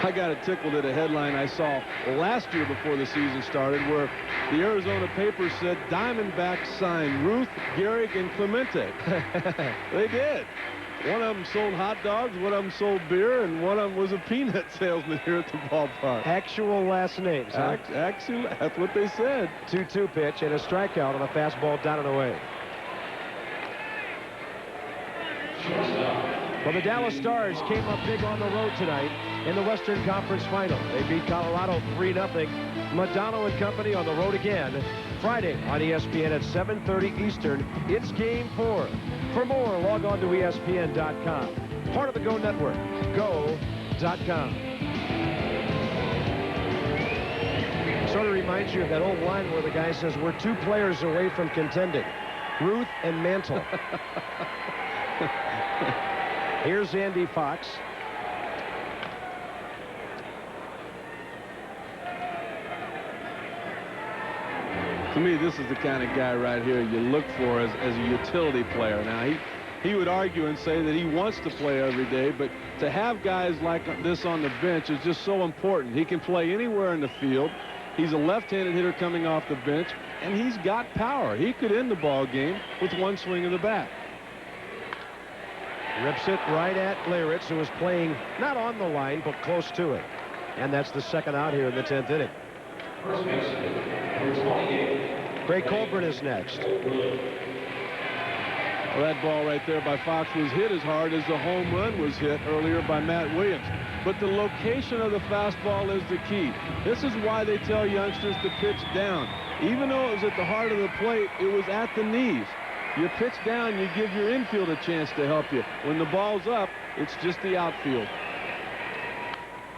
I got tickled at a headline I saw last year before the season started where the Arizona papers said Diamondbacks signed Ruth, Gehrig, and Clemente. They did. One of them sold hot dogs, one of them sold beer, and one of them was a peanut salesman here at the ballpark. Actual last names, huh? Actually, that's what they said. 2-2 pitch and a strikeout on a fastball down and away. Well, the Dallas Stars came up big on the road tonight in the Western Conference Final. They beat Colorado 3-0. Madonna and company on the road again Friday on ESPN at 7:30 Eastern. It's Game 4. For more, log on to ESPN.com. Part of the Go Network. Go.com. Sort of reminds you of that old line where the guy says, we're 2 players away from contending. Ruth and Mantle. Here's Andy Fox. To me, this is the kind of guy right here you look for as a utility player. Now, he would argue and say that he wants to play every day, but to have guys like this on the bench is just so important. He can play anywhere in the field. He's a left-handed hitter coming off the bench, and he's got power. He could end the ball game with 1 swing of the bat. Rips it right at Leyritz, who is playing not on the line, but close to it. And that's the second out here in the 10th inning. Greg Colburn is next. Well, that ball right there by Fox was hit as hard as the home run was hit earlier by Matt Williams. But the location of the fastball is the key. This is why they tell youngsters to pitch down. Even though it was at the heart of the plate, it was at the knees. You pitch down, you give your infield a chance to help you. When the ball's up, it's just the outfield.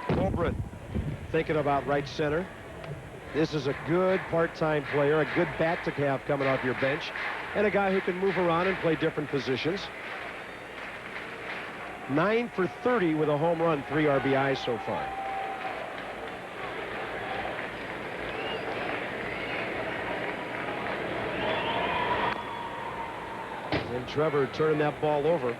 Colburn thinking about right center. This is a good part-time player, a good bat to have coming off your bench, and a guy who can move around and play different positions. 9 for 30 with a home run, 3 RBIs so far. And Trevor turning that ball over.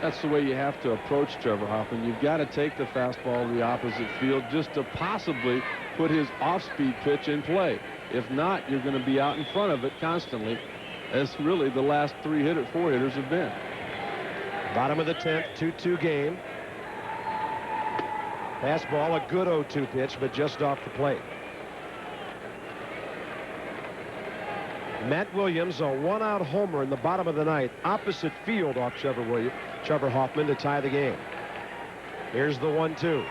That's the way you have to approach Trevor Hoffman. You've got to take the fastball to the opposite field just to possibly put his off-speed pitch in play. If not, you're going to be out in front of it constantly, as really the last 4 hitters have been. Bottom of the 10th, 2-2 game. Fastball, a good 0-2 pitch, but just off the plate. Matt Williams, a one-out homer in the bottom of the ninth, opposite field off Trevor Hoffman to tie the game. Here's the 1-2.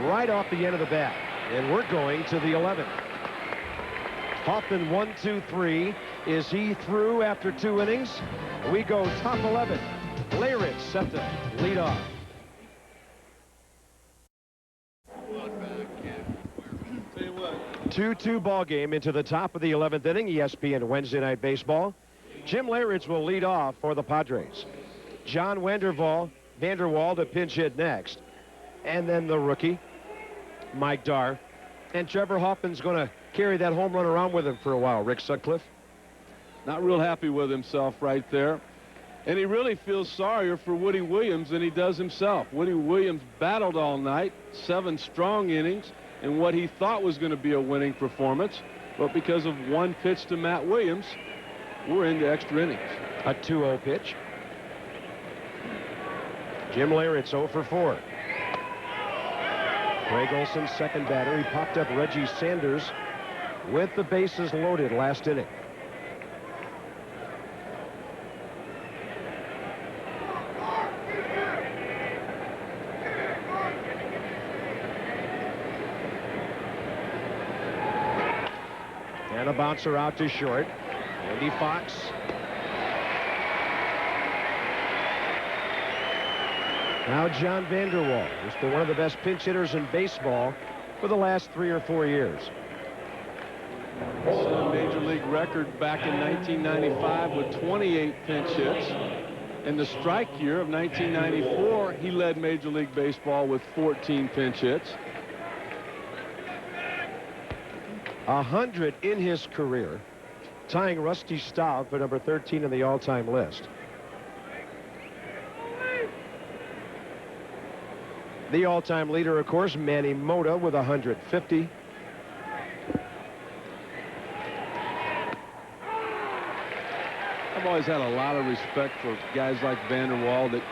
Right off the end of the bat, and we're going to the 11th. Hoffman 1-2-3. Is he through after 2 innings? We go top 11. Leyritz set to lead off. Tell you what. 2-2 ball game into the top of the 11th inning. ESPN Wednesday Night Baseball. Jim Leyritz will lead off for the Padres. John Vanderwall to pinch hit next. And then the rookie, Mike Dar. And Trevor Hoffman's going to carry that home run around with him for a while. Rick Sutcliffe. Not real happy with himself right there. And he really feels sorrier for Woody Williams than he does himself. Woody Williams battled all night, 7 strong innings, in what he thought was going to be a winning performance. But because of one pitch to Matt Williams, we're into extra innings. A 2-0 pitch. Jim Leyritz 0 for 4. Greg Olson's second batter. He popped up Reggie Sanders with the bases loaded last inning. And a bouncer out to short. Andy Fox. Now John Vanderwall, who's been one of the best pinch hitters in baseball for the last 3 or 4 years. Set a major league record back in 1995 with 28 pinch hits. In the strike year of 1994, he led Major League Baseball with 14 pinch hits. 100 in his career, tying Rusty Staub for number 13 in the all-time list. The all-time leader, of course, Manny Mota with 150. I've always had a lot of respect for guys like Vanderwall that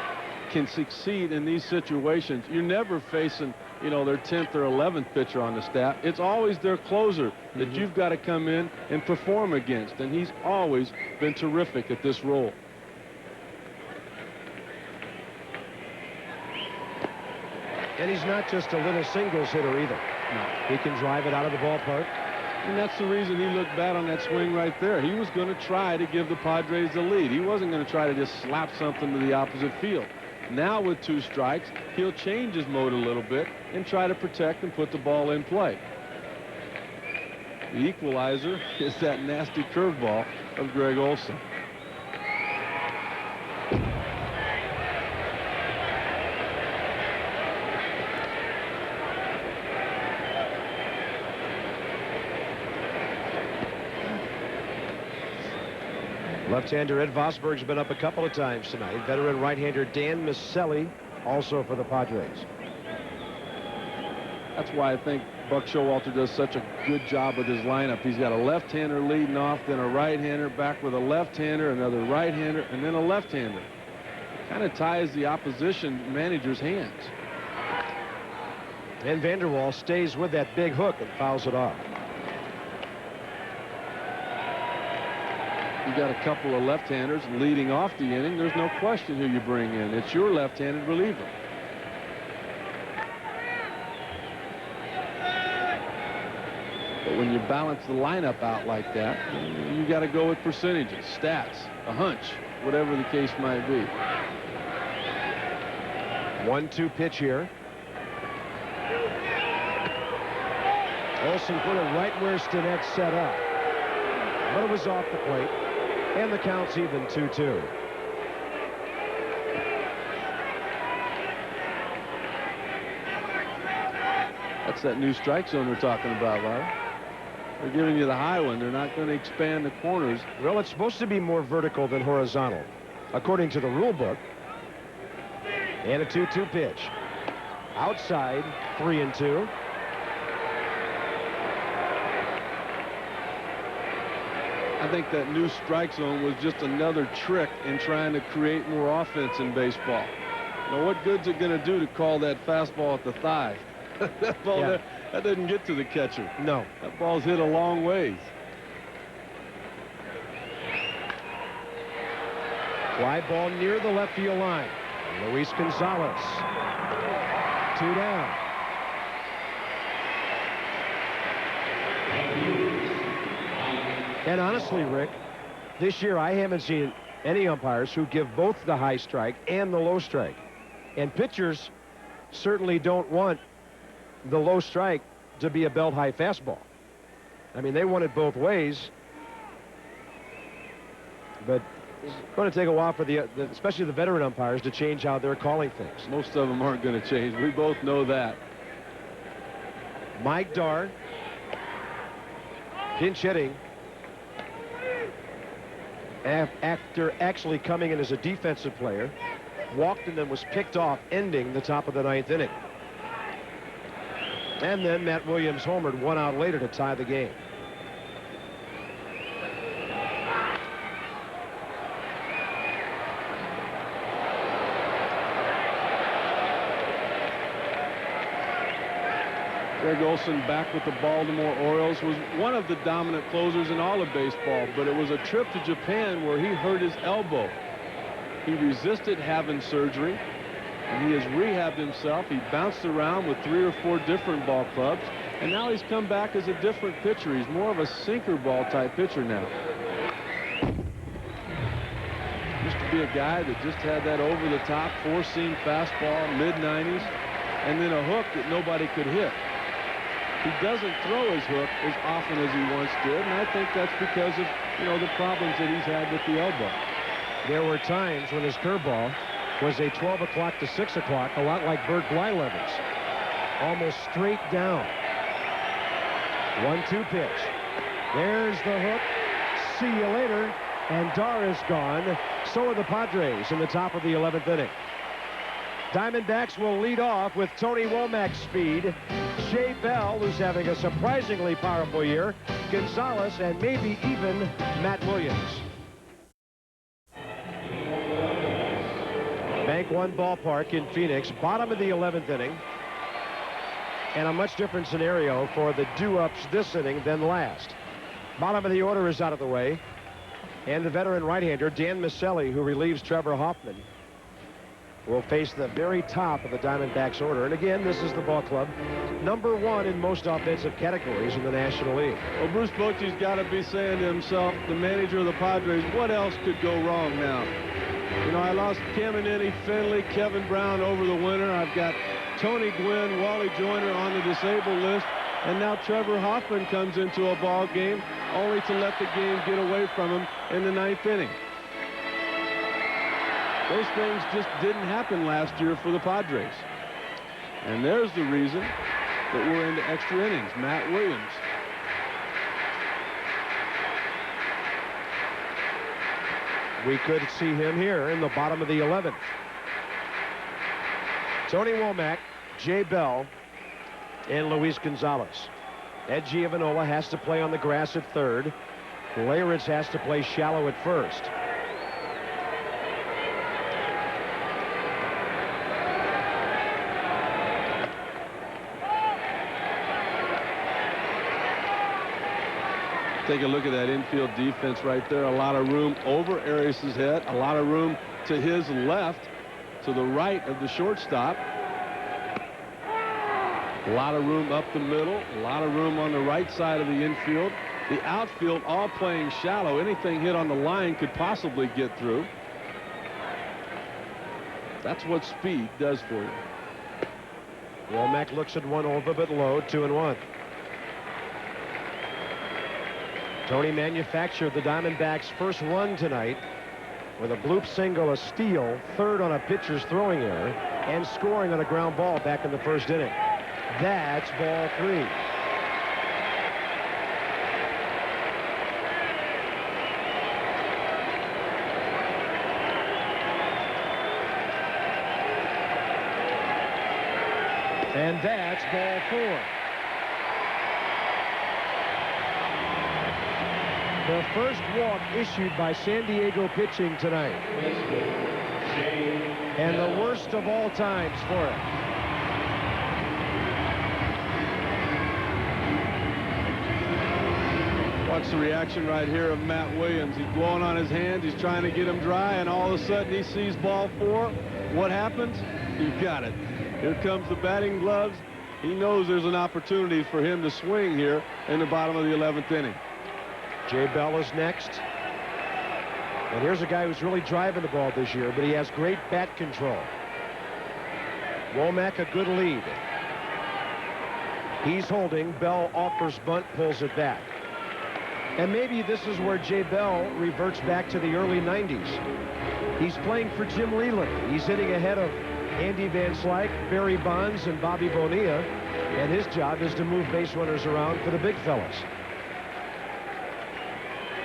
can succeed in these situations. You're never facing, you know, their 10th or 11th pitcher on the staff. It's always their closer that you've got to come in and perform against, and he's always been terrific at this role. And he's not just a little singles hitter either. No. He can drive it out of the ballpark. And that's the reason he looked bad on that swing right there. He was going to try to give the Padres the lead. He wasn't going to try to just slap something to the opposite field. Now with 2 strikes, he'll change his mode a little bit and try to protect and put the ball in play. The equalizer is that nasty curveball of Greg Olson. Left-hander Ed Vosberg's been up a couple of times tonight. Veteran right-hander Dan Miceli also for the Padres. That's why I think Buck Showalter does such a good job with his lineup. He's got a left-hander leading off, then a right-hander, back with a left-hander, another right-hander, and then a left-hander. Kind of ties the opposition manager's hands. And Vanderwall stays with that big hook and fouls it off. You got a couple of left-handers leading off the inning. There's no question who you bring in. It's your left-handed reliever. But when you balance the lineup out like that, you got to go with percentages, stats, a hunch, whatever the case might be. 1-2 pitch here. Olson put it right where Stinnett set up. But it was off the plate. And the count's even 2-2. That's that new strike zone we're talking about, Larry. They're giving you the high one. They're not going to expand the corners. Well, it's supposed to be more vertical than horizontal, according to the rule book. And a 2-2 pitch. Outside, 3-2. I think that new strike zone was just another trick in trying to create more offense in baseball. Now, what good's it going to do to call that fastball at the thigh? That ball there, that didn't get to the catcher. No. That ball's hit a long ways. Fly ball near the left field line. Luis Gonzalez. 2 down. And honestly, Rick, this year I haven't seen any umpires who give both the high strike and the low strike. And pitchers certainly don't want the low strike to be a belt-high fastball. I mean, they want it both ways. But it's going to take a while for especially the veteran umpires to change how they're calling things. Most of them aren't going to change. We both know that. Mike Dar, pinch hitting, after actually coming in as a defensive player, walked and then was picked off, ending the top of the 9th inning. And then Matt Williams homered 1 out later to tie the game. Greg Olson, back with the Baltimore Orioles, was one of the dominant closers in all of baseball, but it was a trip to Japan where he hurt his elbow. He resisted having surgery, and he has rehabbed himself. He bounced around with 3 or 4 different ball clubs, and now he's come back as a different pitcher. He's more of a sinker ball type pitcher now. Used to be a guy that just had that over-the-top, 4-seam fastball, mid-90s, and then a hook that nobody could hit. He doesn't throw his hook as often as he once did, and I think that's because of, the problems that he's had with the elbow. There were times when his curveball was a 12 o'clock to 6 o'clock, a lot like Bert Blyleven's. Almost straight down. 1-2 pitch. There's the hook. See you later. And Dar is gone. So are the Padres in the top of the 11th inning. Diamondbacks will lead off with Tony Womack's speed, Shea Bell, who's having a surprisingly powerful year, Gonzalez, and maybe even Matt Williams. Bank One Ballpark in Phoenix, bottom of the 11th inning, and a much different scenario for the do-ups this inning than last. Bottom of the order is out of the way, and the veteran right-hander Dan Miceli, who relieves Trevor Hoffman, will face the very top of the Diamondbacks order. And again, this is the ball club, #1 in most offensive categories in the National League. Well, Bruce Bochy's got to be saying to himself, the manager of the Padres, what else could go wrong now? I lost Caminiti, Finley, Kevin Brown over the winter. I've got Tony Gwynn, Wally Joyner on the disabled list. And now Trevor Hoffman comes into a ball game only to let the game get away from him in the 9th inning. Those things just didn't happen last year for the Padres. And there's the reason that we're into extra innings. Matt Williams. We could see him here in the bottom of the 11th. Tony Womack, Jay Bell, and Luis Gonzalez. Ed Giovanola has to play on the grass at third. Leyritz has to play shallow at first. Take a look at that infield defense right there. A lot of room over Arias' head. A lot of room to his left, to the right of the shortstop. A lot of room up the middle. A lot of room on the right side of the infield. The outfield all playing shallow. Anything hit on the line could possibly get through. That's what speed does for you. Womack looks at one over but low, 2-1. Tony manufactured the Diamondbacks' first run tonight with a bloop single, a steal, third on a pitcher's throwing error, and scoring on a ground ball back in the first inning. That's ball 3. And that's ball 4. The first walk issued by San Diego pitching tonight. and the worst of all times for him. Watch the reaction right here of Matt Williams. He's blowing on his hands. He's trying to get them dry, and all of a sudden he sees ball 4. What happens? You got it. Here comes the batting gloves. He knows there's an opportunity for him to swing here in the bottom of the 11th inning. Jay Bell is next. And here's a guy who's really driving the ball this year, but he has great bat control. Womack a good lead. He's holding. Bell offers bunt, pulls it back. And maybe this is where Jay Bell reverts back to the early 90s. He's playing for Jim Leland. He's hitting ahead of Andy Van Slyke, Barry Bonds, and Bobby Bonilla. And his job is to move base runners around for the big fellas.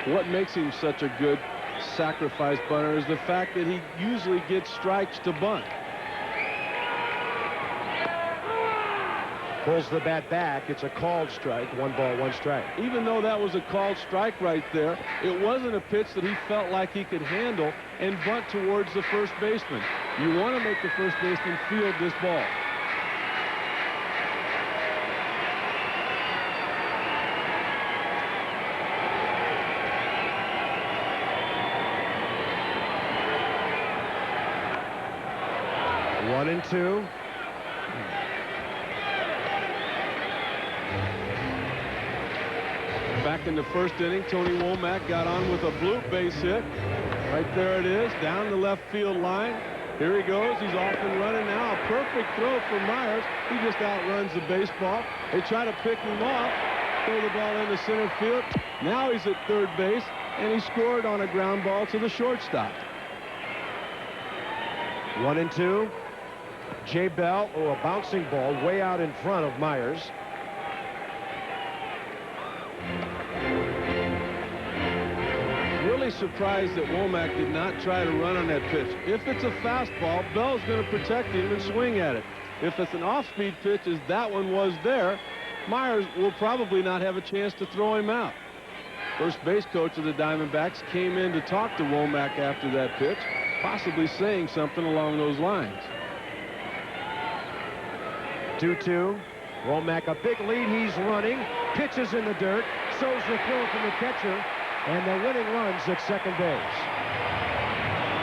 What makes him such a good sacrifice bunter is the fact that he usually gets strikes to bunt. Pulls the bat back. It's a called strike. 1 ball, 1 strike. Even though that was a called strike right there, it wasn't a pitch that he felt like he could handle and bunt towards the first baseman. You want to make the first baseman field this ball. One and 2. Back in the first inning, Tony Womack got on with a bloop base hit. Right there it is, down the left field line. Here he goes. He's off and running now. A perfect throw for Myers. He just outruns the baseball. They try to pick him off, throw the ball into center field. Now he's at third base, and he scored on a ground ball to the shortstop. 1 and 2. Jay Bell, a bouncing ball way out in front of Myers. Really surprised that Womack did not try to run on that pitch. If it's a fastball, Bell's going to protect him and swing at it. If it's an off-speed pitch, as that one was there, Myers will probably not have a chance to throw him out. First base coach of the Diamondbacks came in to talk to Womack after that pitch, possibly saying something along those lines. 2-2. Womack a big lead. He's running. Pitches in the dirt. So's the throw from the catcher. And the winning runs at second base.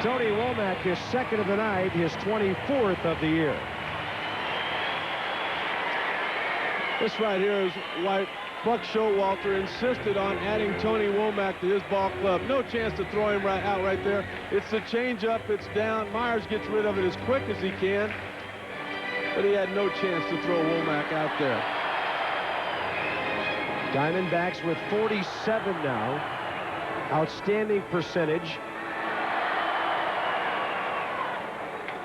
Tony Womack, his second of the night, his 24th of the year. This right here is why Buck Showalter insisted on adding Tony Womack to his ball club. No chance to throw him out right there. It's the changeup. It's down. Myers gets rid of it as quick as he can. But he had no chance to throw Womack out there. Diamondbacks with 47 now. Outstanding percentage.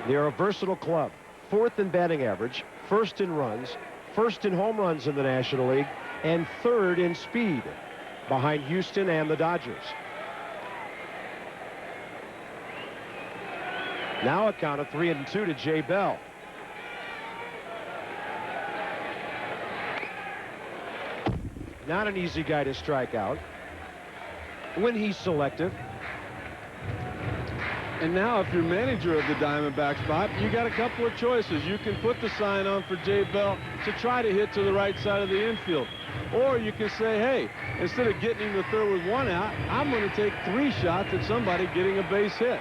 They're a versatile club. 4th in batting average, 1st in runs, 1st in home runs in the National League, and 3rd in speed, behind Houston and the Dodgers. Now a count of 3-2 to Jay Bell. Not an easy guy to strike out when he's selective. And now if you're manager of the Diamondbacks, Bob, you got a couple of choices. You can put the sign on for Jay Bell to try to hit to the right side of the infield. Or you can say, hey, instead of getting him to third with 1 out, I'm going to take 3 shots at somebody getting a base hit.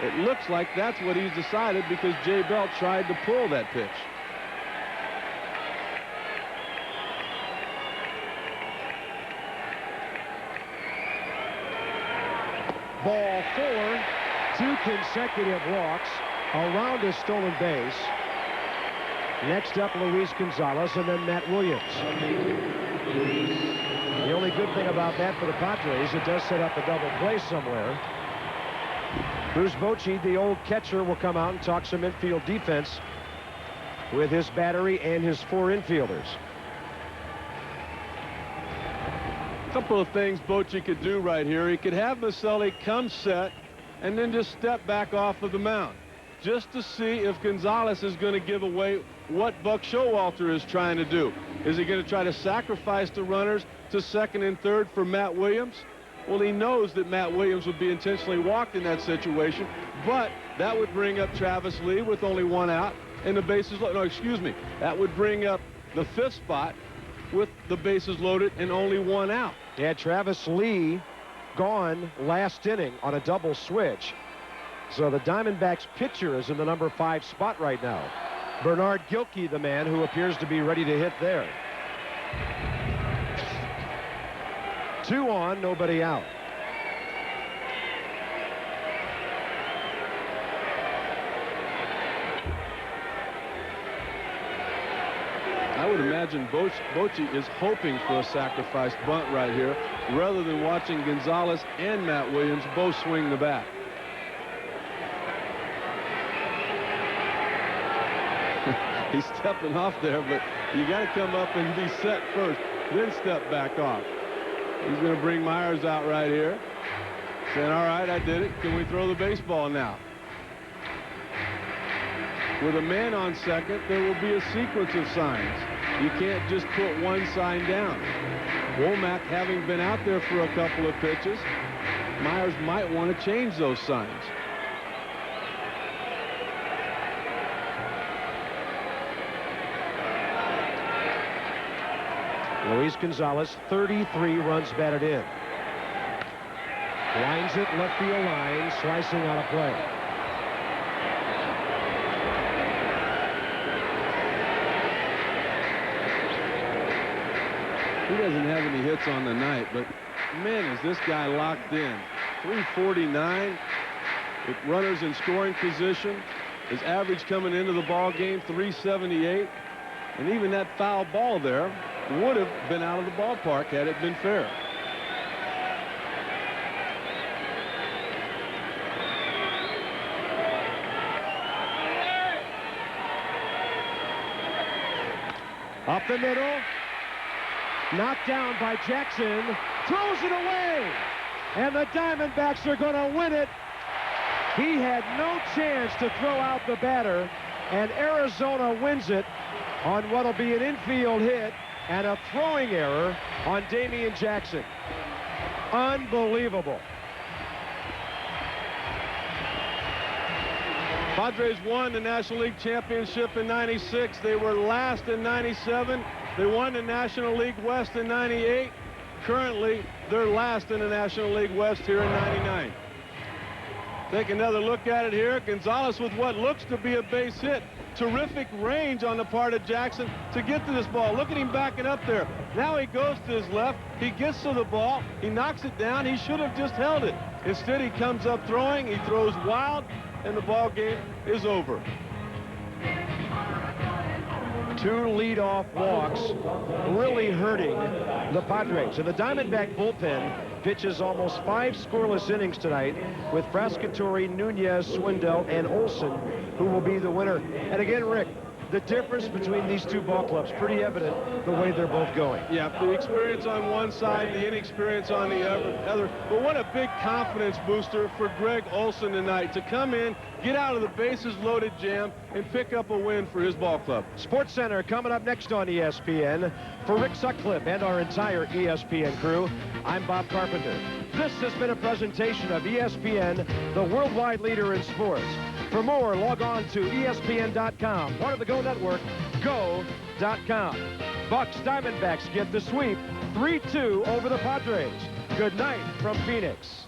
It looks like that's what he's decided because Jay Bell tried to pull that pitch. Ball 4, 2 consecutive walks, around a stolen base. Next up, Luis Gonzalez, and then Matt Williams. The only good thing about that for the Padres, it does set up a double play somewhere. Bruce Bochy, the old catcher, will come out and talk some infield defense with his battery and his 4 infielders. A couple of things Bochy could do right here. He could have Maselli come set and then just step back off of the mound just to see if Gonzalez is going to give away what Buck Showalter is trying to do. Is he going to try to sacrifice the runners to second and third for Matt Williams? Well, he knows that Matt Williams would be intentionally walked in that situation. but that would bring up Travis Lee with only 1 out and the bases loaded. No, excuse me. That would bring up the 5th spot with the bases loaded and only 1 out. Yeah, Travis Lee gone last inning on a double switch. So the Diamondbacks pitcher is in the number 5 spot right now. Bernard Gilkey, the man who appears to be ready to hit there. 2 on, nobody out. I would imagine Bochy is hoping for a sacrifice bunt right here rather than watching Gonzalez and Matt Williams both swing the bat. He's stepping off there, but you got to come up and be set first, then step back off. He's going to bring Myers out right here, saying, all right, I did it. Can we throw the baseball now? With a man on second, there will be a sequence of signs. You can't just put one sign down. Womack, having been out there for a couple of pitches, Myers might want to change those signs. Luis Gonzalez, 33 runs batted in. Winds it left field line, slicing out of play. He doesn't have any hits on the night, but man, is this guy locked in. 349 with runners in scoring position. His average coming into the ball game, 378. And even that foul ball there would have been out of the ballpark had it been fair. Up the middle. Knocked down by Jackson. Throws it away. And the Diamondbacks are going to win it. He had no chance to throw out the batter. And Arizona wins it on what will be an infield hit and a throwing error on Damian Jackson. Unbelievable. Padres won the National League Championship in '96. They were last in '97. They won the National League West in '98. Currently, they're last in the National League West here in '99. Take another look at it here. Gonzalez with what looks to be a base hit. Terrific range on the part of Jackson to get to this ball. Look at him backing up there. Now he goes to his left. He gets to the ball. He knocks it down. He should have just held it. Instead, he comes up throwing. He throws wild, and the ball game is over. 2 leadoff walks really hurting the Padres. And the Diamondback bullpen pitches almost 5 scoreless innings tonight with Frascatore, Nunez, Swindell, and Olson, who will be the winner. And again, Rick, the difference between these 2 ball clubs, pretty evident the way they're both going. Yeah, the experience on one side, the inexperience on the other. But what a big confidence booster for Greg Olson tonight to come in, get out of the bases loaded jam, and pick up a win for his ball club. Sports Center coming up next on ESPN. For Rick Sutcliffe and our entire ESPN crew, I'm Bob Carpenter. This has been a presentation of ESPN, the worldwide leader in sports. For more, log on to ESPN.com. Part of the Go Network, Go.com. Bucks Diamondbacks get the sweep, 3-2 over the Padres. Good night from Phoenix.